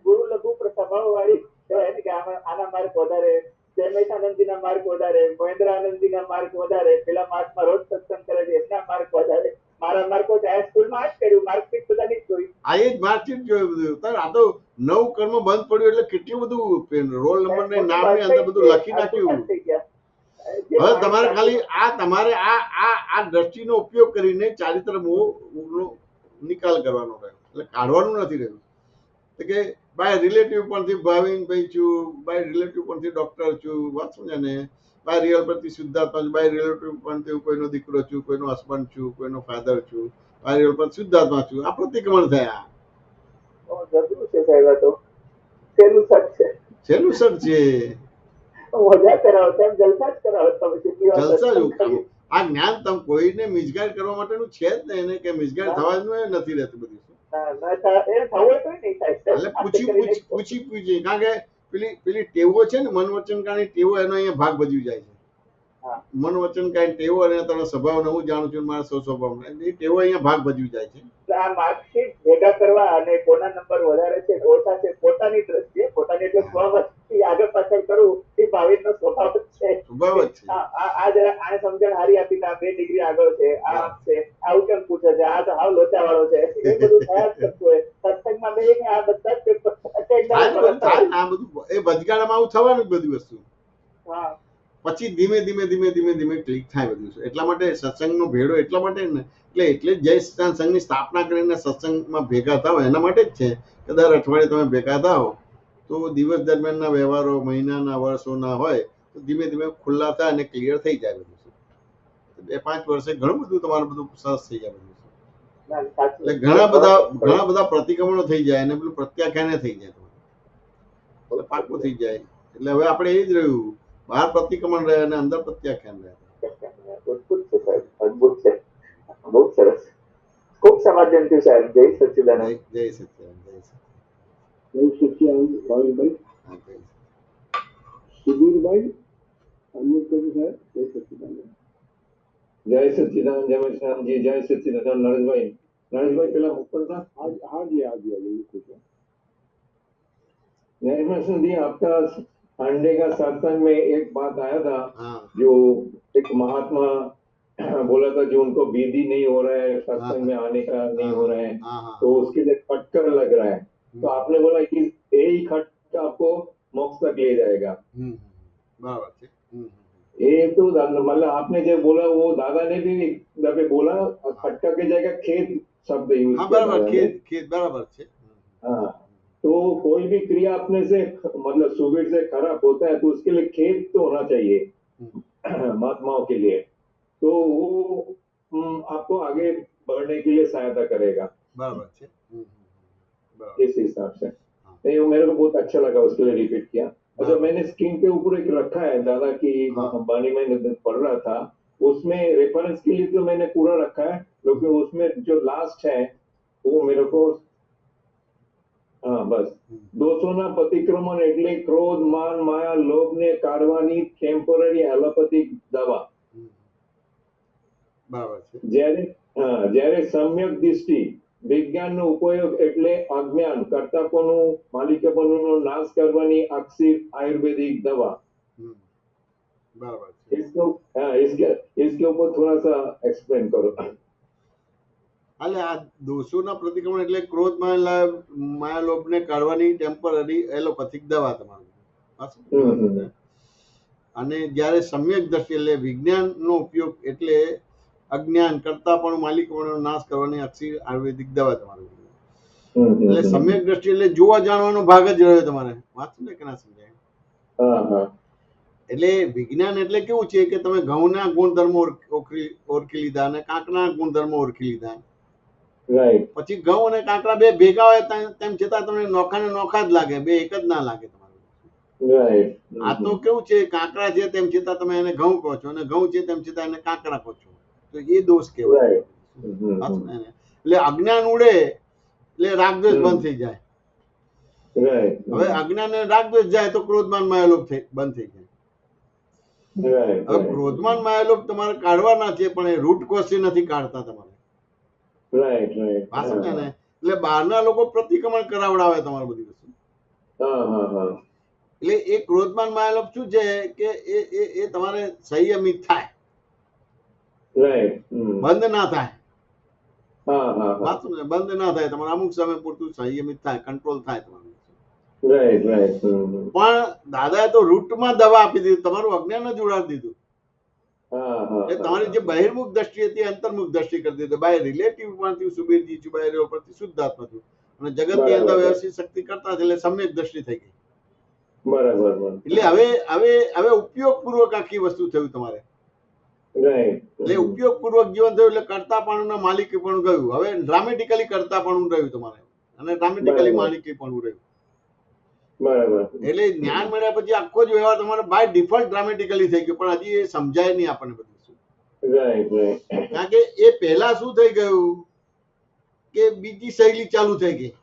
ગુરુ લઘુ સ્વભાવ વાળી કહેવાય ને કે આના માર્ક વધારે, જયમેશાનંદજીના માર્ક વધારે, મહેન્દ્રાનંદજીના માર્ક વધારે, પેલા માર્કમાં રોજ સત્સંગ કરે છે એમના માર્ક વધારે, મારા માર્કો આ સ્કૂલમાં જ કર્યું, માર્કશીટ બધાની જ જોઈ. આ એ જ માર્કશીટ જોયું બધું. આ તો નવું કર્મ બંધ પડ્યું એટલે કેટલું બધું રોલ નંબર ને નામ ને અંદર બધું લખી નાખ્યું. હવે તમારે ખાલી તમારે આ દ્રષ્ટિનો ઉપયોગ કરીને ચારિત્ર મોહનો નિકાલ કરવાનો રહ્યો, એટલે કાઢવાનું નથી રહ્યું. કે બાય રિલેટિવ પરથી ભાવિનભાઈ છું, બાય રિલેટિવ પરથી ડોક્ટર છું, વાત સમજે ને, બાય રિયલ પરથી શુદ્ધાત્મા છું, બાય રિલેટિવ પરથી કોઈનો દીકરો છું, કોઈનો હસબન્ડ છું, કોઈનો ફાધર છું, બાય રિયલ પર શુદ્ધાત્મા છું. આ પ્રતિક્રમણ થયા. જબરું છે સાહેબ. આ તો છેલ્લું સટ છે. છેલ્લું સર છે. મજા કરાવો તેમ જલસા જ કરાવો તમે. જલસા જ. આ જ્ઞાન તમે કોઈને મિસગાઈડ કરવા માટેનું છે જ નહીં, એને કે મિસગાઈડ થવાનું નથી રહેતું બધું. ના થાય એ થવું હોય તો નહીં થાય સાહેબ. એટલે આપણે કરીને પૂછી કારણ કે પેલી ટેવો છે ને મન વચન કાની ટેવો એનો અહીંયા ભાગ ભજવી જાય છે. હા. મન વચન કાની ટેવો અને તારો સ્વભાવ હું જાણું છું મારા સ્વભાવ એ ટેવો અહીંયા ભાગ ભજવી જાય છે. આ માર્કશીટ ભેગા કરવા અને કોના નંબર વધારે છે ઓછા છે પોતાની દ્રષ્ટિએ પોતાની એટલે સ્વમતથી આગળ પાછળ કરવું એ ભાવિકનો સ્વભાવ જ છે. સ્વભાવ જ છે. આ જરા આને સમજણ હારી આપીને આ 2 ડિગ્રી આગળ છે આ છે આવું કેમ પૂછે છે આ તો હાવ લોચા વાળો છે એ બધું થયા જ કરતું હોય સત્સંગમાં બેસીને આ બધા જ પેપર થાય આ બધું એ ભજગાડામાં આવું થવાનું જ બધી વસ્તુ. હા પછી ધીમે ક્લિક થાય બધું. એટલા માટે સત્સંગનો ભેડો એટલા માટે ને એટલે જય સત્સંગ સંઘની સ્થાપના કરીને સત્સંગમાં ભેગા થાવ એના માટે જ છે કે દર અઠવાડિયે તમે ભેગા થાવ તો દિવસ દરમિયાનના વ્યવહારો મહિનાના વર્ષોના હોય તો ધીમે ખુલ્લા થાય અને ક્લિયર થઈ જાય બધું. 2-5 વર્ષે ઘણું બધું તમારું બધું સરસ થઈ જાય બધું. એટલે ઘણા બધા પ્રતિક્રમણો થઈ જાય અને પેલું પ્રત્યાખ્યાને થઈ જાય તમારે પાકું થઈ જાય. એટલે હવે આપણે એ જ રહ્યું બહાર પ્રતિક્રમણ રહે અને અંદર પ્રત્યાખ્યાન રહે. અદભુત છે સાહેબ અદભુત છે બહુ સરસ ખૂબ સમાધાન થયું સાહેબ જય સચ્ચિદાનંદ જય સચ્ચિદાનંદ જય સચ્ચિદાનંદ ભાવિકભાઈ હા જય સુધીરભાઈ અમૃત સાહેબ જય સચ્ચિદાનંદ. જય સચ્ચિદાનંદ જય શ્યામજી જય સચ્ચિદાનંદ નરેશભાઈ પેલા ઉપર था हाजी बिल्कुल नरेश जी आपका संडे का सत्संग में एक बात आया था हाँ जो एक महात्मा बोला था जो उनको विधि नहीं हो रहा है सत्संग में आने का नहीं हो रहा है हाँ हाँ तो उसके लिए खटकर लग रहा है तो आपने बोला कि यही खटका आपको मोक्ष तक ले जाएगा बराबर છે. ये तो मतलब आपने जो बोला वो दादा ने भी दबे बोला खटका की जगह खेत शब्द यूज हाँ किया बराबर दादा ने। खेत बराबर છે. हाँ तो कोई भी क्रिया अपने से मतलब सुबह से खराब होता है तो उसके लिए खेत तो होना चाहिए महात्माओं के लिए तो वो आपको आगे बढ़ने के लिए सहायता करेगा बराबर છે. बराबर इस हिसाब से नहीं वो मेरे को बहुत अच्छा लगा उसके लिए रिपीट किया. अच्छा मैंने स्क्रीन पे ऊपर एक रखा है दादा की बानी में पढ़ रहा था उसमें रेफरेंस के लिए तो मैंने पूरा रखा है लेकिन उसमें जो लास्ट है वो मेरे को हाँ बस 200 ના પ્રતિક્રમણ એટલે ક્રોધ માન માયા લોભ ને કાઢવાની ટેમ્પરરી એલોપેથિક દવા બરાબર છે. જ્યારે સમ્યક દૃષ્ટિ વિજ્ઞાનનો ઉપયોગ એટલે અજ્ઞાન કર્તાપણું માલિકપણુંનો નાશ કરવાની અક્ષી આયુર્વેदिक દવા બરાબર છે. इसके ऊपर थोड़ा सा एक्सप्लेन करो. એટલે આ દોષોના પ્રતિક્રમણ એટલે ક્રોધ માયા લોભને કાઢવાની ટેમ્પરરી એલોપેથિક દવા તમારી. અને જ્યારે સમ્યક દ્રષ્ટિ એટલે વિજ્ઞાનનો ઉપયોગ એટલે અજ્ઞાન કરતાપણું માલિકપણુંનો નાશ કરવાની અક્ષી આયુર્વેદિક દવા તમારી. એટલે સમ્યક દ્રષ્ટિ એટલે જોવા જાણવાનો ભાગ જ રહ્યો તમારે. વાંચું ને કે ના સમજાય? એટલે વિજ્ઞાન એટલે કેવું છે કે તમે ઘઉંના ગુણધર્મો ઓળખી લીધા અને કાંકના ગુણધર્મો ઓળખી લીધા. પછી ઘઉં અને કાંકરા બે ભેગા હોય તેમ છતાં તમને નોખા ને નોખા જ લાગે, બે એક જ ના લાગે તમારું. આ તો કેવું છે કાંકરા છે તેમ છતાં તમે એને ઘઉં કહો છો અને ઘઉં છે તેમ છતાં એને કાંકરા કહો છો, તો એ દોષ કહેવાય. એટલે અજ્ઞાન ઉડે એટલે રાગદ્વેષ બંધ થઈ જાય. હવે અજ્ઞાન અને રાગદ્વેષ જાય તો ક્રોધમાન માયાલોભ બંધ થઈ જાય. હવે ક્રોધમાન માયાલોભ તમારે કાઢવાના છે પણ એ રૂટ કોઝ નથી કાઢતા તમારે. એટલે બહારના લોકો પ્રતિક્રમણ કરાવડાવે તમારે બધી વસ્તુ. એટલે એ ક્રોધમાન માયાલોભ શું છે કે એ તમારે સંયમિત થાય, બંધ ના થાય. બંધ ના થાય તમારે અમુક સમય પૂરતું સંયમિત થાય, કંટ્રોલ થાય તમારું. પણ દાદાએ તો રૂટમાં દવા આપી દીધી, તમારું અજ્ઞાન જ ઉડાડી દીધું. એ તમારી જે બહિર્મુખ દ્રષ્ટિ હતી અંતર્મુખ દ્રષ્ટિ કરી દીધી. બાય રિલેટિવ માંથી સુબીરજી ચુબાઈ પરથી શુદ્ધાત્મા થયું અને જગતની અંદર વ્યવસ્થિત શક્તિ કરતા એટલે સમ્યક દ્રષ્ટિ થઈ ગઈ. એટલે હવે ઉપયોગ પૂર્વક આખી વસ્તુ થયું તમારે. એટલે ઉપયોગ પૂર્વક જીવન થયું એટલે કર્તાપણું માલિકીપણું ગયું. હવે ડ્રામેટિકલી કર્તાપણું રહ્યું તમારે અને ડ્રામેટિકલી માલિકીપણું રહ્યું. એટલે જ્ઞાન મળ્યા પછી આખો જ વ્યવહાર તમારે બાય ડિફોલ્ટ ડ્રામેટિકલી થઈ ગયો, પણ હજી એ સમજાય નહીં આપણને બધું. કારણ કે એ પહેલા શું થઈ ગયું કે બીજી શૈલી ચાલુ થઈ ગઈ.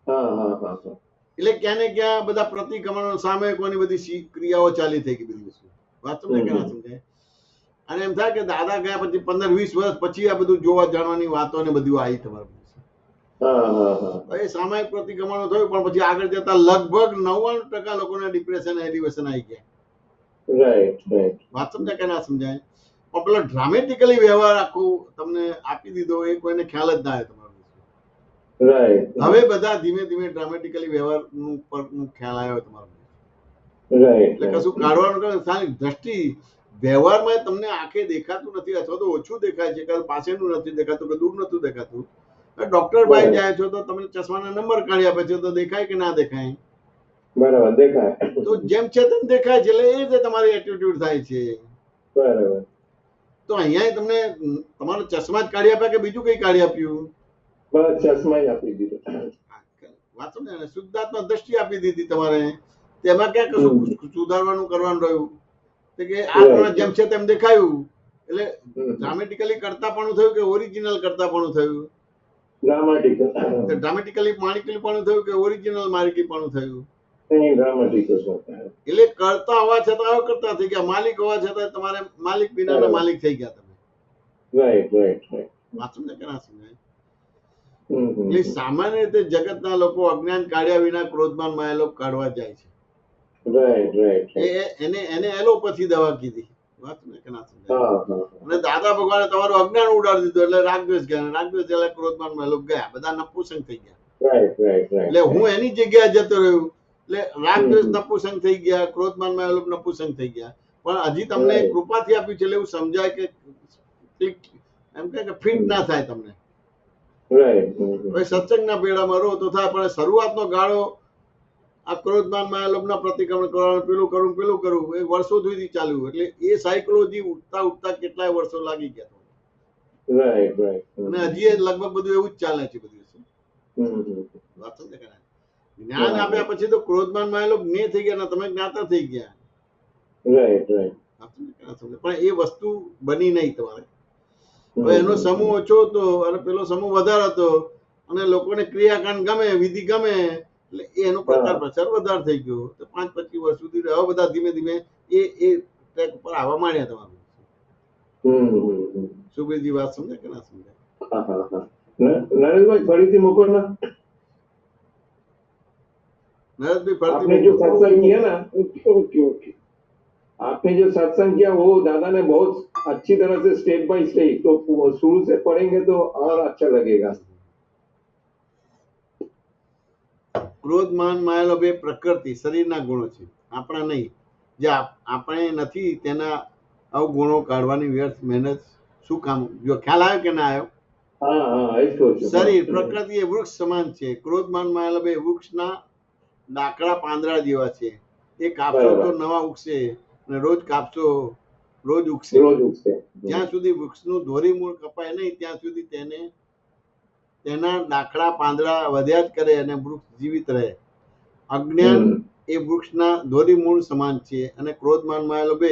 હા હા હા હા એટલે ક્યાં ને ક્યાં બધા પ્રતિક્રમણો સામે કોની બધી ક્રિયાઓ ચાલી થઈ ગઈ બધી વસ્તુ. વાત સમજાય કે ના સમજાય? અને એમ થાય કે દાદા ગયા પછી 15-20 વર્ષ પછી આ બધું જોવા જાણવાની વાતો ને બધું આવી તમારી પાસે. હા હા હા એ સામાયિક પ્રતિક્રમણો થયું પણ પછી આગળ જતા લગભગ 99% લોકોને ડિપ્રેશન એલિવેશન આવી ગયા. રાઈટ રાઈટ વાત સમજાય કે ના સમજાય? પણ પેલો ડ્રામેટિકલી વ્યવહાર આખું તમને આપી દીધો એ કોઈને ખ્યાલ જ ના આવે તમારો. રાઈટ હવે બધા ધીમે ધીમે ડ્રામેટિકલી વ્યવહારનું પરનું ખ્યાલ આવ્યો તમારો. રાઈટ એટલે કશું કાઢવાનું કરે સારી દ્રષ્ટિ વ્યવહારમાં તમને આંખે દેખાતું નથી અથવા તો ઓછું દેખાય છે કે પાસેનું નથી દેખાતું કે દૂર નથી દેખાતું. ડોક્ટર પાસે જાય છો તો તમને ચશ્માના નંબર કાઢી આપે છે તો દેખાય કે ના દેખાય? બરાબર દેખાય. તો જેમ છે તેમ દેખાય છે એટલે એ રીતે તમારી એટીટ્યુડ થાય છે. બરાબર. તો અહીંયા તમને તમારો ચશ્મા જ કાઢી આપ્યા કે બીજું કઈ કાઢી આપ્યું? બસ ચશ્મા જ આપી દીધો. વાંચો ને શુદ્ધાત્મા દ્રષ્ટિ આપી દીધી તમારે. તેમાં ક્યાં કશું સુધારવાનું કરવાનું રહ્યું? કે આ પ્રમાણે જેમ છે તેમ દેખાયું એટલે ડ્રામેટિકલી કરતાપણું થયું કે ઓરિજિનલ કરતાપણું થયું? ડ્રામેટિક. ડ્રામેટિકલી માણિકીપણું થયું કે ઓરિજિનલ માણિકીપણું થયું? ડ્રામેટિક. એટલે કરતા હોવા છતાં કરતા થઈ ગયા, માલિક હોવા છતાં તમારે માલિક વિનાના માલિક થઈ ગયા તમે. Right right right. વાંચો ને કે ના સમજાય? એટલે સામાન્ય રીતે જગતના લોકો અજ્ઞાન કાઢ્યા વિના ક્રોધમાન માયા કાઢવા જાય છે. Right right. એને એલોપેથી દવા કીધી. વાત ને કે ના સમજાય? અને દાદા ભગવાને તમારું અજ્ઞાન ઉડાડી દીધું એટલે રાગદ્વેષ ગયા, રાગદ્વેષ એટલે ક્રોધમાન માયા ગયા, બધા નપુસંગ થઈ ગયા. Right right right. એટલે હું એની જગ્યાએ જતો રહ્યો એટલે રાગદ્વેષ નપુસંગ થઈ ગયા, ક્રોધમાન માયા નપુસંગ થઈ ગયા. પણ હજી તમને કૃપાથી આપ્યું છે એટલે એવું સમજાય કે એમ કે ફિટ ના થાય તમને. સત્સંગના બેડામાં રહો તો થાય, પણ શરૂઆતનો ગાળો આ ક્રોધમાન માયાલોભના પ્રતિક્રમણ કરવાનું, પેલું કરવું એ વર્ષો સુધી ચાલ્યું. એટલે એ સાયકોલોજી ઉઠતા કેટલાય વર્ષો લાગી ગયા. Right right. અને હજી લગભગ બધું એવું જ ચાલે છે બધી વસ્તુ. જ્ઞાન આપ્યા પછી તો ક્રોધમાન માયાલોભ જ્ઞેય થઈ ગયા, તમે જ્ઞાતા થઈ ગયા. Right right. પણ એ વસ્તુ બની નહીં તમારે. હવે એનો સમૂહ ઓછો હતો અને પેલો સમૂહ વધારે હતો અને લોકોને ક્રિયાકાંડ ગમે, વિધિ ગમે એટલે એનો પ્રચાર પ્રસાર વધારે થઈ ગયો. તો 5-25 વર્ષ સુધી હવે બધા ધીમે ધીમે એ ટ્રેક ઉપર આવવા માંડ્યા તમારું. સુબેજી વાત સમજે કે ના સમજે? નરેશભાઈ ફરીથી મોકલો ના. नरेश आपने जो सत्संग किया ना, आपने जो सत्संग किया वो दादा ने बहुत अच्छी तरह से स्टेप बाय स्टेप, तो शुरू से पढ़ेंगे तो और अच्छा लगेगा. ક્રોધ માન માયાલોભ એ પ્રકૃતિ શરીરના ગુણો છે, આપણા નહીં. જે આપણે નથી તેના અવગુણો કાઢવાની વ્યર્થ મહેનત શું કામ? જો ખ્યાલ આવ્યો કે ના આવ્યો? શરીર પ્રકૃતિ એ વૃક્ષ સમાન છે. ક્રોધ માન માયાલોભ એ વૃક્ષના ડાકડા પાંદડા જેવા છે. એ કાપશો તો નવા ઉગશે અને રોજ કાપશો રોજ ઉગશે. જ્યાં સુધી વૃક્ષનું ધોરી મૂળ કપાય નહીં ત્યાં સુધી તેના ડાકડા પાંદડા વધ્યા જ કરે અને વૃક્ષ જીવિત રહે. અજ્ઞાન એ વૃક્ષના ધોરી મૂળ સમાન છે અને ક્રોધમાન માયાલોભ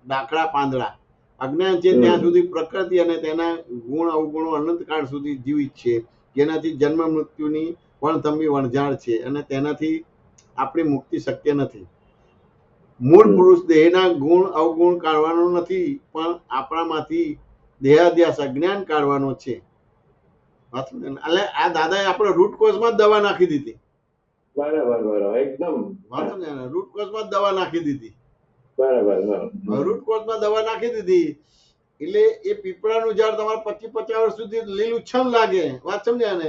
ડાકડા પાંદડા. અજ્ઞાન છે ત્યાં સુધી પ્રકૃતિ અને તેના ગુણ અવગુણો અનંતકાળ સુધી જીવિત છે, જેનાથી જન્મ મૃત્યુની વણથંભી વણઝાડ છે અને તેનાથી આપણી મુક્તિ શક્ય નથી. મૂળ પુરુષ દેહના ગુણ અવગુણ કાઢવાનો નથી, પણ આપણામાંથી દેહાધ્યાસ અજ્ઞાન કાઢવાનો છે. એટલે આ દાદાએ આપણે રૂટ કોઝમાં જ દવા નાખી દીધી. બરાબર એકદમ વાંચો ને, રૂટ કોઝમાં જ દવા નાખી દીધી. બરાબર. રૂટ કોઝમાં દવા નાખી દીધી એટલે એ પીપળાનું ઝાડ તમારે 25-50 વર્ષ સુધી લીલુંછમ લાગે. વાત સમજ્યા ને?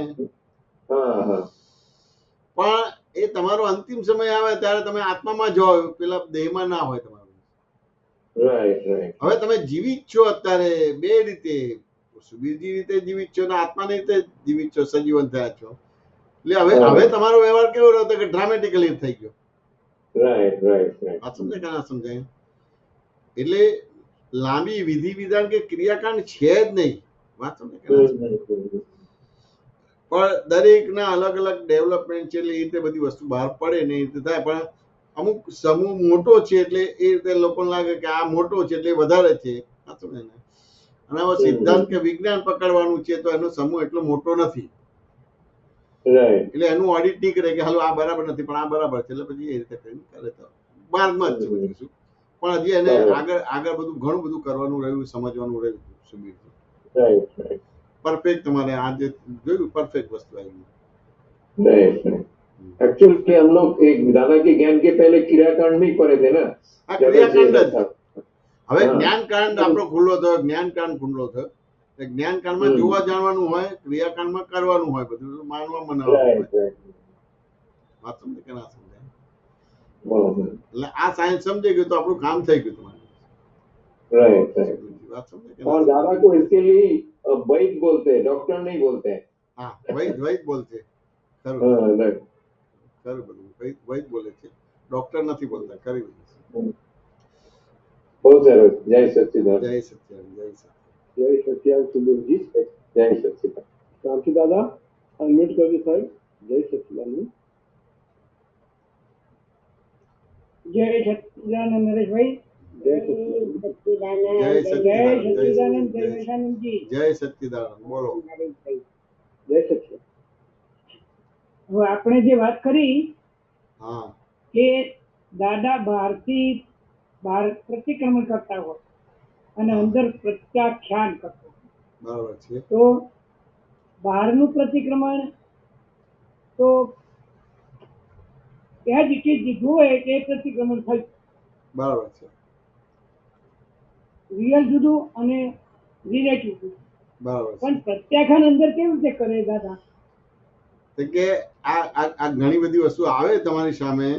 પણ એ તમારો અંતિમ સમય આવે ત્યારે તમે આત્મામાં જ હોય, પેલા દેહમાં ના હોય તમારું. હવે તમે જીવિત છો અત્યારે બે રીતે, બીજી રીતે જીવિત છો ને આત્માની રીતે જીવિત છો, સજીવન થયા છો. એટલે હવે તમારો વ્યવહાર કેવો રહ્યો કે ડ્રામેટિકલી થઈ ગયો. સમજાય કે ના સમજાય? એટલે લાંબી વિધિ વિધાન કે ક્રિયાકાંડ છે જ નહીં. વાત સમજાય કે ના સમજાય? પણ દરેકના અલગ અલગ ડેવલપમેન્ટ છે એટલે એ રીતે બધી વસ્તુ બહાર પડે ને એ રીતે થાય. પણ અમુક સમૂહ મોટો છે એટલે એ રીતે લોકોને લાગે કે આ મોટો છે એટલે વધારે છે. અને હવે સિદ્ધાંત કે વિજ્ઞાન પકડવાનું છે તો એનો સમૂહ એટલો મોટો નથી, રાઈટ એટલે એનું ઓડિટ નહીં કરે કે હાલો આ બરાબર નથી પણ આ બરાબર છે, એટલે પછી એ રીતે કરીને કરે તો બાદમાં જ છે બધું શું. પણ હજી એને આગળ આગળ બધું ઘણું બધું કરવાનું રહ્યું, સમજવાનું રહ્યું. સુબીર राइट राइट પરફેક્ટ તમારે આ જે જોયું પરફેक्ट वस्तु आई राइट एक्चुअल कि हम लोग एक दादा के ज्ञान के पहले क्रियाकांड में ही पढ़े थे ना આ ક્રિયાકાંડ જ. था હવે હા. જ્ઞાનકાંડ આપણો ખુલ્લો થયો, જ્ઞાનકાંડ ખુલ્લો થયો. એટલે જ્ઞાનકાંડમાં જોવા જાણવાનું હોય, ક્રિયાકાંડમાં કરવાનું હોય, બધું માનવા મનાવવાનું राइट હોય. राइट વાત સમજે કે ના સમજાય? बराबर એટલે આ સાયન્સ સમજાઈ ગયું તો આપણું કામ થઈ ગયું તમારું. राइट राइट વાત સમજે કે और ના दादा સમજાય? को इसके लिए वैद बोलते हैं, डॉक्टर नहीं बोलते हैं। હા, વૈદ વૈદ બોલશે. ખરું हाँ राइट ખરું બધું વૈદ વૈદ બોલે છે, ડોક્ટર નથી બોલતા. ખરી બધું. बहुत सरस। जय सच्चिदानंद, જય સત્યાન, જય સત્યાન. જય સત્યાન સુબીરજી. जय सच्चिदानंद। શાંતિ દાદા અનમ્યુટ કરજો સાહેબ. જય સચ્ચિદાનંદ. જય સચ્ચિદાનંદ નરેશભાઈ. જય સચ્ચિદાનંદ. જય જય સચ્ચિદાનંદ, સચ્ચિદાનંદ જય જય વિશાનંદજી. જય સચ્ચિદાનંદ. બોલો. જય સચ્ચિદાનંદ. હવે આપણે જે વાત કરી હા કે દાદા બહારથી બહાર પ્રતિક્રમણ કરતા હોય અને અંદર પ્રત્યાખ્યાન કરતા હોય, બરાબર છે. તો બહારનું પ્રતિક્રમણ તો એ જ કે દીધું હોય કે એ પ્રતિક્રમણ થયું, બરાબર છે. રિયલ જુદું અને રિલેટિવ જુદું. બરાબર છે. પણ પ્રત્યાખ્યાન અંદર કેવી રીતે કરે દાદા? તો કે આ આ ઘણી બધી વસ્તુ આવે તમારી સામે,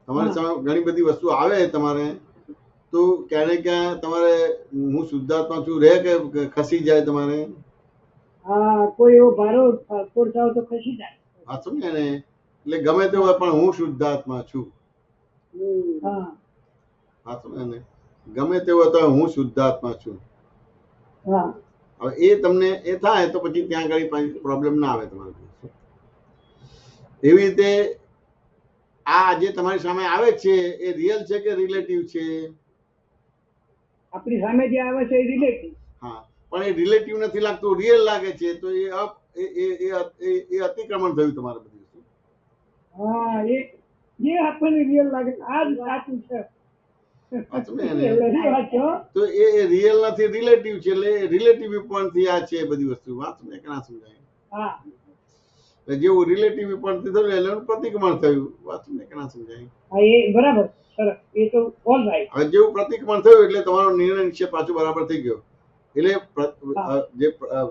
તમારી સામે ઘણી બધી વસ્તુ આવે તમારે, તો ક્યારે ક્યાં તમારે હું શુદ્ધાત્મા છું રહે કે ખસી જાય તમારે. હા, કોઈ એવો ભારો કોરસાવ તો ખસી જાય. આ સમજે ને, એટલે ગમે તે હોય પણ હું શુદ્ધાત્મા છું. હા આ સમજે ને, ગમે તે હોય તો હું શુદ્ધાત્મા છું. હા હવે એ તમને એ થાય તો પછી ત્યાં આગળ પ્રોબ્લેમ ના આવે તમારે. એવી રીતે આ જે તમારી સામે આવે છે એ રિયલ છે કે રિલેટિવ છે? આપણી સામે જે આવે છે એ રિલેટિવ. હા, પણ એ રિલેટિવ નથી લાગતું, રિયલ લાગે છે, તો એ અતિક્રમણ થયું તમારે બધું. હા, એ જે આપણને રિયલ લાગે આ જ સાચું છે. સાચું ને? એટલે શું વાત છે, હો? તો એ રિયલ નથી, રિલેટિવ છે. એટલે રિલેટિવ વ્યૂ થી આ છે બધી વસ્તુ. વાત સમજાય કે ના સમજાય? હા એટલે જેવું રિલેટિવ વ્યૂ થી થયું એટલે એનું પ્રતિક્રમણ થયું. વાત સમજાય કે ના સમજાય? હા, એ બરાબર, સરસ, એ તો ઓલ રાઈટ. હવે જેવું પ્રતિક્રમણ થયું એટલે તમારો નિર્ણય નિશ્ચય પાછું બરાબર થઈ ગયો. એટલે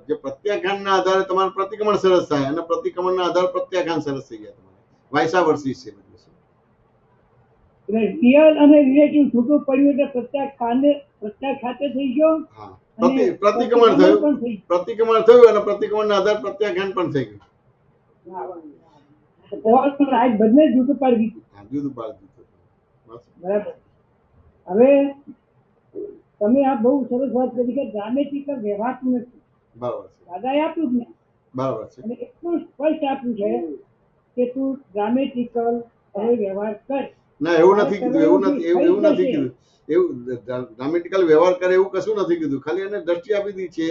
જે પ્રત્યાખ્યાનના આધારે તમારું પ્રતિક્રમણ સરસ થાય અને પ્રતિક્રમણના આધારે પ્રત્યાખ્યાન સરસ થઈ જાય તમારે. વાયસા વર્સી છે બધું. એટલે રિયલ અને રિલેટિવ છૂટું પડ્યું એટલે પ્રત્યાખ્યાતે થઈ ગયો હા, અને પ્રતિક્રમણ પણ થયું, થઈ પ્રતિક્રમણ થયું અને પ્રતિક્રમણના આધારે પ્રત્યાખ્યાન પણ થઈ ગયું. ગયું. ઓલ રાઈટ બંને જ છૂટું પાડી દીધું. હા, જુદું પાડી દીધું. બરાબર. હવે તમે આ બહુ સરસ વાત કરી કે ડ્રામેટિકલ વ્યવહારતું નથી. બરાબર છે. દાદાએ આપ્યું જ ને, બરાબર છે. અને એટલું સ્પષ્ટ આપ્યું છે કે તું ડ્રામેટિકલ હવે વ્યવહાર કર. ના, એવું નથી કીધું, એવું નથી, એવું નથી કીધું. એવું ડ્રામેટિકલ વ્યવહાર કરે એવું કશું નથી કીધું. ખાલી એને દ્રષ્ટિ આપી દીધી છે.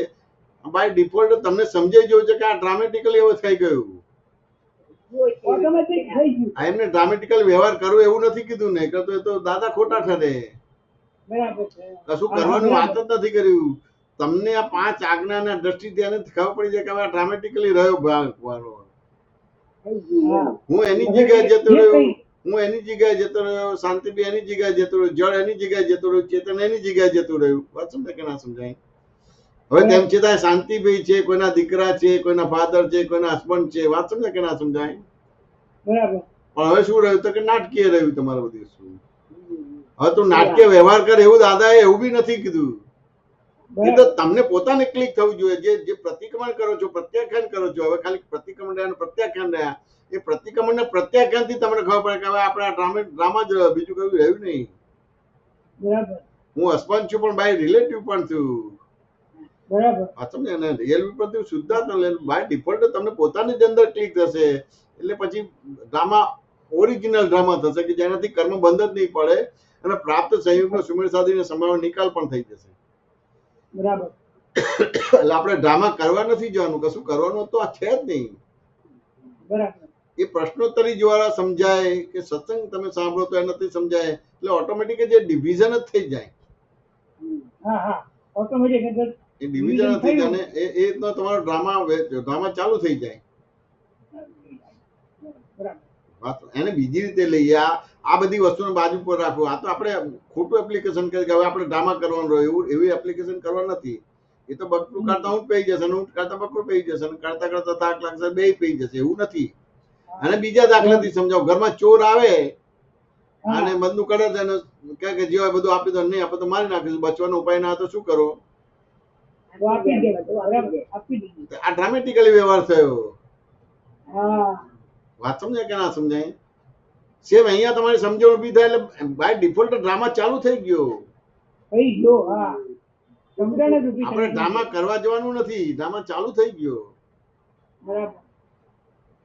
બાય ડિફોલ્ટ તમને સમજાઈ ગયું છે કે આ ડ્રામેટિકલી એવું થઈ ગયું. ઓટોમેટિક થઈ ગયું. આ એમને ડ્રામેટિકલ વ્યવહાર કરવો એવું નથી કીધું ને, કે તો એ તો દાદા ખોટા ઠરે. બરાબર છે. કશું કરવાની વાત જ નથી કર્યું. તમને આ 5 આજ્ઞાના દ્રષ્ટિથી એને ખબર પડી જાય કે હવે ડ્રામેટિકલી રહ્યો ભાગ મારો. હા. હું એની જગ્યાએ જતો રહ્યો, હું એની જગ્યાએ જતો રહ્યો, શાંતિબી એની જગ્યાએ જતો રહ્યો, જળ એની જગ્યાએ જતો રહ્યો, ચેતન એની જગ્યાએ જતું રહ્યું. વાત સમજાય કે ના સમજાય? હવે તેમ છતાં શાંતિભાઈ છે, કોઈના દીકરા છે, કોઈના ફાધર છે, કોઈના હસબન્ડ છે. વાત સમજાય કે ના સમજાય? બરાબર. પણ હવે શું રહ્યું તો કે નાટકીય રહ્યું તમારે બધું. શું હવે તું નાટકીય વ્યવહાર કર એવું દાદાએ એવું બી નથી કીધું. એ તો તમને પોતાને ક્લિક થવું જોઈએ. જે પ્રતિક્રમણ કરો છો, પ્રત્યાખ્યાન કરો છો, હવે ખાલી પ્રતિક્રમણ રહ્યા પ્રત્યાખ્યાન રહ્યા, એ પ્રતિક્રમણ ને પ્રત્યાખ્યાન થી તમને ખબર પડે કે હવે આપણે ડ્રામા જ રહ્યો, બીજું કયું રહ્યું નહીં. બરાબર. હું હસબન્ડ છું પણ બાય રિલેટિવ પણ છું. બરાબર. આ સમજે ને, રિયલ પ્રતિ શુદ્ધાત્મા બાય ડિફોલ્ટ તમને પોતાની જ અંદર ક્લિક થશે. એટલે પછી ડ્રામા ઓરિજિનલ ડ્રામા થશે કે જેનાથી કર્મ બંધ જ નહીં પડે અને પ્રાપ્ત સંયોગનો સુમેળ સાધીને સમાવેશ નિકાલ પણ થઈ જશે. બરાબર. એટલે આપણે ડ્રામા કરવા નથી જવાનું, કશું કરવાનું તો આ છે જ નહીં. બરાબર. એ પ્રશ્નોત્તરી દ્વારા સમજાય કે સત્સંગ તમે સાંભળો તો એનાથી સમજાય, એટલે ઓટોમેટિક જે ડિવિઝન જ થઈ જાય. હા હા, ઓટોમેટિક એ ડિવિઝન થઈ જાય ને એ રીતનો તમારો ડ્રામા ચાલુ થઈ જાય. એને બીજી રીતે લઈએ, આ બધી વસ્તુને બાજુ પર રાખવું. આ તો આપણે ખોટું એપ્લિકેશન કરી કે હવે આપણે ડ્રામા કરવાનું રહ્યું, એવી એપ્લિકેશન કરવા નથી. એ તો બકરું કાઢતા ઊંટ પી જશે, ઊંટ કાઢતા બકરું પી જશે, કાઢતા કાઢતા થાક લાગશે, બે પી જશે, એવું નથી. અને બીજા દાખલાથી સમજાવો, ઘરમાં ચોર આવે અને બધું કરે છે અને કહે કે જે બધું આપી દો, નહીં આપે તો મારી નાખીશું, બચવાનો ઉપાય ના તો શું કરો? આ ડ્રામેટિકલી વ્યવહાર થયો. વાત સમજાય કે ના સમજાય? સેમ અહીંયા તમારી સમજણ ઉભી થાય એટલે બાય ડિફોલ્ટ ડ્રામા ચાલુ થઈ ગયો. આપણે ડ્રામા કરવા જવાનું નથી, ડ્રામા ચાલુ થઈ ગયો.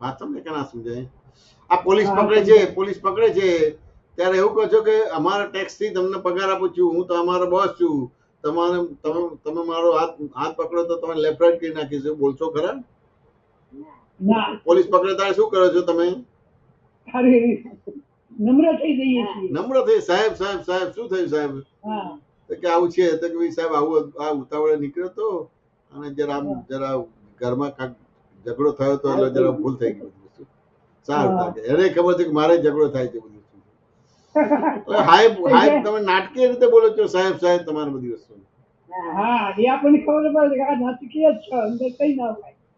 વાત સમજાય કે ના સમજાય? આ પોલીસ પકડે છે ત્યારે એવું કહો છો કે અમારા ટેક્સ થી તમને પગાર આપું છું, હું તો અમારો બોસ છું, તમે મારો હાથ પકડો તો તમે લેફ્ટ રાઈટ કરી નાખીશું, બોલશો ખરા? પોલીસ પકડે ત્યારે શું કરો છો તમે? નમ્ર થઈ જઈએ છીએ. નમ્ર થઈ, સાહેબ સાહેબ સાહેબ શું થયું સાહેબ? કે આવું છે તો કે ભાઈ સાહેબ આવું આ ઉતાવળે નીકળ્યો તો અને જરા ઘરમાં કાંઈક ઝઘડો થયો તો એટલે જરા ભૂલ થઈ ગઈ. સારું થાય, એને ખબર છે કે મારે ઝઘડો થાય છે બધું. હાય તમે નાટકીય રીતે બોલો છો સાહેબ સાહેબ તમારી બધી વસ્તુ.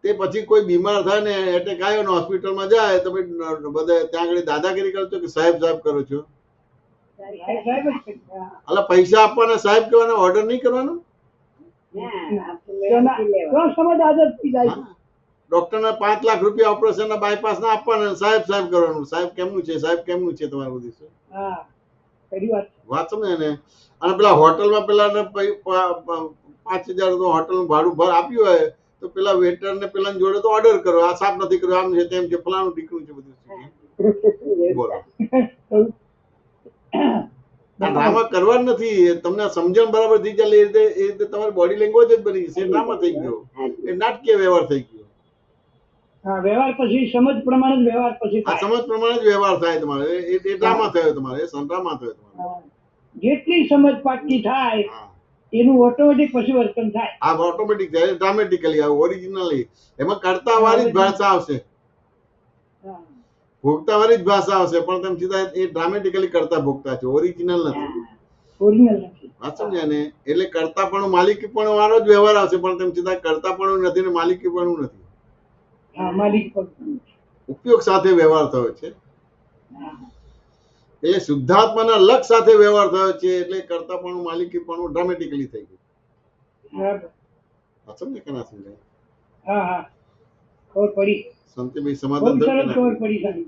તે પછી કોઈ બીમાર થાય ને એટેક આવ્યો ને હોસ્પિટલમાં જાય તો બધા ત્યાં આગળ દાદાગીરી કરો છો કે સાહેબ સાહેબ કરો છો? એટલે પૈસા આપવાના સાહેબ કહેવાનો ઓર્ડર નહીં કરવાનો. ડોક્ટર ને 5 લાખ રૂપિયા ઓપરેશન ના બાયપાસ ના આપવાના, સાહેબ સાહેબ કરવાનું. સાહેબ કેમનું છે, સાહેબ કેમનું છે તમારું બધું? વાત સમજે ને? અને પેલા હોટલમાં પેલા 5,000 હોટલ ભાડું આપ્યું હોય તો પેલા વેટર ને પેલા જોડે તો ઓર્ડર કરો, આ સાફ નથી કર્યો, આમ છે તેમ છે, ફલાણું ઢીકણું છે બધું. બોલો, ડ્રામા કરવા નથી. તમને સમજણ બરાબર થઈ ચાલે એ રીતે તમારી બોડી લેંગ્વેજ જ બની જશે. ડ્રામા થઈ ગયો, એ નાટકીય વ્યવહાર થઈ ગયો. વ્યવહાર પછી સમજ પ્રમાણે જ વ્યવહાર પછી સમજ પ્રમાણે જ વ્યવહાર થાય તમારે. એ ડ્રામા થયો તમારે, એ ડ્રામા થયો તમારે. જેટલી સમજ પાકી થાય એનું ઓટોમેટિક પછી વર્તન થાય. આ ઓટોમેટિક થાય, ડ્રામેટિકલી આવે, ઓરિજિનલી. એમાં કરતા વાળી જ ભાષા આવશે, ભોગતા વાળી જ ભાષા આવશે, પણ તેમ સીધા એ ડ્રામેટિકલી કરતા ભોગતા છે, ઓરિજિનલ નથી. વાત સમજ્યા ને? એટલે કરતા પણ માલિકી પણ વાળો જ વ્યવહાર આવશે, પણ તેમ સીધા કરતા પણ નથી ને માલિકી પણ નથી. ઉપયોગ સાથે વ્યવહાર થયો છે, એટલે શુદ્ધાત્માના લક્ષ સાથે વ્યવહાર થયો છે, એટલે કરતા પણ માલિકી પણ ડ્રામેટિકલી થઈ ગયું. સમજે કે ના સમજાય? સંતીભાઈ સમાધાન થયું?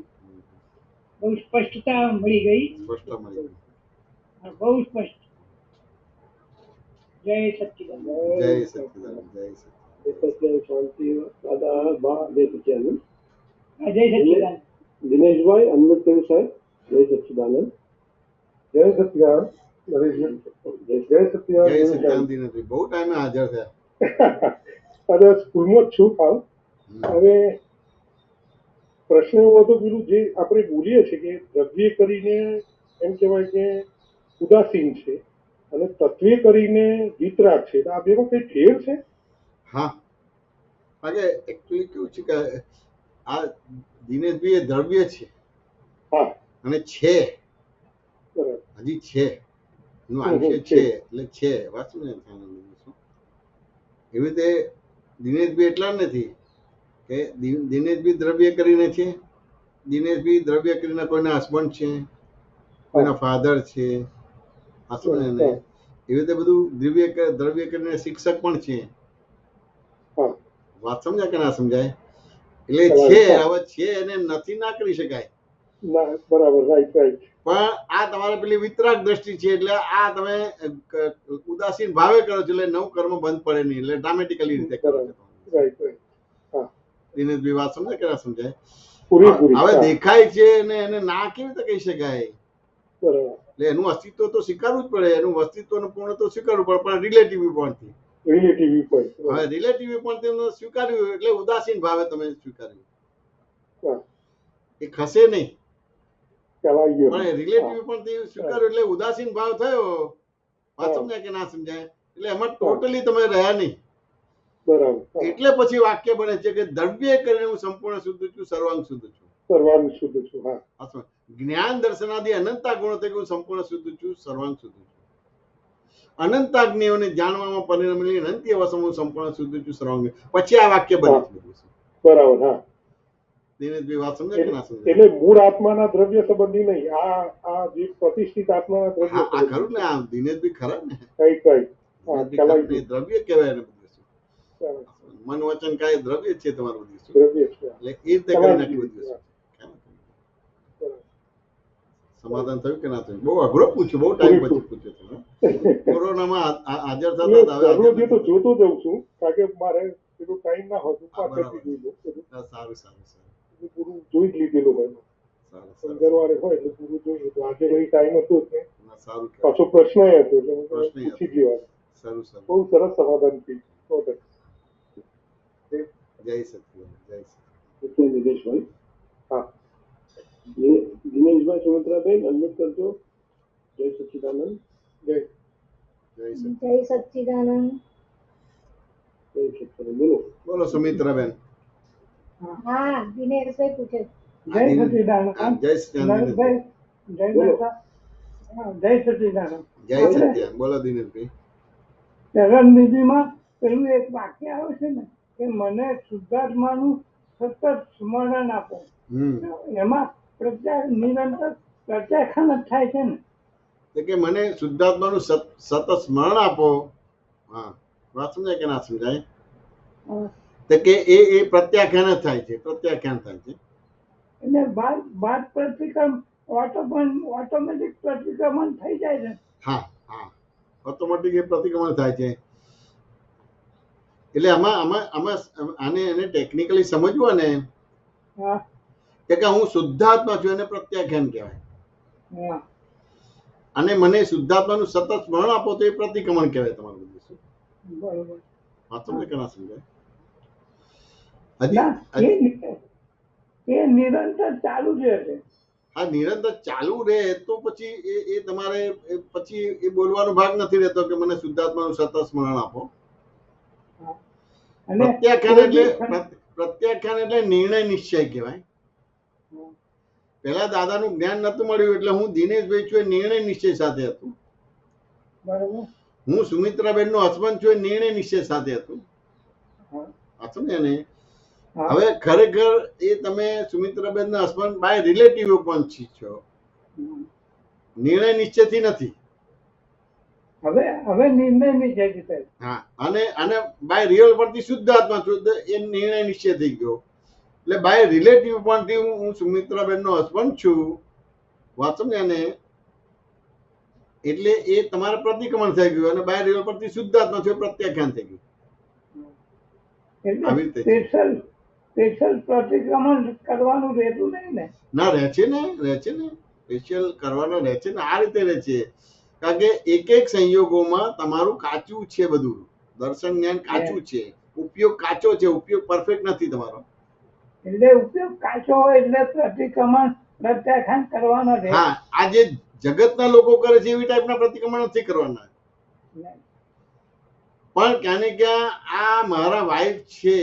બહુ સ્પષ્ટતા મળી ગઈ. સ્પષ્ટતા મળી ગઈ, બહુ સ્પષ્ટ. જય સચ્ચિદાનંદ. જય સચ્ચિદાનંદ, જય સચ્ચિદાનંદ. શાંતિ દાદા બા જય સચ્ચિદાનંદ. જય સચ્ચિદાનંદ. દિનેશભાઈ અમૃતભાઈ સાહેબ જય સચ્ચિદાનંદ. જય સચ્ચિદાનંદ. જય સચ્ચિદાનંદ. બહુ ટાઈમે હાજર થયા. અરે સ્કૂલમાં જ છું કાલ. હવે પ્રશ્ન એવો હતો પેલું જે આપણે બોલીએ છીએ કે દ્રવ્ય કરીને એમ કહેવાય કે ઉદાસીન છે અને તત્વીય કરીને વિતરાગ છે. આ બેમાં કઈ ફેર છે? હા, આજે એકચ્યુઅલી કેવું છે કે આ દિનેશભાઈ એ દ્રવ્ય છે અને છે, હજી છે, એનું આયુષ્ય છે એટલે છે. વાત શું? એવી રીતે દિનેશભાઈ એટલા નથી કે દિનેશભાઈ દ્રવ્ય કરીને છે. દિનેશભાઈ દ્રવ્ય કરીને કોઈના હસબન્ડ છે, કોઈના ફાધર છે. એવી રીતે બધું દ્રવ્ય કરીને શિક્ષક પણ છે. વાત સમજાય કે ના સમજાય? એટલે છે, હવે છે એને નથી ના કરી શકાય. બરાબર, રાઈટ રાઈટ. પણ આ તમારે પેલી વિતરાગ દ્રષ્ટિ છે, એટલે આ તમે ઉદાસીન ભાવે કરો છો, એટલે નવું કર્મ બંધ પડે નહીં, એટલે ડ્રામેટિકલી રીતે કરો છો. Right right. દિનેશભાઈ વાત સમજાય કે ના સમજાય? પૂરેપૂરી. હવે દેખાય છે ને એને ના કેવી રીતે કહી શકાય? બરાબર. એટલે એનું અસ્તિત્વ તો સ્વીકારવું જ પડે, એનું અસ્તિત્વનું પૂર્ણ તો સ્વીકારવું પડે, પણ રિલેટિવ વ્યૂપોઈન્ટથી. Relative viewpoint. હવે રિલેટિવ વ્યૂપોઈન્ટથી સ્વીકાર્યું એટલે ઉદાસીન ભાવે તમે સ્વીકાર્યું, હા, એ ખસે નહીં. ચલાઈ ગયો. પણ રિલેટિવ વ્યૂપોઈન્ટથી સ્વીકાર્યું એટલે ઉદાસીન ભાવ થયો. વાત સમજાય કે ના સમજાય? એટલે એમાં ટોટલી તમે રહ્યા નહીં. બરાબર. હા. એટલે પછી વાક્ય બને છે કે દ્રવ્ય કરીને હું સંપૂર્ણ શુદ્ધ છું, સર્વાંગ શુદ્ધ છું. સર્વાંગ શુદ્ધ છું. હા. અથવા જ્ઞાન દર્શનાદિ અનંતા ગુણો થઈ હું સંપૂર્ણ શુદ્ધ છું, સર્વાંગ શુદ્ધ છું. અનંતાગ્નિઓને જાણવામાં પરિણમેલી અનંતી અવસ્થામાં હું સંપૂર્ણ શુદ્ધ છું, સર્વાંગ. પછી આ વાક્ય બને છે. બરાબર. હા. દિનેશભાઈ વાત સમજે કે ના સમજે? એટલે મૂળ આત્માના દ્રવ્ય સંબંધી નહીં, આ જે પ્રતિષ્ઠિત આત્માના દ્રવ્ય આ ખરું ને, આ દિનેશભાઈ ખરા ને? કઈ કઈ. હા, દિનેશભાઈ ચલાઈ ખરા ને, ગયું. દ્રવ્ય કહેવાય એને બધું. બરાબર. મન વચન કાય દ્રવ્ય છે તમારું બધું. દ્રવ્ય છે. એટલે એ રીતે કરી ચલાઈ નાખ્યું ગયું. બધું. બરાબર. સમાધાન થયું કે ના થયું? બહુ અઘરો પૂછ્યું, બહુ ટાઈમ પછી પૂછ્યું તમે. કોરોનામાં હાજર થતા એટલે હતા, હવે દરરોજ એ તો હાજર જોતો જઉં છું, કારણ કે મારે પેલું ટાઈમ ના હોય તો હા, પાછળથી બરાબર. જોઈ લઉં. સારું સારું સારું એટલે પૂરું જોઈ જ લીધેલું હોય. સારું સારું. પંદરવારે હોય એટલે પૂરું જોઈ લીધું. આજે કઈ ટાઈમ હતો જ નહીં. ના, સારું કહેવાય. પાછો પ્રશ્ન હતો એટલે હું પ્રશ્ન ય પૂછી હતો. ગયો. સારું સારું. બહુ સરસ સમાધાન થયું. 100%. જય સચિદાનંદ, જય સચિદાનંદ. દિનેશભાઈ, હા. દિનેશભાઈ, સુમિત્રાબેન, અનમ્યુટ કરજો. જય સચ્ચિદાનંદ. જય જય સચિદાનંદ. જય સચ્ચિદાનંદ. જય સચ્ચિદાનંદ. બોલો. બોલો સુમિત્રાબેન. હા, દિનેશભાઈ પૂછે છે. જય સચ્ચિદાનંદ. હા, જય સચિદાનંદ. નરેશભાઈ, જય માતા. હા, જય સચ્ચિદાનંદ. જય સચિદાનંદ. બોલો દિનેશભાઈ. ચરણનિધિમાં પેલું એક વાક્ય આવે છે ને કે મને શુદ્ધાત્માનું સતત સ્મરણ આપો. એમાં નિરંતર પ્રત્યાખ્યાન જ થાય છે ને? તો કે મને શુદ્ધાત્માનું સતત સ્મરણ આપો. હા, વાત સમજાય કે ના સમજાય? તો કે એ પ્રત્યાખ્યાન જ થાય છે, પ્રત્યાખ્યાન થાય છે. એટલે બાદ પ્રતિક્રમ ઓટોમેટિક પ્રતિક્રમણ થઈ જાય છે. હા હા, ઓટોમેટિક એ પ્રતિક્રમણ થાય છે. એટલે આમાં આને એને ટેકનિકલી સમજવું ને હા કે હું શુદ્ધાત્મા છું એને પ્રત્યાખ્યાન કહેવાય. હા અને મને શુદ્ધાત્માનું સતત સ્મરણ આપો તો એ પ્રતિક્રમણ કહેવાય. તમારું બધું શું બરોબર. વાત સમજે કે ના સમજાય? ના, હજી એ નિરંતર ચાલુ જ રહે છે. આ નિરંતર ચાલુ રહે તો પછી એ તમારે પછી એ બોલવાનો ભાગ નથી રહેતો કે મને શુદ્ધાત્માનું સતત સ્મરણ આપો. અને પ્રત્યાખ્યાન એટલે નિર્ણય નિશ્ચય કહેવાય. પેલા દાદાનું જ્ઞાન નતું મળ્યું એટલે હું દિનેશભાઈ છું એ નિર્ણય નિશ્ચય સાથે હતું. બરોબર. હું સુમિત્રાબેન નો હસબન્ડ છું એ નિર્ણય નિશ્ચય સાથે હતું. સમજે ને? હવે ખરેખર એ તમે સુમિત્રાબેન ના હસબન્ડ બાય રિલેટિવ પણ છો, નિર્ણય નિશ્ચયથી નથી. હવે નિર્ણય નિશ્ચય થાય. હા, અને બાય રિયલ પરથી શુદ્ધ આત્મા છું એ નિર્ણય નિશ્ચય થઈ ગયો. એટલે બાય રિલેટિવ પોઈન્ટથી હું સુમિત્રાબેન નો હસબન્ડ છું. વાત સમજે ને? એટલે એ તમારે પ્રતિક્રમણ થઈ ગયું અને બાય રિયલ પરથી શુદ્ધ આત્મા છું પ્રત્યાખ્યાન થઈ ગયું. આવી રીતે સ્પેશિયલ પ્રતિક્રમણ કરવાનું રહેતું નહીં ને? ના, રહે છે ને સ્પેશિયલ કરવાનો રહે છે ને. આ રીતે રહે છે કારણ કે એક એક સંયોગોમાં તમારું કાચું છે, બધું દર્શન જ્ઞાન કાચું છે, ઉપયોગ કાચો છે, ઉપયોગ પરફેક્ટ નથી તમારો. એટલે ઉપયોગ કાચો હોય એટલે પ્રતિક્રમણ પ્રત્યાખ્યાન કરવાનો રહે. હા, આ જે જગતના લોકો કરે છે એવી ટાઈપના પ્રતિક્રમણ નથી કરવાના. પણ ક્યાં ને ક્યાં આ મારા વાઇફ છે,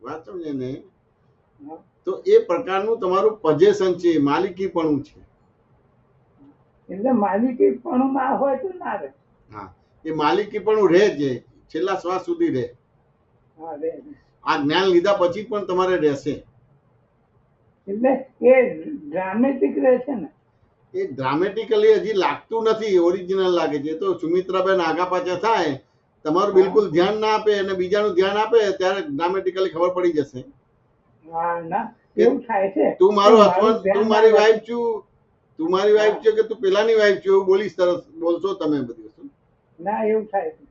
વાત સમજે ને? તો એ પ્રકારનું તમારું પોઝેશન છે, માલિકીપણું છે. એટલે માલિકી પણ ના હોય તો ના રહે. હા, એ માલિકીપણું રહે છે, છેલ્લા શ્વાસ સુધી રહે. હા, રહે. આ જ્ઞાન લીધા પછી પણ તમારે રહેશે. એટલે એ ડ્રામેટિક રહે છે ને? એ ડ્રામેટિકલી હજી લાગતું નથી, ઓરિજિનલ લાગે છે. તો સુમિત્રાબેન આગા પાછા થાય, તમારું બિલકુલ ધ્યાન ના આપે અને બીજાનું ધ્યાન આપે ત્યારે ડ્રામેટિકલી ખબર પડી જશે. હા, ના, એવું થાય છે. તું મારો હસબન્ડ, તું મારી વાઈફ છું, તું મારી વાઈફ છે કે તું પેલાની વાઈફ છું એવું બોલીશ, તરત બોલશો તમે બધી વસ્તુ. ના, એવું થાય છે.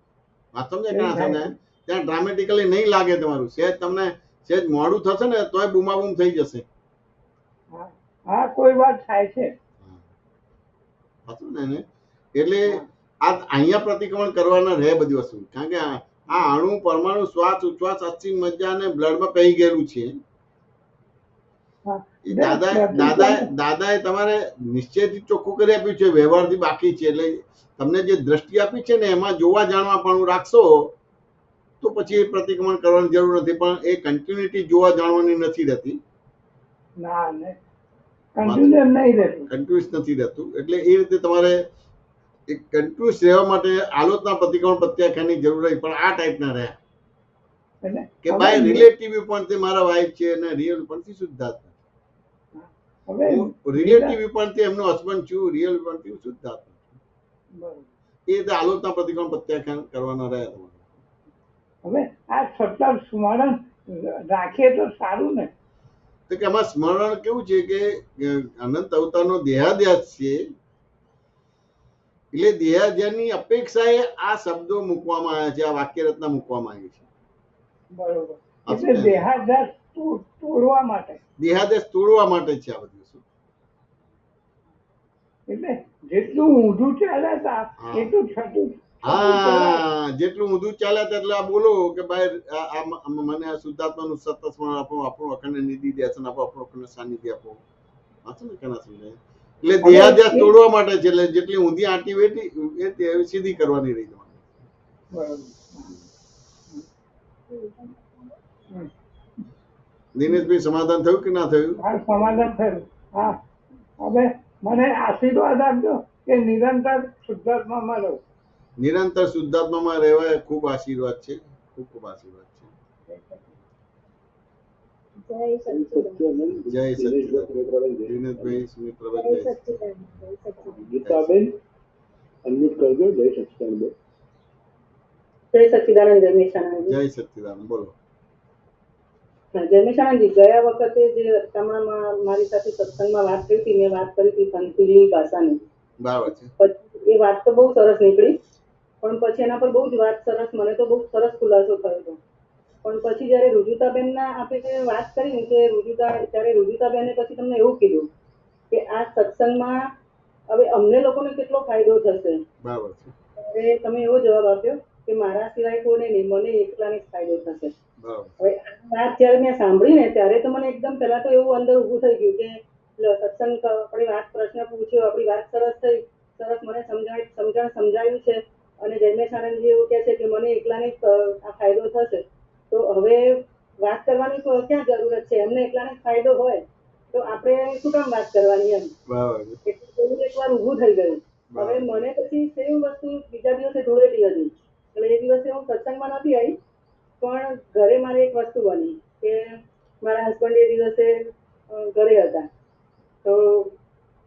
વાત સમજે કે ના સમજાય? ત્યાં ડ્રામેટિકલી નહીં લાગે તમારું. તમને સહેજ મોડું થશે ને તોય બૂમાબૂમ થઈ જશે. હા, કોઈ વાત થાય છે. સાચું ને? એટલે આ અહીંયા પ્રતિક્રમણ કરવાના રહે બધી વસ્તુ, કારણ કે આ અણુ પરમાણુ શ્વાસ ઉચ્છ્વાસ અસ્થિ મજ્જા અને બ્લડમાં પહી ગયેલું છે. દાદાએ તમારે નિશ્ચયથી ચોખ્ખું કરી આપ્યું છે, વ્યવહારથી બાકી છે. એટલે તમને જે દ્રષ્ટિ આપી છે ને એમાં જોવા જાણવા પણ રાખશો તો પછી એ પ્રતિક્રમણ કરવાની જરૂર નથી, પણ એ કન્ટિન્યુટી જોવા જાણવાની નથી રહેતી, કન્ટિન્યુઅસ નથી રહેતું. એટલે એ રીતે તમારે એક કન્ટિન્યુઅસ રહેવા માટે આલોચના પ્રતિક્રમણ પ્રત્યાખ્યાનની જરૂર રહી, પણ આ ટાઈપના રહ્યા કે બાય રિલેટિવ વ્યૂપોઈન્ટથી મારા વાઇફ છે અને રિયલ વ્યૂપોઈન્ટથી શુદ્ધાત્મા, રિલેટિવ વ્યૂપોઈન્ટથી એમનો હસબન્ડ છું, રિયલ વ્યૂપોઈન્ટથી શુદ્ધાત્મા. એ રીતે આલોચના પ્રતિક્રમણ પ્રત્યાખ્યાન કરવાના રહ્યા તમારે. હવે આ સતત સ્મરણ રાખીએ તો સારું ને. તો કે આમાં સ્મરણ કેવું છે કે અનંત અવતારનો દેહાદ્યાસ છે, એટલે દેહાદ્યાસની અપેક્ષાએ આ શબ્દો મૂકવામાં આવ્યા છે, આ વાક્ય રચના મૂકવામાં આવી છે. બરોબર. એટલે દેહાદ્યાસ તોડવા માટે, દેહાદ્યાસ તોડવા માટે છે આ બધું. શું એટલે જેટલું ઊંધું ચાલ્યા એટલું છઠ્ઠું. હા, જેટલું ઊંધું ચાલ્યા એટલે આ બોલો કે ભાઈ મને આ શુદ્ધાત્માનું સતત સ્મરણ આપો, આપણું અખંડ નિધિ દર્શન આપો, આપણું અખંડ સાનિધ્ય આપો. વાંચો ને કેના સમજાય. એટલે દેહાદ્યાસ તોડવા માટે છે. એટલે જેટલી ઊંધી આંટી વેટી એ સીધી કરવાની રહી તમારે. દિનેશભાઈ સમાધાન થયું કે ના થયું? હા, સમાધાન થયું. હા, હવે મને આશીર્વાદ આપજો કે નિરંતર શુદ્ધાત્મામાં રહું. નિરંતર શુદ્ધાત્મામાં રહેવાય ખૂબ આશીર્વાદ છે, ખૂબ ખૂબ આશીર્વાદ છે. જય સચ્ચિદાનંદ. દિનેશભાઈ, સુમિત્રાભાઈ, જય ગીતાબેન અનમ્યુટ કરજો. જય સચ્ચિદાનંદ. જય સચ્ચિદાનંદ. જય મેશાનંદ. જય સચ્ચિદાનંદ. બોલો. જય મેશાનંદજી, ગયા વખતે જે રસ્તામાં મારી સાથે સત્સંગમાં વાત કરી હતી, મેં વાત કરી હતી સંતીલી ભાષાની. બરાબર છે. એ વાત તો બહુ સરસ નીકળી, પણ પછી એના પર બહુ જ વાત સરસ, મને તો બહુ સરસ ખુલાસો થયો હતો. પણ પછી જયારે રુજુતાબેનના આપણે વાત કરી કે ત્યારે રુજુતાબેને પછી તમને એવું કીધું કે આ સત્સંગમાં હવે અમને લોકોને કેટલો ફાયદો થશે. બરાબર છે. હવે તમે એવો જવાબ આપ્યો કે મારા સિવાય કોઈને નહીં, મને એકલાને જ ફાયદો થશે. હવે આ વાત જયારે મેં સાંભળી ને ત્યારે તો મને એકદમ પહેલા તો એવું અંદર ઊભું થઈ ગયું કે સત્સંગ આપણી વાત પ્રશ્ન પૂછ્યો, આપણી વાત સરસ થઈ, સરસ મને સમજાયું છે. અને જયમેશ આનંદજી એવું કહે છે કે મને એકલાને આ ફાયદો થશે. તો હવે વાત કરવાની ક્યાં જરૂરત છે? એમને એકલાને ફાયદો હોય તો આપણે શું કામ વાત કરવાની? એમ એટલે એકવાર ઊભું થઈ ગયું. હવે મને પછી સેમ વસ્તુ બીજા દિવસે ધૂળેટી હતી, એટલે એ દિવસે હું સત્સંગમાં નથી આવી, પણ ઘરે મારી એક વસ્તુ બની કે મારા હસબન્ડ એ દિવસે ઘરે હતા, તો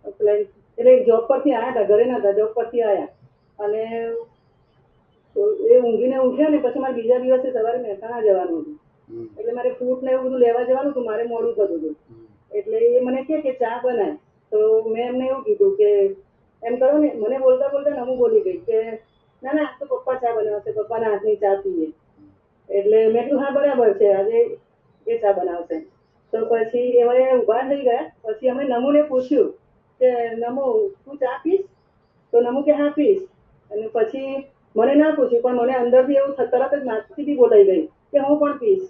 એટલે જોબ પરથી આવ્યા હતા, ઘરે નતા, જોબ પરથી આવ્યા, અને એ ઊંઘીને ઉઠ્યા ને પછી મારે બીજા દિવસે સવારે મહેસાણા જવાનું હતું. એટલે મારે ફ્રૂટ ને એવું બધું લેવા જવાનું હતું, મારે મોડું થતું હતું. એટલે એ મને કે ચા બનાય, તો મેં એમને એવું કીધું કે એમ કરો ને, મને બોલતા બોલતા હું બોલી ગઈ કે ના ના, તો પપ્પા ચા બનાવશે, પપ્પાના હાથની ચા પીએ. એટલે મેં કીધું હા બરાબર છે, આજે એ ચા બનાવશે. તો પછી એમાં ઉભા થઈ ગયા. પછી અમે નમુને પૂછ્યું કે નમુ તું ચા પીશ? તો નમુ કે હા પીશ. અને પછી મને ના પૂછ્યું, પણ મને અંદરથી એવું તરત જ નાસ્તીથી બોલાઈ ગઈ કે હું પણ પીશ.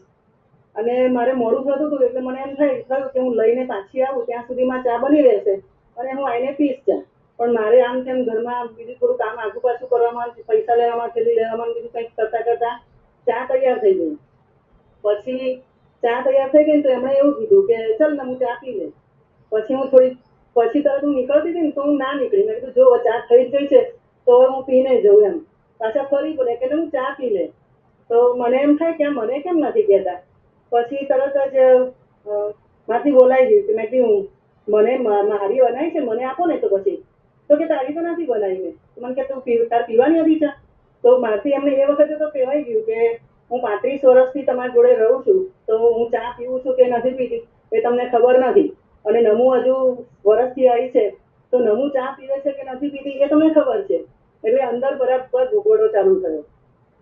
અને મારે મોડું થતું હતું એટલે મને એમ થયું કે હું લઈને પાછી આવું ત્યાં સુધીમાં ચા બની રહેશે અને હું આવીને પીશ ચા. પણ મારે આમ તેમ ઘરમાં બીજું થોડું કામ આગુ પાછું કરવામાં, પૈસા લેવામાં, થેલી લેવામાં, બીજું કંઈક કરતા કરતા ચા તૈયાર થઈ ગઈ. પછી ચા તૈયાર થઈ ગઈ તો એમણે એવું કીધું કે ચાલ ને હું ચા પી લે. પછી હું પછી તરત હું નીકળતી હતી ને તો હું ના નીકળી. મેં કીધું જો ચા થઈ જ ગઈ છે તો હું પીને જઉં એમ. પાછા ફરી બોલે કે હું ચા પી લે. તો મને એમ થાય કે મને કેમ નથી કહેતા. પછી તરત જ માંથી બોલાઈ ગયું કે મેં કીધું મને મારી બનાવી છે, મને આપો ને. તો પછી તો કે તારી તો નથી બનાવી. મેં મને કે તું તાર પીવાની હતી ચા? તો મારથી એમને એ વખતે તો કહેવાય ગયું કે હું 35 વર્ષથી તમારી જોડે રહું છું, તો હું ચા પીવું છું કે નથી પીતી એ તમને ખબર નથી. અને નમુ હજુ વર્ષથી આવી છે તો નમુ ચા પીવે છે કે નથી પીતી એ તમને ખબર છે. એટલે અંદર બરાબર ભૂગોળો ચાલુ થયો.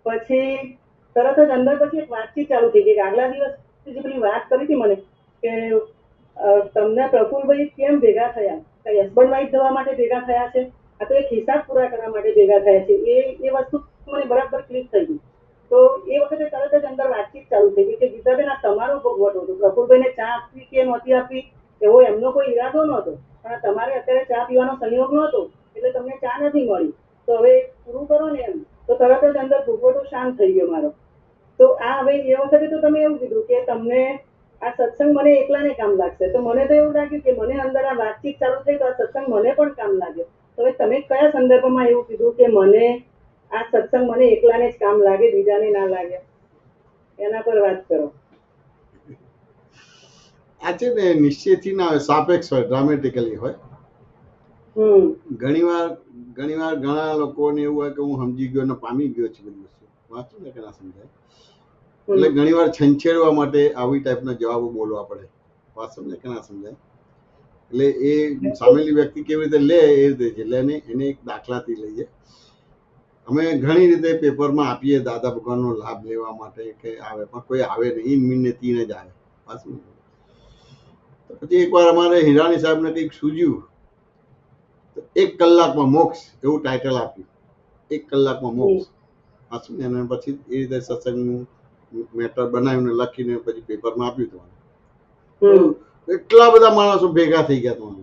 પછી તરત જ અંદર પછી એક વાતચીત ચાલુ થઈ ગઈ કે આગલા દિવસ જે પેલી વાત કરી હતી મને કે તમને પ્રફુલભાઈ કેમ ભેગા થયા, કઈ હસબન્ડ વાઈફ થવા માટે ભેગા થયા છે આ તો એક હિસાબ પૂરા કરવા માટે ભેગા થયા છે. એ વસ્તુ મને બરાબર ક્લિક થઈ ગઈ. તો એ વખતે તરત જ અંદર વાતચીત ચાલુ થઈ ગઈ કે ગીતાબેન આ તમારો ભોગવટો હતો. પ્રફુલભાઈને ચા આપવી કે નહોતી આપવી એવો એમનો કોઈ ઈરાદો નહોતો, પણ તમારે અત્યારે ચા પીવાનો સંયોગ નહોતો એટલે તમને ચા નથી મળી, તો હવે પૂરું કરો ને એમ. તો તરત જ અંદર ભોગવટો શાંત થઈ ગયો મારો. તો આ હવે એ વખતે તો તમે એવું કીધું કે તમને આ સત્સંગ મને એકલાને કામ લાગશે, તો મને તો એવું લાગ્યું કે મને અંદર આ વાતચીત ચાલુ થઈ તો આ સત્સંગ મને પણ કામ લાગ્યો. તો હવે તમે કયા સંદર્ભમાં એવું કીધું કે મને આ સત્સંગ મને એકલાને જ કામ લાગે, બીજાને ના લાગે, એના પર વાત કરો. આ છે ને નિશ્ચયથી ના હોય, સાપેક્ષ હોય, ડ્રામેટિકલી હોય. ઘણીવાર ઘણા લોકોને એવું હોય કે હું સમજી ગયો ને પામી ગયો છું બધી વસ્તુ, વાંચું ને કે ના સમજાય, એટલે ઘણીવાર છંછેડવા માટે આવી ટાઈપના જવાબો બોલવા પડે, વાત સમજે કે ના સમજાય. એટલે એ સામેલી વ્યક્તિ કેવી રીતે લે એ રીતે છે. એટલે એને એક દાખલાથી લઈએ. અમે ઘણી રીતે પેપરમાં આપીએ દાદા ભગવાનનો લાભ લેવા માટે કે આવે, પણ કોઈ આવે નહીં, ઈન મીન ને તીને જ આવે. પાછું પછી એકવાર અમારે હિરાણી સાહેબને કંઈક સૂઝ્યું, 1 કલાકમાં મોક્ષ એવું ટાઇટલ આપ્યું, 1 કલાકમાં મોક્ષ. પાછું ને એને પછી એ રીતે સત્સંગનું મેટર બનાવીને લખીને પછી પેપરમાં આપ્યું તમારે. એટલા બધા માણસો ભેગા થઈ ગયા તમારા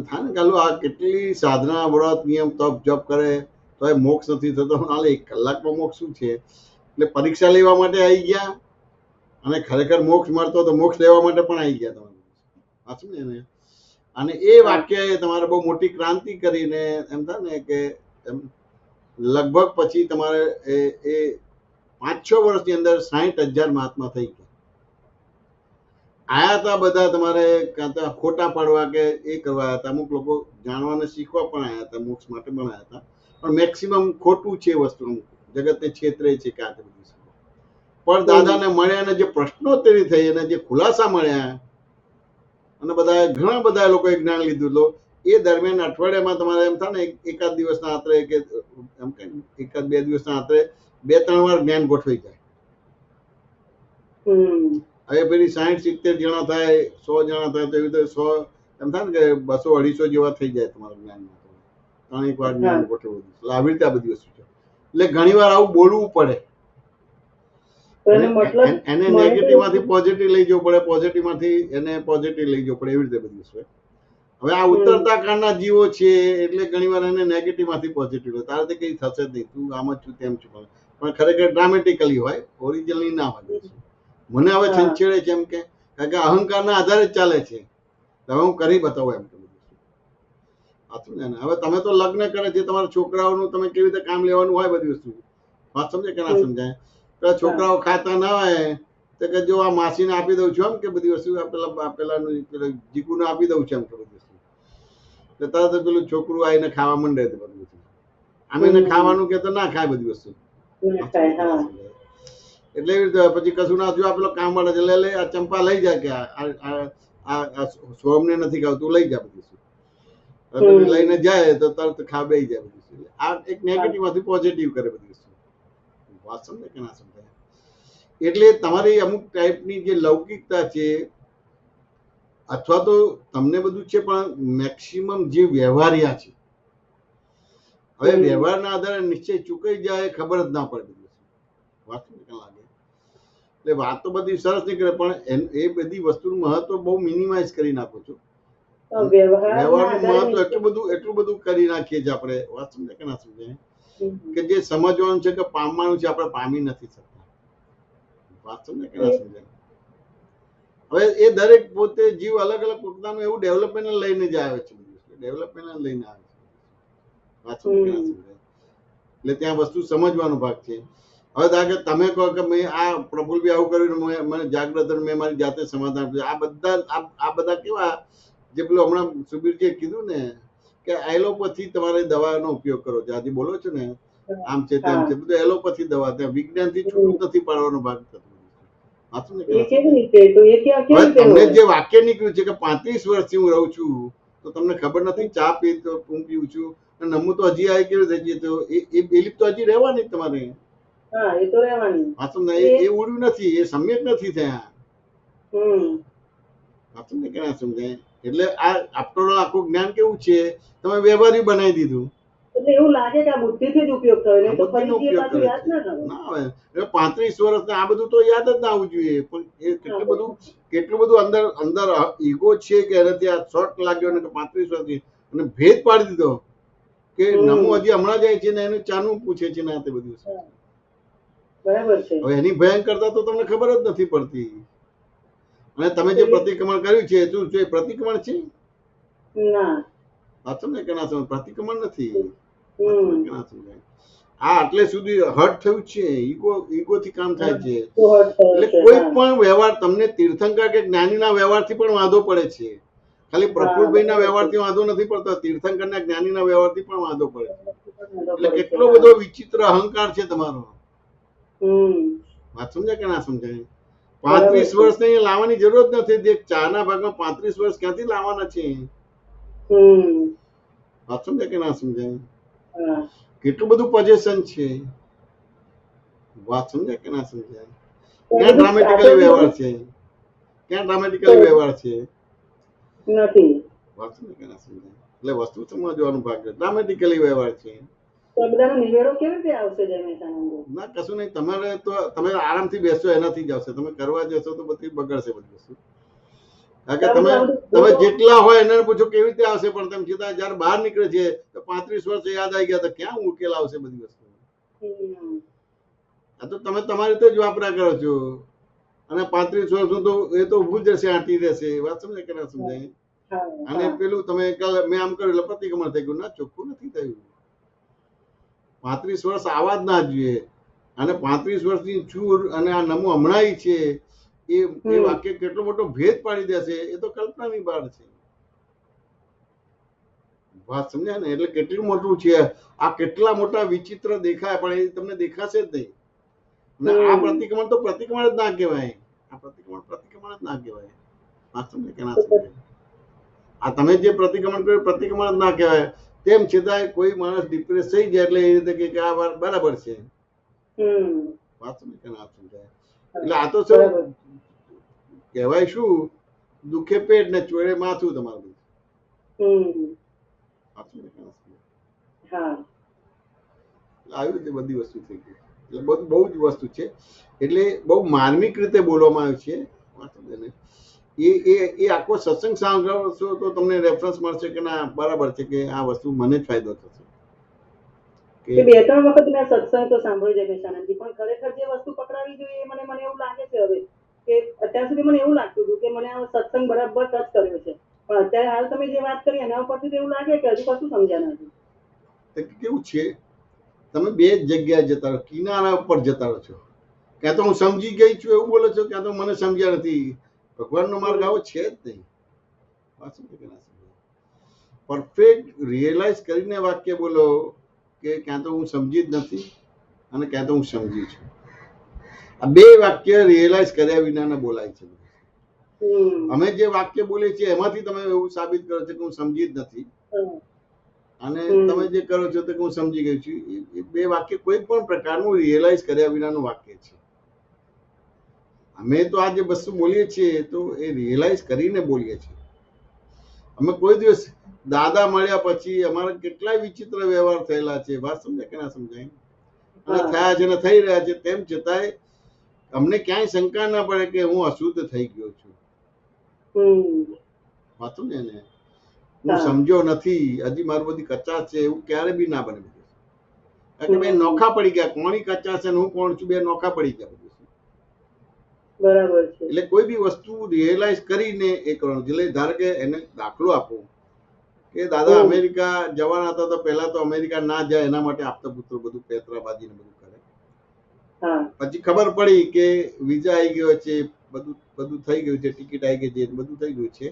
થાય ને કાલું આ કેટલી સાધના, વ્રત, નિયમ, તપ, જપ કરે તો એ મોક્ષ નથી થતો. હાલે 1 કલાકમાં મોક્ષ શું છે? એટલે પરીક્ષા લેવા માટે આવી ગયા અને ખરેખર મોક્ષ મળતો તો મોક્ષ લેવા માટે પણ આવી ગયા તમારે. સાચું ને એને. અને એ વાક્યએ તમારે બહુ મોટી ક્રાંતિ કરીને એમ થાય ને કે લગભગ પછી તમારે એ 5-6 વર્ષની અંદર 60,000 મહાત્મા થઈ ગયા. આયા હતા બધા તમારે કાં તો ખોટા પાડવા કે એ કરવા હતા, અમુક લોકો જાણવાને શીખવા પણ આવ્યા હતા, મોક્ષ માટે પણ આવ્યા હતા, પણ મેક્સિમમ ખોટું છે વસ્તુ, જગતને છેતરે છે કે આ બધી. પણ દાદાને મળ્યા અને જે પ્રશ્નોત્તરી થઈ અને જે ખુલાસા મળ્યા અને બધા ઘણા બધા લોકોએ જ્ઞાન લીધું, તો એ દરમિયાન અઠવાડિયામાં તમારે એમ થાય ને એકાદ દિવસના આત્રે કે એમ કે 1-2 દિવસના આત્રે 2-3 વાર જ્ઞાન ગોઠવાઈ જાય. હવે પેલી 60-70 જણા થાય, 100 જણા થાય, તો એવી રીતે 100 એમ થાય ને કે 200-250 જેવા થઈ જાય તમારા જ્ઞાનમાં. 3 વાર જ્ઞાન ગોઠવવું, એટલે આવી રીતે આ બધી વસ્તુ છે. એટલે ઘણી વાર આવું બોલવું પડે. એને નેગેટિવ માંથી પોઝિટિવ લઈ જવું પડે, પોઝિટિવ માંથી એને પોઝિટિવ લઈ જવું પડે, એવી રીતે બધી વસ્તુ. હવે આ ઉતરતા કાળના જીવો છે એટલે ઘણી વાર એને નેગેટિવ માંથી પોઝિટિવ લે, તારે કઈ થશે જ નહીં, તું આમ જ છું તેમ છું, પણ ખરેખર ડ્રામેટિકલી હોય, ઓરિજિનલી ના હોય. મને હવે છંછેડે છે એમ કે કારણ કે અહંકારના આધારે જ ચાલે છે, હવે હું કરી બતાવું એમ. હવે તમે તો લગ્ન કરે છે, તમારા છોકરાઓનું તમે કેવી રીતે કામ લેવાનું હોય બધી વસ્તુ, વાત સમજે કે ના સમજાય. પેલા છોકરાઓ ખાતા ના હોય તો કે જો આ માસીને આપી દઉં છું એમ કે બધી વસ્તુ, પેલા જીકુને આપી દઉં છું એમ કે બધી વસ્તુ, તરત જ પેલું છોકરું આવીને ખાવા માંડે છે બધી વસ્તુ. આમ એને ખાવાનું કે તો ના ખાય બધી વસ્તુ. એટલે એવી રીતે પછી કશું ના થયું, આ પેલો કામ વાળા છે, લે આ ચંપા લઈ જાય કે આ સોમને નથી ખાવતું, લઈ જાય બધી વસ્તુ. લઈને જાય તો તરત ખા બેસી જાય બધી વસ્તુ. આ એક નેગેટિવ માંથી પોઝિટિવ કરે બધી વસ્તુ. વાત સમજે કે ના સમજાય. એટલે તમારી અમુક ટાઈપની જે લૌકિકતા છે અથવા તો તમને બધું છે, પણ મેક્સિમમ જે વ્યવહારિયા છે, હવે વ્યવહારના આધારે નિશ્ચય ચૂકાઈ જાય ખબર જ ના પડે. વાત લાગે એટલે વાત તો બધી સરસ નીકળે, પણ એ બધી વસ્તુનું મહત્વ બહુ મિનિમાઇઝ કરી નાખો છો. વ્યવહારનું મહત્વ એટલું બધું કરી નાખીએ છીએ આપણે, વાત સમજે કે ના સમજાય, કે જે સમજવાનું છે કે પામવાનું છે આપણે પામી નથી શકતા. વાત સમજે કે ના સમજાય. હવે એ દરેક પોતે જીવ અલગ અલગ પોતાનું એવું ડેવલપમેન્ટ લઈને જ આવે છે, ડેવલપમેન્ટ લઈને આવે છે. વાત સમજે કે ના સમજાય. એટલે ત્યાં વસ્તુ સમજવાનો ભાગ છે. હવે ધારો કે તમે કહો કે મેં આ પ્રફુલભાઈ આવું કર્યું, મને જાગૃત, મેં મારી જાતે સમાધાન આપ્યું, આ બધા કેવા, જે પેલું હમણાં સુબીરજીએ કીધું ને કે એલોપથી તમારે દવાનો ઉપયોગ કરો છો, આજે બોલો છો ને આમ છે તેમ છે, બધું એલોપથી દવા, ત્યાં વિજ્ઞાનથી છૂટું નથી પાડવાનો ભાગ થતો. તમને જે વાક્ય નીકળ્યું છે કે 35 વર્ષથી હું રહું છું, તો તમને ખબર નથી ચા પી તો હું પીવું છું, નમું તો હજી આવી કેવી થઈ જઈએ, તો એ બિલીફ તો હજી રહેવાની તમારે. એ ઉડ્યું નથી, એ સમ્યક નથી થયા. સમજે કે ના સમજાય. એટલે આ આફ્ટર ઓલ આખું જ્ઞાન કેવું છે, તમે વ્યવહારી બનાવી દીધું. એટલે એવું લાગે કે આ બુદ્ધિથી જ ઉપયોગ થયો, નહીં તો બુદ્ધિનો ફરીથી એ ઉપયોગ પાછું કરે યાદ છે. ના આવે. ના આવે. એટલે 35 વર્ષ આ બધું તો યાદ જ ના આવવું જોઈએ, પણ એ કેટલું બધું અંદર ઈગો છે કે એનાથી આ શોર્ટ લાગ્યો ને કે 35 વર્ષથી અને ભેદ પાડી દીધો કે નમો હજી હમણાં જાય છે ને એનું ચાનું પૂછે છે ને આ તે બધું. બરાબર છે. હવે એની ભયંકરતા તો તમને ખબર જ નથી પડતી. અને તમે જે પ્રતિક્રમણ કર્યું છે શું છે? પ્રતિક્રમણ છે? ના, વાંચો ને કે ના સમજ? પ્રતિક્રમણ નથી. આ આટલે સુધી હર્ટ થયું છે, ઈગો થી કામ થાય છે. એટલે કોઈ પણ વ્યવહાર તમને તીર્થંકર કે જ્ઞાનીના વ્યવહારથી પણ વાંધો પડે છે. ખાલી પ્રફુલ્લભાઈના વ્યવહારથી વાંધો નથી પડતો, તીર્થંકરના જ્ઞાનીના વ્યવહારથી પણ વાંધો પડે છે. એટલે કેટલો બધો વિચિત્ર અહંકાર છે તમારો. વાત સમજાય કે ના સમજાય? 35 વર્ષ ને લાવવાની જરૂર જ નથી. ચારના ભાગમાં 35 વર્ષ ક્યાંથી લાવવાના છે? વાત સમજાય કે ના સમજાય? કેટલું બધું પોઝેશન છે. વાત સમજાય કે ના સમજાય? ક્યાં ડ્રામેટિકલ વ્યવહાર છે? ક્યાં ડ્રામેટિકલ વ્યવહાર છે? નથી. વાત સમજાય કે ના સમજાય? એટલે વસ્તુ સમજવાનું ભાગ છે. ડ્રામેટિકલી વ્યવહાર છે. ના કશું નહીં. તમારે તો તમે આરામથી બેસો એનાથી જ આવશે. તમે કરવા જશો તો બધી બગડશે બધી વસ્તુ. કારણ કે તમે જેટલા હોય એને પૂછો કેવી રીતે આવશે, પણ તમે સીધા જયારે બહાર નીકળે છે તો 35 વર્ષ યાદ આવી ગયા તો ક્યાં ઉકેલ આવશે બધી વસ્તુ? આ તો તમે તમારી રીતે જ વાપરા કરો છો. અને 35 વર્ષ તો એ તો ઉભું જ રહેશે, આંટી રહેશે. વાત સમજાય કે ના સમજાય? અને પેલું તમે મેં આમ કર્યું એટલે પ્રતિક્રમણ થઈ ગયું. ના, ચોખ્ખું નથી થયું. 35 વર્ષ આવા જ ના જોઈએ. અને 35 વર્ષની ચૂર અને આ નમો હમણાં છે એ વાક્ય કેટલો મોટો ભેદ પાડી દેશે એ તો કલ્પનાની બહાર છે. વાત સમજ્યા ને? એટલે કેટલું મોટું છે આ. કેટલા મોટા વિચિત્ર દેખાય પણ એ તમને દેખાશે જ નહીં. અને આ પ્રતિક્રમણ તો પ્રતિક્રમણ જ ના કહેવાય. આ પ્રતિક્રમણ જ ના કહેવાય. વાત સમજે કે ના સમજે? આ તમે જે પ્રતિક્રમણ કર્યું પ્રતિક્રમણ જ ના કહેવાય. તેમ છતાંય કોઈ માણસ ડિપ્રેસ થઈ જાય એટલે એ રીતે કે આ વાત બરાબર છે. વાત સમજે કે ના સમજાય? એટલે આ તો શું કહેવાય? શું દુખે પેટ ને ચોરે માથું તમારું. આવી રીતે બધી વસ્તુ થઈ ગઈ. એટલે બહુ જ વસ્તુ છે. એટલે બહુ માર્મિક રીતે બોલવામાં આવ્યું છે. એ આખો સત્સંગ સાંભળશો તો તમને રેફરન્સ મળશે કે ના બરાબર છે કે આ વસ્તુ મને જ ફાયદો થશે. બે ત્રણ વખત મેં સત્સંગ તો સાંભળ્યો છે નિશાનંદજી, પણ ખરેખર જે વસ્તુ પકડાવી જોઈએ મને એવું લાગે છે હવે કે અત્યાર સુધી મને એવું લાગતું હતું કે મને આ સત્સંગ બરાબર ટચ કર્યો છે, પણ અત્યારે હાલ તમે જે વાત કરી એના ઉપરથી એવું લાગે કે હજુ કશું સમજ્યા નથી. કેવું છે, તમે બે જગ્યાએ જતા રહો, કિનારા ઉપર જતા રહો છો. ક્યાં તો હું સમજી ગઈ છું એવું બોલો છો, ક્યાં તો મને સમજ્યા નથી. ભગવાનનો માર્ગ આવો છે જ નહીં. પરફેક્ટ રિયલાઇઝ કરીને વાક્ય બોલો કે ક્યાં તો હું સમજી જ નથી અને ક્યાં તો હું સમજી છું. આ બે વાક્ય રિયલાઇઝ કર્યા વિના બોલાય છે. અમે જે વાક્ય બોલીએ છીએ એમાંથી તમે એવું સાબિત કરો છો કે હું સમજી જ નથી, અને તમે જે કરો છો તો હું સમજી ગઈ છું. એ બે વાક્ય કોઈ પણ પ્રકારનું રિયલાઇઝ કર્યા વિનાનું વાક્ય છે. અમે તો આ જે વસ્તુ બોલીએ છીએ તો એ રિયલાઇઝ કરીને બોલીએ છીએ. અમે કોઈ દિવસ દાદા મળ્યા પછી અમારા કેટલાય વિચિત્ર વ્યવહાર થયેલા છે. વાત સમજાય કે ના સમજાય? અને થયા છે ને થઈ રહ્યા છે. તેમ છતાંય અમને ક્યાંય શંકા ના પડે કે હું અશુદ્ધ થઈ ગયો છું. વાત સમજે ને? હું સમજ્યો નથી, હજી મારું બધી કચાશ છે, એવું ક્યારે બી ના બને. કારણ કે બે નોખા પડી ગયા. કોની કચાશ છે હું કોણ છું, બે નોખા પડી ગયા. બરાબર છે. એટલે કોઈ બી વસ્તુ રિયલાઇઝ કરીને એ કરવાનું. એટલે ધારો કે એને દાખલો આપો કે દાદા અમેરિકા જવાના હતા તો પહેલા તો અમેરિકા ના જાય એના માટે આપતા પુત્રો બધું પેતરાબાજી ને બધું કરે. પછી ખબર પડી કે વિઝા આવી ગયો છે, બધું થઈ ગયું છે, ટિકિટ આવી ગઈ છે, બધું થઈ ગયું છે.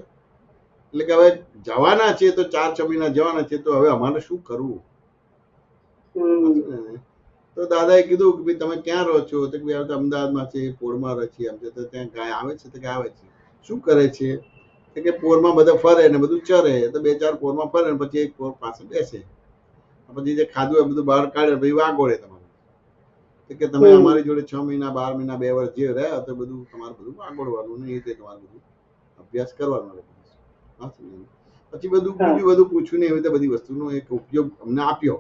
એટલે કે હવે જવાના છે તો 4-6 મહિના જવાના છે, તો હવે અમારે શું કરવું? તો દાદાએ કીધું કે ભાઈ તમે ક્યાં રહો છો? તો ભાઈ અમદાવાદમાં છે, પોળમાં રહે છે. આમ તો ત્યાં ગાય આવે છે તો કે આવે છે. શું કરે છે? કે પોરમાં બધા ફરે ને બધું ચરે, તો 2-4 પોરમાં ફરે ને પછી એક પોર પાસે બેસે. પછી જે ખાધું એ બધું બહાર કાઢે ભાઈ વાગોળે તમારું. કે તમે અમારી જોડે 6 મહિના 12 મહિના 2 વર્ષ જે રહ્યા તો બધું તમારે બધું વાગોળવાનું ને એ રીતે તમારે બધું અભ્યાસ કરવાનો. પછી બધું બીજું બધું પૂછ્યું ને એવી રીતે બધી વસ્તુનો એક ઉપયોગ અમને આપ્યો.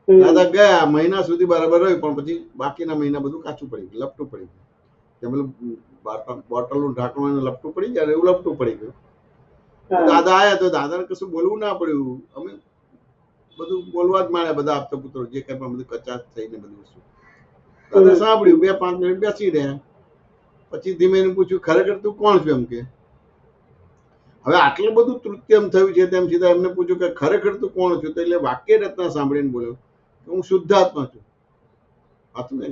હમ. દાદા ગયા મહિના સુધી બરાબર રહ્યું, પણ પછી બાકીના મહિના બધું કાચું પડી ગયું, લપટું પડી ગયું. પેલું બોટલનું ઢાંકણું લપટું પડી જાય એવું લપટું પડી ગયું. હા. દાદા આયા તો દાદાને કશું બોલવું ના પડ્યું. અમે બધું બોલવા જ માંડ્યા, બધા આપતા પુત્રો જે કઈ પણ બધું કચાશ થઈને બધું વસ્તુ. દાદા સાંભળ્યું, 2-5 મિનિટ બેસી રહ્યા. પછી ધીમે એને પૂછ્યું, ખરેખર તું કોણ છું? એમ કે હવે આટલું બધું તૃત્યમ થયું છે તેમ સીધા એમને પૂછ્યું કે ખરેખર તું કોણ છું? તો એટલે વાક્ય રચના સાંભળીને બોલ્યો કે હું શુદ્ધાત્મા છું. હતું ને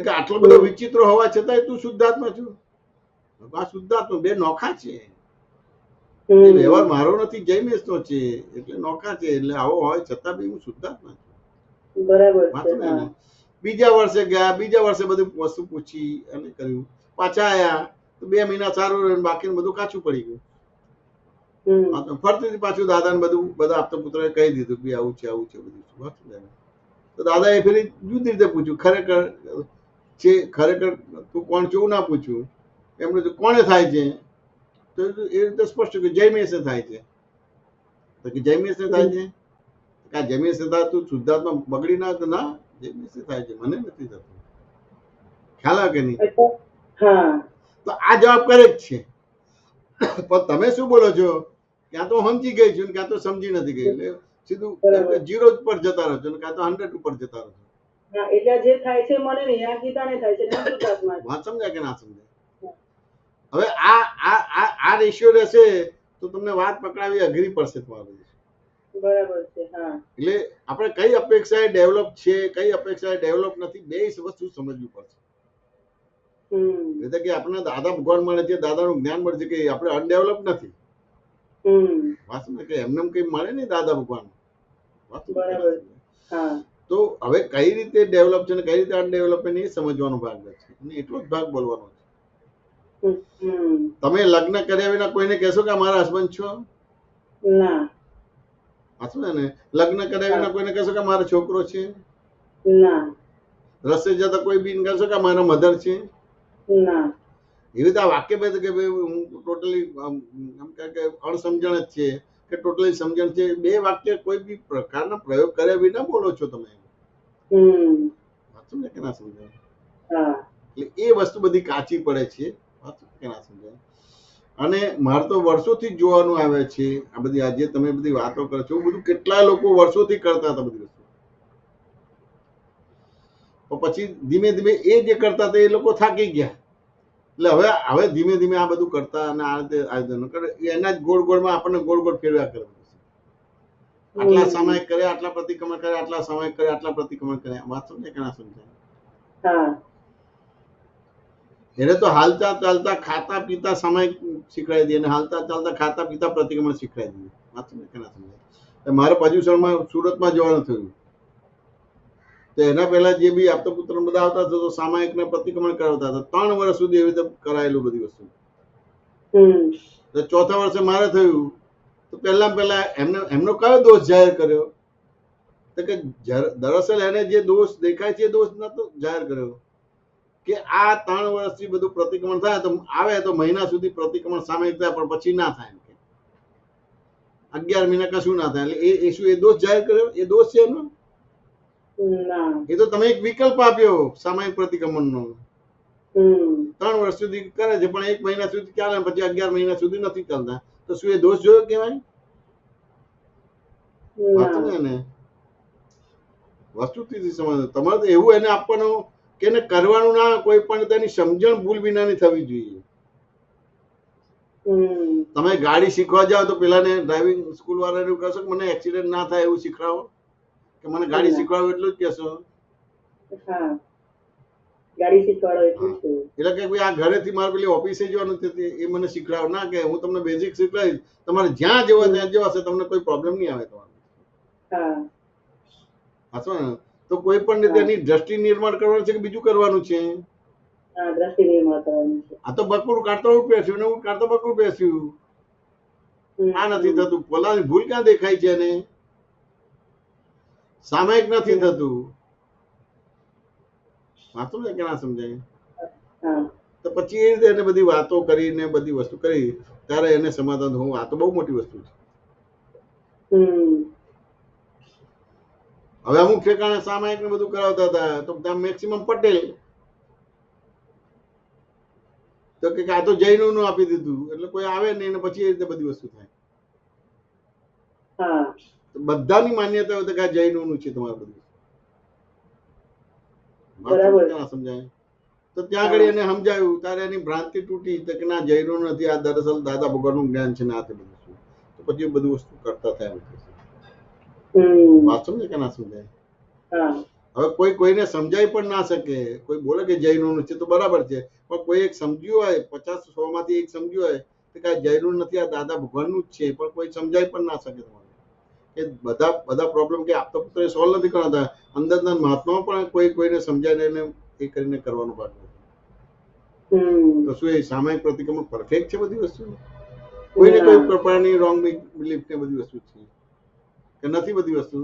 કે આટલો બધો વિચિત્ર હોવા છતાંય તું શુદ્ધાત્મા છું? આ શુદ્ધાત્મા બે નોખા છે. વ્યવહાર મારો નથી, જૈનેશનો છે, એટલે નોખા છે. એટલે આવો હોય છતાં બી હું શુદ્ધાત્મા છું. બરાબર વાંચો છે. ને. બીજા વર્ષે ગયા, બીજા વર્ષે બધું વસ્તુ પૂછી અને કર્યું. પાછા આયા તો 2 મહિના સારું રહ્યું, બાકીનું બધું કાચું પડી ગયું. ફરતી પાછું દાદાને બધું બધા આપતા પુત્રોએ કહી દીધું કે આવું છે આવું છે બધું. તો દાદાએ ફરી જુદી રીતે પૂછ્યું, ખરેખર તું કોણ છું એવું ના પૂછ્યું. એમણે તો કોણે થાય છે? તો એ રીતે સ્પષ્ટ કે જૈમેશે થાય છે. તો કે જૈમેશે થાય છે? કા જૈમેશે થાય તું શુદ્ધાત્મા બગડી ના? તો ના, જૈમેશે થાય છે, મને નથી થતું. ખ્યાલ આવે કે નહીં? તો આ જવાબ કરેક્ટ છે. પણ તમે શું બોલો છો? ક્યાં તો સમજી ગઈ છું, ક્યાં તો સમજી નથી ગઈ. એટલે સીધું 0 પર જતા રહો છો, ક્યાં તો 100 ઉપર જતા રહો છો. એટલે જે થાય છે મને નહીં, આ ગીતાને થાય છે. વાત સમજાય કે ના સમજાય? હવે આ રેશિયો રહેશે તો તમને વાત પકડાવી અઘરી પડશે તમારી. બરાબર છે. એટલે આપણે કઈ અપેક્ષાએ ડેવલપ છે, કઈ અપેક્ષાએ ડેવલપ નથી, બે વસ્તુ સમજવી પડશે. એટલે કે આપણે દાદા ભગવાન મળે છે, દાદાનું જ્ઞાન મળે છે કે આપણે અનડેવલપ નથી. વાત કે એમને કઈ મળે નહીં દાદા ભગવાન. તો હવે કઈ રીતે ડેવલપ છે ને કઈ રીતે અનડેવલપ છે એ સમજવાનો ભાગ છે. અને એટલો જ ભાગ બોલવાનો છે. તમે લગ્ન કર્યા વિના કોઈને કહેશો કે મારા હસબન્ડ છો? ના. ને લગ્ન કર્યા વિના કોઈને કહેશો કે મારો છોકરો છે? ના. રસ્તે જતા કોઈ બી કહેશો કે મારા મધર છે? ના. એવી રીતે આ વાક્ય બે કે હું ટોટલી એમ કે અણસમજણ જ છે કે ટોટલી સમજણ છે, બે વાક્ય કોઈ બી પ્રકારના પ્રયોગ કર્યા વિના બોલો છો તમે. વાંચો ને કે ના સમજાય? એટલે એ વસ્તુ બધી કાચી પડે છે. વાંચો કે ના સમજાય? અને મારે તો વર્ષોથી જ જોવાનું આવે છે આ બધી આજે તમે બધી વાતો કરો છો, બધું કેટલા લોકો વર્ષોથી કરતા હતા બધી વસ્તુ. તો પછી ધીમે ધીમે એ જે કરતા હતા એ લોકો થાકી ગયા. એટલે હવે ધીમે ધીમે આ બધું કરતા અને આ રીતે આયોજન કરે એના જ ગોળ ગોળમાં આપણને ગોળ ગોળ ફેરવ્યા કરે. આટલા સમય કરે, આટલા પ્રતિક્રમણ કરે, આટલા સમય કરે, આટલા પ્રતિક્રમણ કરે. વાત સમજે કે ના સમજાય? એને તો હાલતા ચાલતા ખાતા પીતા સમય શીખવાડી દઈએ અને હાલતા ચાલતા ખાતા પીતા પ્રતિક્રમણ શીખવાડી દઈએ. વાત સમજે કે ના સમજાય? મારે પર્યુષણમાં સુરતમાં જવાનું થયું તો એના પહેલા જે બી આપતા પુત્ર બધા આવતા હતા તો સામાયિક ને પ્રતિક્રમણ કરાવતા હતા. 3 વર્ષ સુધી એવી રીતે કરાયેલું બધી વસ્તુ. તો ચોથા વર્ષે મારે થયું તો પહેલા એમનો કયો દોષ જાહેર કર્યો? તો કે દરઅસલ એને જે દોષ દેખાય છે એ દોષ નતો જાહેર કર્યો કે આ 3 વર્ષથી બધું પ્રતિક્રમણ થાય તો આવે તો મહિના સુધી પ્રતિક્રમણ સામાયિક થાય પણ પછી ના થાય. 11 મહિના કશું ના થાય. એટલે એ શું એ દોષ જાહેર કર્યો? એ દોષ છે એનો? એ તો તમે એક વિકલ્પ આપ્યો સામાયિક પ્રતિક્રમણનો. 3 વર્ષ સુધી કરે છે પણ 1 મહિના સુધી ચાલે પછી 11 મહિના સુધી નથી ચાલતા. તો શું એ દોષ જોયો કહેવાય? વસ્તુથી સમજ. તમારે તો એવું એને આપવાનું કે એને કરવાનું ના, કોઈ પણ તેની સમજણ ભૂલ વિનાની થવી જોઈએ. તમે ગાડી શીખવા જાઓ તો પેલાને ડ્રાઇવિંગ સ્કૂલ વાળાને કહેશો કે મને એક્સિડન્ટ ના થાય એવું શીખવાડો કે મને ગાડી શીખવાડો એટલું જ કહેશો? ગાડી શીખવાડો એટલું જ. એટલે કે ભાઈ આ ઘરેથી મારે પેલી ઓફિસે જવાનું છે એ મને શીખવાડો ના, કે હું તમને બેઝિક શીખવાડીશ, તમારે જ્યાં જવા ત્યાં જવાશે, તમને કોઈ પ્રોબ્લેમ નહીં આવે તમારે. તો કોઈ પણ રીતે એની દ્રષ્ટિ નિર્માણ કરવાનું છે કે બીજું કરવાનું છે? આ તો બકરું કાઢતો હું બેસ્યું ને હું કાઢતો બકરું બેસ્યું. આ નથી થતું. પોલાની ભૂલ ક્યાં દેખાય છે એને? સામાયિક નથી થતું. વાંચો ને કે ના સમજાય? તો પછી એ રીતે એને બધી વાતો કરીને બધી વસ્તુ કરી ત્યારે એને સમાધાન થવું. આ તો બહુ મોટી વસ્તુ છે. હવે અમુક ઠેકાણે સામાયિક ને બધું કરાવતા હતા તો ત્યાં મેક્સિમમ પટેલ તો કે આ તો જૈનો નું આપી દીધું એટલે કોઈ આવે નહીં ને પછી એ રીતે બધી વસ્તુ થાય. બધાની માન્યતા હોય તો કે આ જૈનો નું છે તમારે બધું સમજાય. તો ત્યાં આગળ એને સમજાયું ત્યારે એની ભ્રાંતિ તૂટી તો કે ના જૈનો નથી, આ દરઅસલ દાદા ભગવાનનું જ્ઞાન છે ને આ તે બધું શું. તો પછી બધી વસ્તુ કરતા થાય. વાત સમજે કે ના સમજાય? હવે કોઈ કોઈને સમજાઈ પણ ના શકે. કોઈ બોલે કે જૈનોનું છે તો બરાબર છે, પણ કોઈ એક સમજ્યું હોય 50-100 માંથી એક સમજ્યું હોય કે આ જૈનનું નથી, આ દાદા ભગવાનનું જ છે, પણ કોઈ સમજાઈ પણ ના શકે. કે બધા પ્રોબ્લેમ કે આપતા પુત્ર સોલ્વ નથી કરવાના. અંદરના મહાત્મા પણ કોઈ કોઈને સમજાય એને એ કરીને કરવાનું ભાગ નથી. તો શું એ સામાયિક પ્રતિક્રમણ પરફેક્ટ છે બધી વસ્તુ? કોઈને કોઈ પ્રકારની રોંગ બિલીફ ને બધી વસ્તુ છે કે નથી બધી વસ્તુ?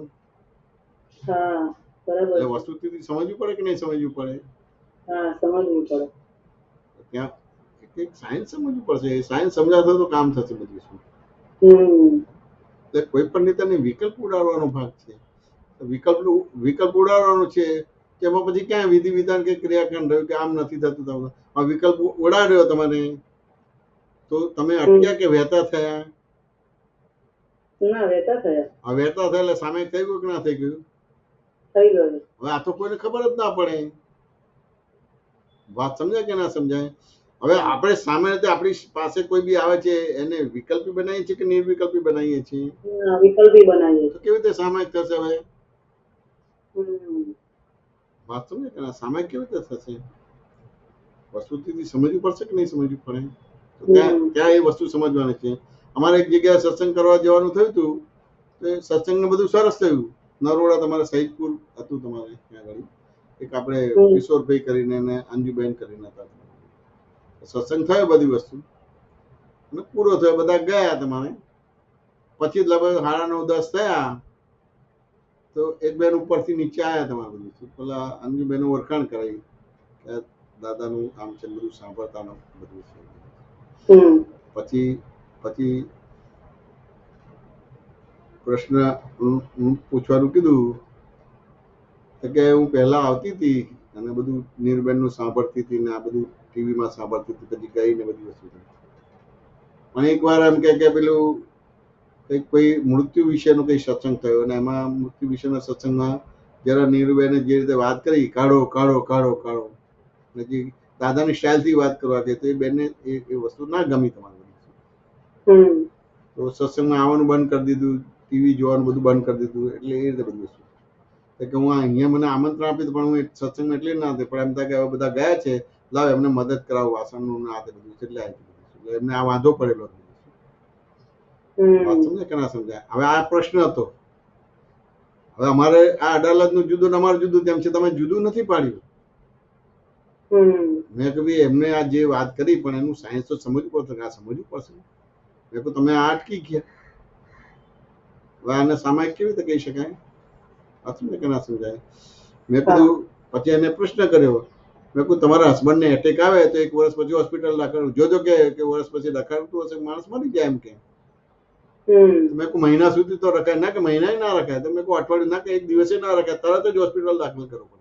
એટલે વસ્તુથી સમજવું પડે કે નહીં સમજવું પડે? ત્યાં એક સાયન્સ સમજવું પડશે. સાયન્સ સમજાશે તો કામ થશે બધી વસ્તુ. એટલે કોઈ પણ રીતે વિકલ્પ ઉડાડવાનો ભાગ છે. વિકલ્પ ઉડાડવાનો છે તેમાં પછી ક્યાં વિધિ વિધાન કે ક્રિયાકાંડ રહ્યું કે આમ નથી થતું. તમને આ વિકલ્પ ઉડાડ્યો તમારે તો તમે અટક્યા કે વહેતા થયા? વહેતા થયા એટલે સામે થઈ ગયું કે ના થઈ ગયું? હવે આ તો કોઈને ખબર જ ના પડે. વાત સમજાય કે ના સમજાય? હવે આપણે સામાન્ય રીતે આપણી પાસે કોઈ બી આવે છે એને વિકલ્પી બનાવીએ છીએ કે નિર્વિકલ્પી બનાવીએ છીએ? વિકલ્પી બનાવીએ. તો કેવી રીતે સામાયિક થશે? હવે વાત સમજે કે ના? સામાયિક કેવી રીતે થશે? વસ્તુથી સમજવું પડશે કે નહીં સમજવું પડે? ત્યાં એ વસ્તુ સમજવાની છે. અમારે એક જગ્યાએ સત્સંગ કરવા જવાનું થયું હતું તો સત્સંગને બધું સરસ થયું. નરોડા તમારે સહિતપુર હતું તમારે ત્યાં આગળ એક આપણે કિશોરભાઈ કરીને અને અંજુબેન કરીને હતા. સત્સંગ થયો બધી વસ્તુ અને પૂરો થયો, બધા ગયા તમારે. પછી લગભગ 9:30-10 થયા તો એક બેન ઉપરથી નીચે આવ્યા તમારે બધું. પેલા અંજુબેન ઓળખાણ કરાવી કે દાદાનું આમ છે બધું સાંભળતાનું બધું છે. પછી પ્રશ્ન પૂછવાનું કીધું કે હું પહેલા આવતી હતી અને બધું નીરબેનનું સાંભળતી હતી ને આ બધું ટીવીમાં સાંભળતી હતી, પછી ગઈ ને બધી વસ્તુ. પણ એક વાર એમ કે પેલું કંઈક કોઈ મૃત્યુ વિશેનો કંઈ સત્સંગ થયો અને એમાં મૃત્યુ વિશેના સત્સંગમાં જરા નીરુબેને જે રીતે વાત કરી કાઢો કાઢો કાઢો કાઢો જે દાદાની સ્ટાઇલથી વાત કરવા કે તો એ બેનને એ વસ્તુ ના ગમી તમારી. તો સત્સંગમાં આવવાનું બંધ કરી દીધું, ટીવી જોવાનું બધું બંધ કરી દીધું. એટલે એ રીતે બધું વસ્તુ કે હું અહીંયા મને આમંત્રણ આપ્યું પણ હું સત્સંગમાં એટલે ના હતી. પણ એમ થાય કે હવે બધા ગયા છે, લાવ એમને મદદ કરાવું વાસણનું ને આ તે બધું એટલે આવી એમને આ વાંધો પડેલો. વાત સમજે કે ના સમજાય? હવે આ પ્રશ્ન હતો. હવે અમારે આ અડાલજનું જુદું ને અમારું જુદું તેમ છે, તમે જુદું નથી પાડ્યું. મેં કહ્યું એમને આ જે વાત કરી પણ એનું સાયન્સ તો સમજવું પડશે કે આ સમજવું પડશે. મેં કહ્યું તમે આ અટકી ગયા. હવે આને સામાયિક કેવી રીતે કહી શકાય? વાત સમજે કે ના સમજાય? મેં કીધું પછી એને પ્રશ્ન કર્યો. મેં કહ્યું તમારા હસબન્ડને એટેક આવે તો 1 વર્ષ પછી હોસ્પિટલ દાખલ જોજો કે વર્ષ પછી દાખલતું હશે માણસ મરી જાય એમ કે. મેં કહું મહિના સુધી તો રખાય ના, કે મહિના ના રખાય. તો મેં કહું અઠવાડિયું ના, કે 1 દિવસે ના રખાય, તરત જ હોસ્પિટલ દાખલ કરવો પડે.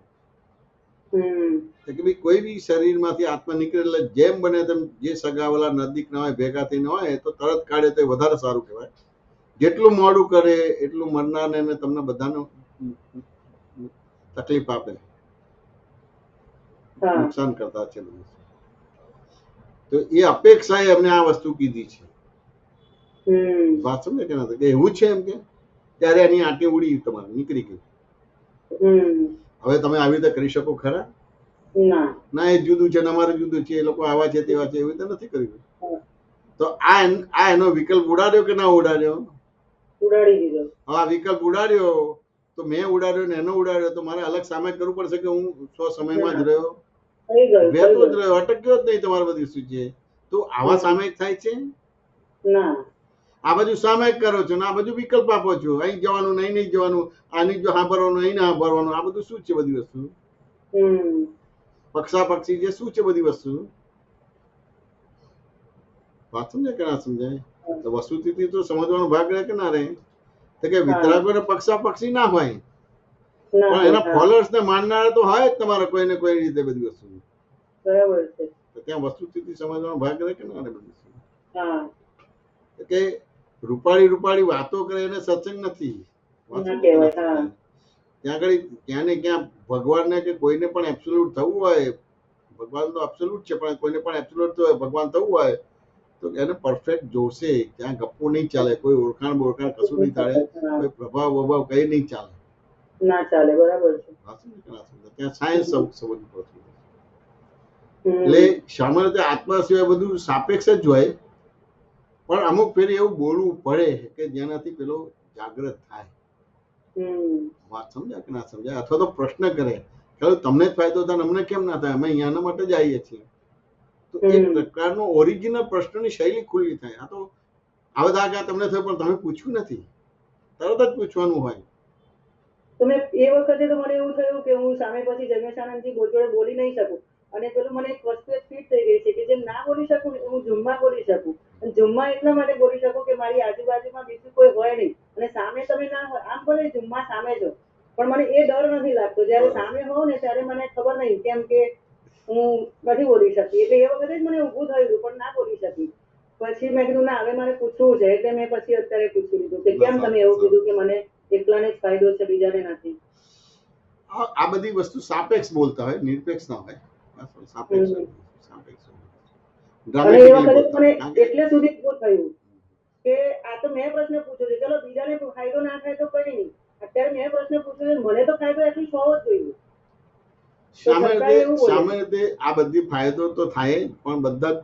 કે ભાઈ કોઈ બી શરીરમાંથી આત્મા નીકળે એટલે જેમ બને તેમ જે સગાવાલા નજીક ના હોય ભેગા થઈને હોય તો તરત કાઢે તો વધારે સારું કહેવાય. જેટલું મોડું કરે એટલું મરનારને અને તમને બધાને તકલીફ આપે, નુકસાન કરતા છે. તો એ અપેક્ષાએ અમને આ વસ્તુ કીધી છે. વાત સમજે કે નથી? કે એવું છે એમ કે ત્યારે એની આંટી ઉડી તમારે નીકળી ગઈ. હવે તમે આવી રીતે કરી શકો ખરા? ના, એ જુદું છે ને અમારે જુદું છે, એ લોકો આવા છે તેવા છે, એવી રીતે નથી કર્યું. તો આ એનો વિકલ્પ ઉડાડ્યો કે ના ઉડાડ્યો? ઉડાડી દીધો. હા, વિકલ્પ ઉડાડ્યો તો મેં ઉડાડ્યો ને એનો ઉડાડ્યો તો મારે અલગ સામે કરવું પડશે કે હું સમયમાં જ રહ્યો, વહેતો જ રહ્યો, અટક્યો જ નહીં તમારે બધી શું છે. તો આવા સામાયિક થાય છે? ના. આ બાજુ સામાયિક કરો છો ને આ બાજુ વિકલ્પ આપો છો. અહીં જવાનું નહીં જવાનું, આની જો હા ભરવાનું અહીં ના ભરવાનું, આ બધું શું છે બધી વસ્તુ? પક્ષા પક્ષી જે શું છે બધી વસ્તુ? વાત સમજાય કે ના સમજાય? તો વસ્તુથી તો સમજવાનો ભાગ રહે કે ના રહે? તો કે વિતરાગો પક્ષાપક્ષી ના હોય, પણ એના ફોલોઅર્સ ને માનનારા તો હોય જ તમારે કોઈને કોઈ રીતે બધી વસ્તુ. બરાબર છે. તો ત્યાં વસ્તુથી સમજવાનો ભાગ રહે કે ના રહે બધી વસ્તુ? હા. કે રૂપાળી વાતો કરે એને સત્સંગ નથી. ત્યાં આગળ ક્યાં ને ક્યાં ભગવાનને કે કોઈને પણ એબ્સોલ્યુટ થવું હોય, ભગવાન તો એબ્સોલ્યુટ છે, પણ કોઈને પણ એબ્સોલ્યુટ ભગવાન થવું હોય તો એને પરફેક્ટ જોશે. ત્યાં ગપ્પો નહીં ચાલે, કોઈ ઓળખાણ બોળખાણ કશું નહીં ચાલે, કોઈ પ્રભાવ કઈ નહીં ચાલે, ના ચાલે. બરાબર છે. ત્યાં સાયન્સ સમજવું પડશે. એટલે સામાન્ય રીતે આત્મા સિવાય બધું સાપેક્ષ જ હોય, પણ અમુક ફેરી એવું બોલવું પડે કે જેનાથી પેલો જાગૃત થાય. વાત સમજાય કે ના સમજાય? અથવા તો પ્રશ્ન કરે કે તમને જ ફાયદો થાય, અમને કેમ ના થાય? અમે અહીંયાના માટે જ આવીએ છીએ. તો એક પ્રકારનો ઓરિજિનલ પ્રશ્નની શૈલી ખુલ્લી થાય. આ તો આ બધા તમને થયું પણ તમે પૂછ્યું નથી, તરત જ પૂછવાનું હોય. તમે એ વખતે તો મને એવું થયું કે હું સામે પછી જન્મેશાનંદજી જોડે બોલી નહીં શકું, અને પેલું મને એક વસ્તુ ફિટ થઈ ગઈ છે કે જેમ ના બોલી શકું હું ઝૂમમાં બોલી શકું. અને ઝૂમમાં એટલા માટે બોલી શકું કે મારી આજુબાજુમાં બીજું કોઈ હોય નહીં, અને સામે તમે ના હોય. આમ ભલે ઝૂમમાં સામે છો, પણ મને એ ડર નથી લાગતો. જયારે સામે હોઉં ને ત્યારે મને ખબર નહીં કેમ કે હું નથી બોલી શકતી. એટલે એ વખતે જ મને ઊભું થયું પણ ના બોલી શકી. પછી મેં કીધું ના, હવે મારે પૂછવું છે. એટલે મેં પછી અત્યારે પૂછી લીધું કે કેમ તમે એવું કીધું કે મને એકલાને જ ફાયદો છે, બીજાને નથી. આ બધી વસ્તુ સાપેક્ષ બોલતા હોય, નિરપેક્ષ ના હોય. સાપેક્ષ. અને એ વખતે મને એટલે સુધી એવું થયું કે આ તો મેં પ્રશ્ન પૂછ્યો છે, ચલો બીજાને ફાયદો ના થાય તો કઈ નહીં. અત્યારે મેં પ્રશ્ન પૂછ્યો છે, મને તો ફાયદો એટલી હોવો જ જોઈએ. સામાન્ય રીતે આ બધી ફાયદો તો થાય, પણ બધા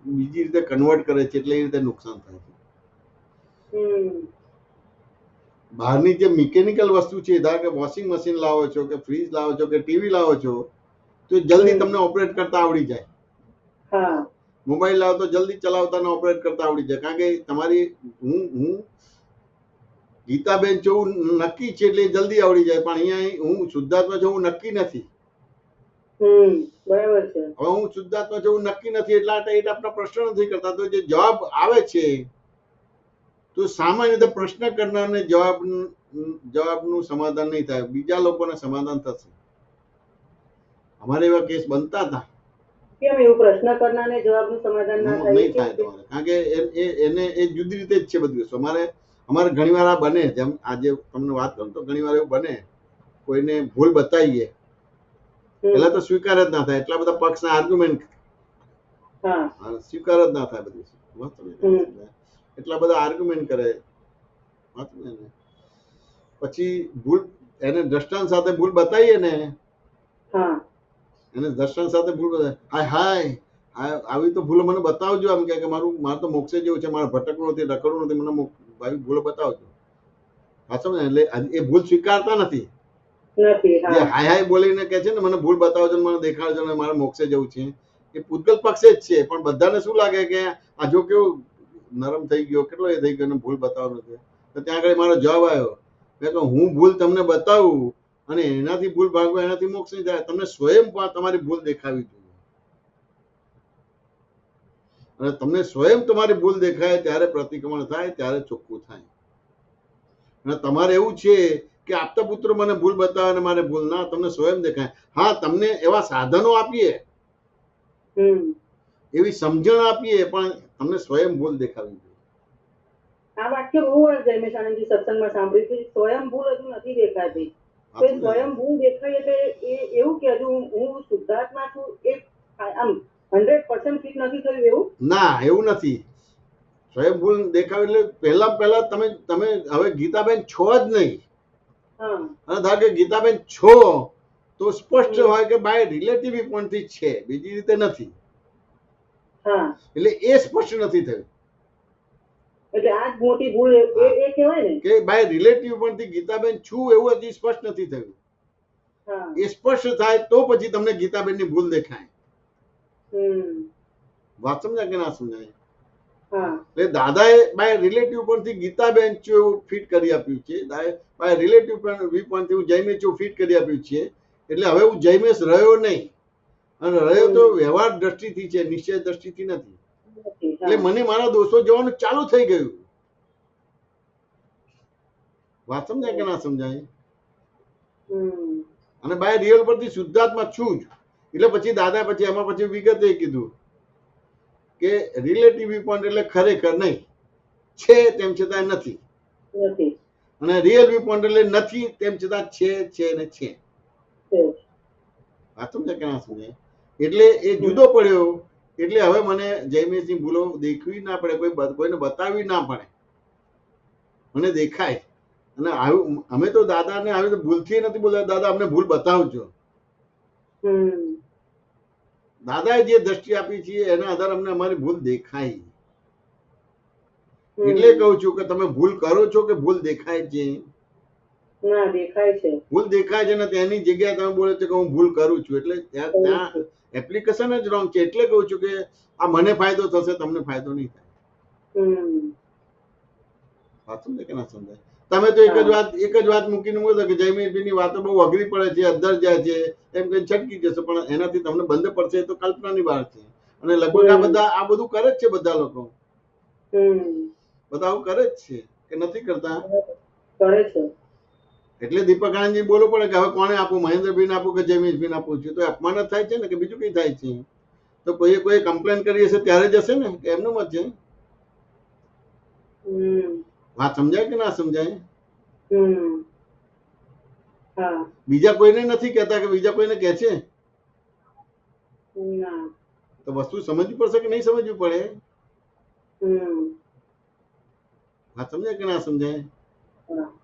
બીજી રીતે કન્વર્ટ કરે છે, એટલે એ રીતે નુકસાન થાય છે. બહારની જે મિકેનિકલ વસ્તુ છે, ધારો કે વોશિંગ મશીન લાવો છો કે ફ્રીજ લાવો છો કે ટીવી લાવો છો, તો જલ્દી તમને ઓપરેટ કરતા આવડી જાય. મોબાઈલ લાવો તો જલ્દી ચલાવતા ઓપરેટ કરતા આવડી જાય. કારણ કે તમારી હું ગીતાબેન છું નક્કી છે એટલે જલ્દી આવડી જાય, પણ અહીંયા હું શુદ્ધાત્મા છું હું નક્કી નથી. બરાબર છે. હવે હું શુદ્ધાત્મા છું હું નક્કી નથી, એટલા એ આપણા પ્રશ્ન નથી કરતા. તો જે જવાબ આવે છે તો સામાન્ય રીતે પ્રશ્ન કરનારને જવાબનું સમાધાન નહીં થાય, બીજા લોકોને સમાધાન થશે. અમારે એવા કેસ બનતા હતા. કેમ એવું પ્રશ્ન કરનારને જવાબનું સમાધાન ના થાય? નહીં થાય તમારે, કારણ કે એને એ જુદી રીતે જ છે બધી વસ્તુ. અમારે ઘણી વાર આ બને, જેમ આજે તમને વાત કરું તો ઘણી વાર એવું બને, કોઈને ભૂલ બતાવીએ પેલા તો સ્વીકાર જ ના થાય, એટલા બધા પક્ષના આર્ગ્યુમેન્ટ સ્વીકાર જ ના થાય બધી, એટલા બધા આર્ગ્યુમેન્ટ કરે. પછી ભૂલ એને દ્રષ્ટાંત સાથે ભૂલ બતાવીએ ને, એને દ્રષ્ટાંત સાથે ભૂલ બતાવે, હાય આવી તો ભૂલો મને બતાવજો, એમ કે મારે તો મોક્ષે જેવું છે, મારે ભટકવું નથી, રખડવું નથી, મને આવી ભૂલો બતાવજો. એટલે એ ભૂલ સ્વીકારતા નથી. જે હાય બોલીને કે છે ને મને ભૂલ બતાવજો, મને દેખાડજો ને મારે મોક્ષે જવું છે, એ પૂતગલ પક્ષે જ છે. પણ બધાને શું લાગે કે આ જો કેવું નરમ થઈ ગયો, કેટલો એ થઈ ગયો, ભૂલ બતાવવાનો છે. તો ત્યાં આગળ મારો જવાબ આવ્યો કે હું ભૂલ તમને બતાવું અને એનાથી ભૂલ ભાગવો, એનાથી મોક્ષ નહીં થાય. તમને સ્વયં તમારી ભૂલ દેખાવી જોઈએ, અને તમને સ્વયં તમારી ભૂલ દેખાય ત્યારે પ્રતિક્રમણ થાય, ત્યારે ચોખ્ખું થાય. અને તમારે એવું છે કે આપતા પુત્રો મને ભૂલ બતાવે અને મારે ભૂલ ના, તમને સ્વયં દેખાય. હા, તમને એવા સાધનો આપીએ, એવી સમજણ આપીએ, પણ તમને સ્વયં ભૂલ દેખાવી જોઈએ. આ વાક્ય બહુ વાર જન્મેશાનંદજી સત્સંગમાં સાંભળ્યું છે, સ્વયં ભૂલ હજુ નથી દેખાતી. તો સ્વયં ભૂલ દેખાય એટલે એવું કે હજુ હું શુદ્ધાત્મા છું, એ આમ 100% ફિટ નથી થયું એવું? ના, એવું નથી. સ્વયં ભૂલ દેખાવ એટલે પહેલા તમે હવે ગીતાબેન છો જ નહીં. અને ધારો કે ગીતાબેન છો તો સ્પષ્ટ હોય કે બાય રિલેટિવ પોઈન્ટ થી છે, બીજી રીતે નથી. એટલે એ સ્પષ્ટ નથી થયું. એટલે આ જ મોટી ભૂલ એ કહેવાય ને કે બાય રિલેટિવ પોઈન્ટ થી ગીતાબેન છું એવું હજી સ્પષ્ટ નથી થયું. એ સ્પષ્ટ થાય તો પછી તમને ગીતાબેન ની ભૂલ દેખાય. વાત સમજાય કે ના સમજાય? એટલે દાદાએ બાય રિલેટિવ પોઈન્ટ થી ગીતાબેન છું ફિટ કરી આપ્યું છે, બાય રિલેટિવ પોઈન્ટ થી હું જૈમેશ છું ફિટ કરી આપ્યું છે. એટલે હવે હું જૈમેશ રહ્યો નહીં, અને રહ્યો તો વ્યવહાર દ્રષ્ટિથી છે, નિશ્ચય દ્રષ્ટિથી નથી. એટલે મને મારા દોસ્તો જવાનું ચાલુ થઈ ગયું. વાત સમજાય કે ના સમજાય? અને બાય રિયલ પરથી શુદ્ધાત્મા છું જ. એટલે પછી દાદા પછી એમાં પછી વિગતે કીધું કે રિલેટિવ વ્યૂ પોઈન્ટ એટલે ખરેખર નહીં, છે તેમ છતાં નથી, અને રિયલ વ્યૂ પોઈન્ટ એટલે નથી તેમ છતાં છે ને છે. વાત સમજાય કે ના સમજાય? એટલે એ જુદો પડ્યો. એટલે હવે મને જયમેશની ભૂલો દેખવી ના પડે, કોઈને બતાવવી ના પડે, મને દેખાય. અને આવું અમે તો દાદાને આવી તો ભૂલથી નથી બોલતા, દાદા અમને ભૂલ બતાવજો. દાદાએ જે દ્રષ્ટિ આપી છે એના આધારે અમને અમારી ભૂલ દેખાય. એટલે કહું છું કે તમે ભૂલ કરો છો કે ભૂલ દેખાય છે? ના, દેખાય છે. ભૂલ દેખાય છે ને તેની જગ્યાએ તમે બોલો છો કે હું ભૂલ કરું છું, એટલે ત્યાં એપ્લિકેશન જ રોંગ છે. એટલે કહું છું કે આ મને ફાયદો થશે, તમને ફાયદો નહીં થાય. વાત સમજાય કે ના સમજાય? તમે તો એક જ વાત મૂકીને બોલો કે જયમીનભાઈની વાતો બહુ અઘરી પડે છે, અદ્ધર જાય છે એમ કઈ છટકી જશે, પણ એનાથી તમને બંધ પડશે એ તો કલ્પનાની બહાર છે. અને લગભગ આ બધું કરે જ છે બધા લોકો. બધા આવું કરે જ છે કે નથી કરતા? કરે છે. એટલે દીપક આનંદજી બોલવું પડે કે હવે કોને આપું, મહેન્દ્રભાઈને આપું કે જયમીનભાઈને આપું છું? તો અપમાન જ થાય છે ને, કે બીજું કઈ થાય છે? તો કોઈ કમ્પ્લેન કરી હશે ત્યારે જ હશે ને, કે એમનું મત છે? વાત સમજાય કે ના સમજાય? બીજા કોઈને નથી કહેતા કે બીજા કોઈને કહે છે? તો વસ્તુ સમજવી પડશે કે નહીં સમજવી પડે? વાત સમજાય કે ના સમજાય?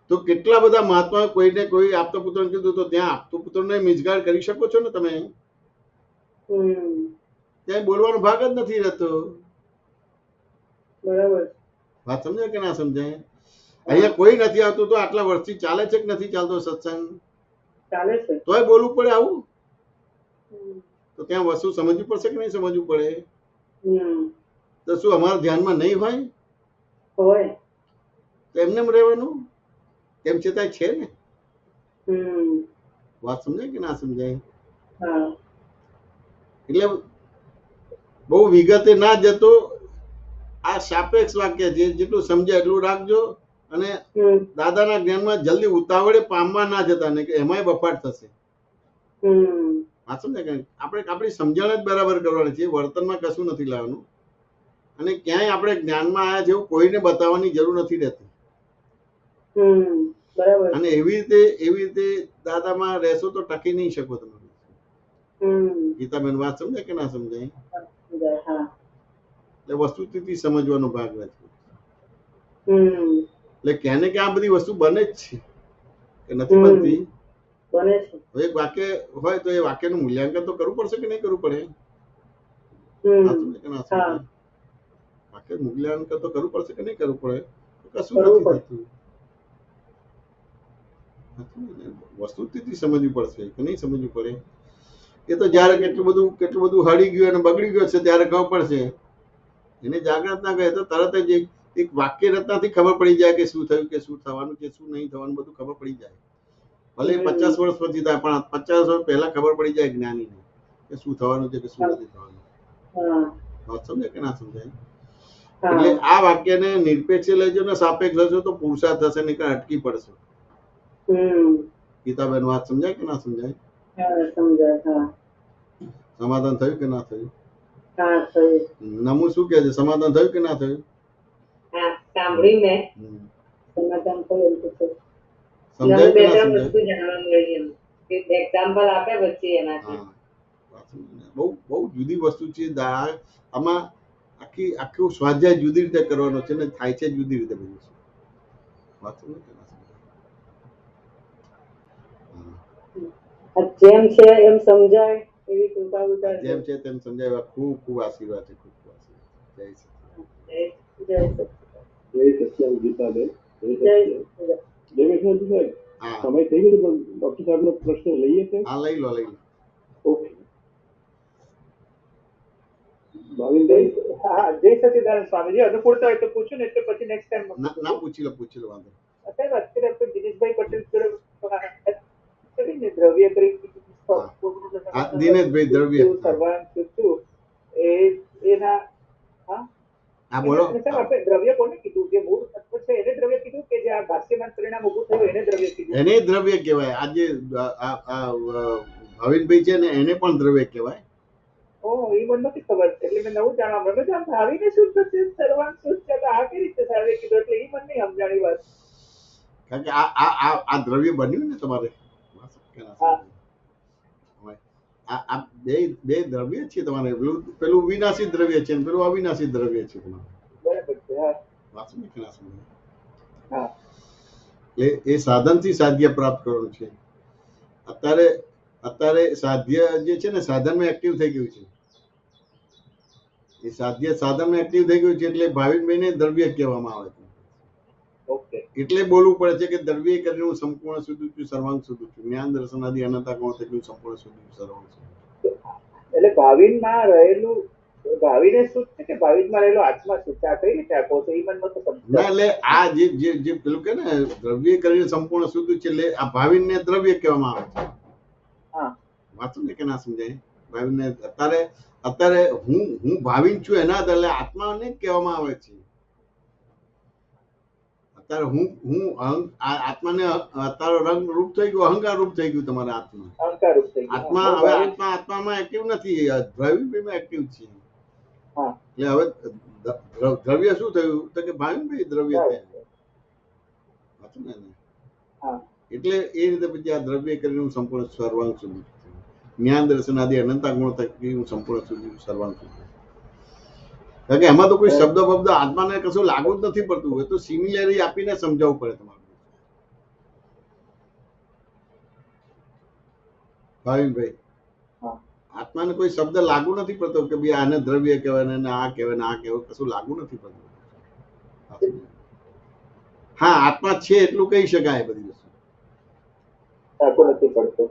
તો કેટલા બધા મહાત્મા કોઈને કોઈ આપતો પુત્ર કીધું તો ત્યાં આપતો પુત્રને મિસગાઈડ કરી શકો છો ને તમે? ત્યાં બોલવાનો ભાગ જ નથી રહેતો. બરાબર. વાત સમજાય કે ના સમજાય? અહીંયા કોઈ નથી આવતું તો આટલા વર્ષથી ચાલે છે કે નથી ચાલતો સત્સંગ? ચાલે છે. તોય બોલવું પડે આવું? તો ત્યાં વસ્તુ સમજવી પડશે કે નહીં સમજવું પડે? તો શું અમારા ધ્યાનમાં નહીં હોય? હોય. તો એમને રહેવાનું, તેમ છતાં છે ને. વાત સમજાય કે ના સમજાય? એટલે બહુ વિગતે ના જતો. આ સાપેક્ષ વાક્ય છે, જેટલું સમજાય એટલું રાખજો. અને દાદાના જ્ઞાનમાં જલ્દી ઉતાવળે પામવા ના જતા, ને કે એમાંય બફાટ થશે. વાત સમજાય કે આપણે આપણી સમજણ જ બરાબર કરવાની છે, વર્તનમાં કશું નથી લાવવાનું. અને ક્યાંય આપણે જ્ઞાનમાં આવ્યા જેવું કોઈને બતાવવાની જરૂર નથી રહેતી. અને એવી રીતે દાદામાં રહેશો તો ટકી નહીં શકો તમે. ગીતાબેન વાત સમજાય કે ના સમજાય? એટલે વસ્તુથી સમજવાનો ભાગ રહે છે. એટલે ક્યાં ને ક્યાં આ બધી વસ્તુ બને જ છે કે નથી બનતી? બને છે. એક વાક્ય હોય તો એ વાક્યનું મૂલ્યાંકન તો કરવું પડશે કે નહીં કરવું પડે? વાક્ય મૂલ્યાંકન તો કરવું પડશે કે નહીં કરવું પડે? કશું નથી થતું. વસ્તુથી સમજવી પડશે કે નહીં સમજવું પડે? એ તો જયારે કેટલું બધું હળી ગયું અને બગડી ગયું છે ત્યારે ખબર પડશે. એને જાગૃત ના કરે તો તરત જ એક વાક્ય રચનાથી ખબર પડી જાય કે શું થયું, કે શું થવાનું, કે શું નહીં થવાનું, બધું ખબર પડી જાય. ભલે 50 વર્ષ પછી થાય, પણ 50 વર્ષ પહેલા ખબર પડી જાય જ્ઞાનીને કે શું થવાનું છે કે શું નથી થવાનું. વાત સમજાય કે ના સમજાય? એટલે આ વાક્યને નિરપેક્ષ લેજો ને સાપેક્ષ લેજો તો પુરુષાર્થ થશે, નહીં અટકી પડશે. ગીતાબેન વાત સમજાય કે ના સમજાય? સમાધાન થયું કે ના થયું? નમુ શું કે છે? સમાધાન થયું કે ના થયું? સાંભળીને સમાધાન થયું. સમજાય કે ના સમજાય? એક્ઝામ્પલ આપે પછી એનાથી બહુ જુદી વસ્તુ છે. આમાં આખું સ્વાધ્યાય જુદી રીતે કરવાનો છે ને થાય છે જુદી રીતે બધું છે. વાત સમજાય કે ના સમજાય? જેમ છે એમ સમજાય એવી કૃપા ઉતાર. જેમ છે તેમ સમજાય. ખૂબ ખૂબ આશીર્વાદ છે. ખૂબ ખૂબ આશીર્વાદ. જય સત્યમ ગીતાબેન. દેવેશભાઈ સાહેબ, સમય થઈ ગયો તો ડોક્ટર સાહેબનો પ્રશ્ન લઈએ છે? હા, લઈ લો. ઓકે. ભાવિનભાઈ. હા, જય સચિદાનંદ સ્વામીજી. હજુ પૂરતા હોય તો પૂછું ને, એટલે પછી નેક્સ્ટ ટાઈમ ના પૂછી લો વાંધો. સાહેબ, અત્યારે આપણે દિનેશભાઈ પટેલ કરીને દ્રવ્ય કરી દિનેશભાઈ દ્રવ્ય સર્વાંગ છું એના. હા, હા બોલો. અને સાહેબ આપણે દ્રવ્ય કોને કીધું? જે મૂળ તત્વ છે એને દ્રવ્ય કીધું કે જે આ ભાષ્યમાન પરિણામ ઊભું થયું એને દ્રવ્ય કીધું? એને દ્રવ્ય કહેવાય. આજે ભાવિનભાઈ છે ને એને પણ દ્રવ્ય કહેવાય. ઓહ, એ મને નથી ખબર, એટલે મેં નવું જાણવા મળ્યું. આમ ભાવિને શુદ્ધ છે, સર્વાંગ શુદ્ધ છે, તો આ કઈ રીતે સાહેબે કીધું? એટલે એ મને નહીં સમજાણી વાત. કારણ કે આ દ્રવ્ય બન્યું ને તમારે. આ બે દ્રવ્ય છે તમારે. પેલું વિનાશી દ્રવ્ય છે ને પેલું અવિનાશી દ્રવ્ય છે તમારે. બરાબર છે. હા હા. એ સાધનથી સાધ્ય પ્રાપ્ત કરવાનું છે. અત્યારે સાધ્ય જે છે ને સાધનમાં એક્ટિવ થઈ ગયું છે. એ સાધનમાં એક્ટિવ થઈ ગયું છે એટલે ભાવિનભાઈને દ્રવ્ય કહેવામાં આવે છે. ઓકે. એટલે બોલવું પડે છે કે દ્રવ્ય કરીને હું સંપૂર્ણ શુદ્ધ છું, સર્વાંગ શુદ્ધ છું, જ્ઞાન દર્શન આદિ અનંતા ગુણ થકી સંપૂર્ણ શુદ્ધ છું, સર્વાંગ શુદ્ધ. એટલે ભાવિનમાં રહેલું ભાવિને શુદ્ધ છે કે ભાવિનમાં રહેલો આત્મા શુદ્ધ છે? આ કઈ રીતે આપો છો? એ મને નતો સમજાતું. ના એટલે આ જે પેલું કે ને દ્રવ્ય કરીને સંપૂર્ણ શુદ્ધ છે એટલે આ ભાવિનને દ્રવ્ય કહેવામાં આવે છે. હા. વાંચો ને કે ના સમજાય? ભાવિનને અત્યારે હું ભાવિન છું એના બદલે આત્માને જ કહેવામાં આવે છે. અત્યારે હું આત્માને અત્યારે રંગ રૂપ થઈ ગયું, અહંકાર રૂપ થઈ ગયું તમારા આત્મા. અહંકાર રૂપ થઈ ગયું. આત્મા હવે આત્મામાં એક્ટિવ નથી, દ્રવ્યમાં એક્ટિવ છે. હા. એટલે હવે દ્રવ્ય શું થયું તો કે ભાવિનભાઈ દ્રવ્ય થયા. વાંચો ને. હા. એટલે એ રીતે પછી આ દ્રવ્ય કરીને હું સંપૂર્ણ સર્વાંગ સુધી જ્ઞાન દર્શન આદિ અનંતા ગુણ થકી હું સંપૂર્ણ સુધી સર્વાંગ સુધી. કારણ કે એમાં તો કોઈ શબ્દ બબ્દ આત્માને કશું લાગુ જ નથી પડતું. એ તો સિમિલરી આપીને સમજાવવું પડે તમારે. ભાવિનભાઈ, આત્માને કોઈ શબ્દ લાગુ નથી પડતો કે ભાઈ આને દ્રવ્ય કહેવાય ને આ કહેવાય ને આ કહેવાય, કશું લાગુ નથી પડતું. હા, આત્મા છે એટલું કહી શકાય. બધી વસ્તુ લાગુ નથી પડતો.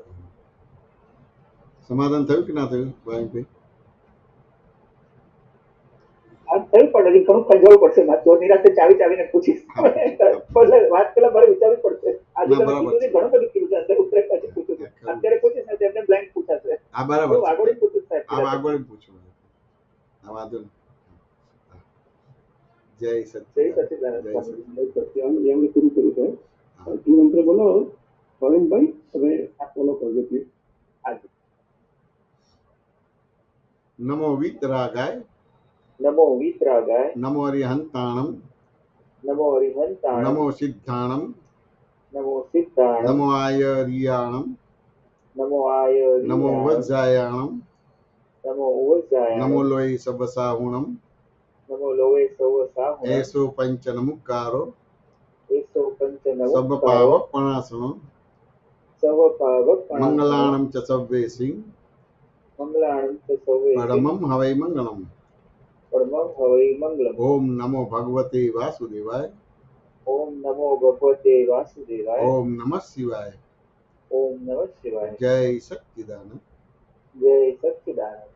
સમાધાન થયું કે ના થયું ભાવિનભાઈ? થયું, પણ હજી ઘણું ખંજવાળવું પડશે. જો નિરાતે ચાવીને પૂછીશ. વાત પેલા મારે વિચારવી પડશે. આજે તમે કીધું છે, ઘણું બધું કીધું છે. અંદર ઉતરે પછી પૂછું. અત્યારે પૂછીશ ને તેમને બ્લાઇન્ડ પૂછાશે. હા બરાબર. આગળ પૂછું સાહેબ. આગળ પૂછો. આ વાંધો નહીં. જય સચ્ચિદાનંદ. એમને પૂરું કર્યું છે. તું મંત્ર બોલો ભાવિનભાઈ, તમે ફોલો કરજો please. Namo વિતરાગાય, Namo વિતરાગાય, Namo હરિહંતાણમ, Namo હરિહંતાણમ, Namo સિદ્ધાણમ, Namo સિદ્ધાણમ, Namo આયર્યાણમ, Namo આયર્યાણમ, Namo વજ્જાયાણમ, Namo વજ્જાયાણમ, Namo લોય સબસાહુણમ, Namo લોવે સવસાહુણમ, asso પંચનમુક્કારો, asso પંચનમુક્કારો, sub પાવક પણાસણમ, serve પાવક પણાસણમ, મંગલાણમ ચ સવ્વેસિં, મંગલાણમ ચ સવ્વેસિં, પરમં હવૈ મંગલમ. પરમં હવૈ મંગલમ. ઓમ નમો ભગવતે વાસુદેવાય, ઓમ નમો ભગવતે વાસુદેવાય, ઓમ નમઃ શિવાય, ઓમ નમઃ શિવાય. જય સચ્ચિદાનંદ. જય સચ્ચિદાનંદ.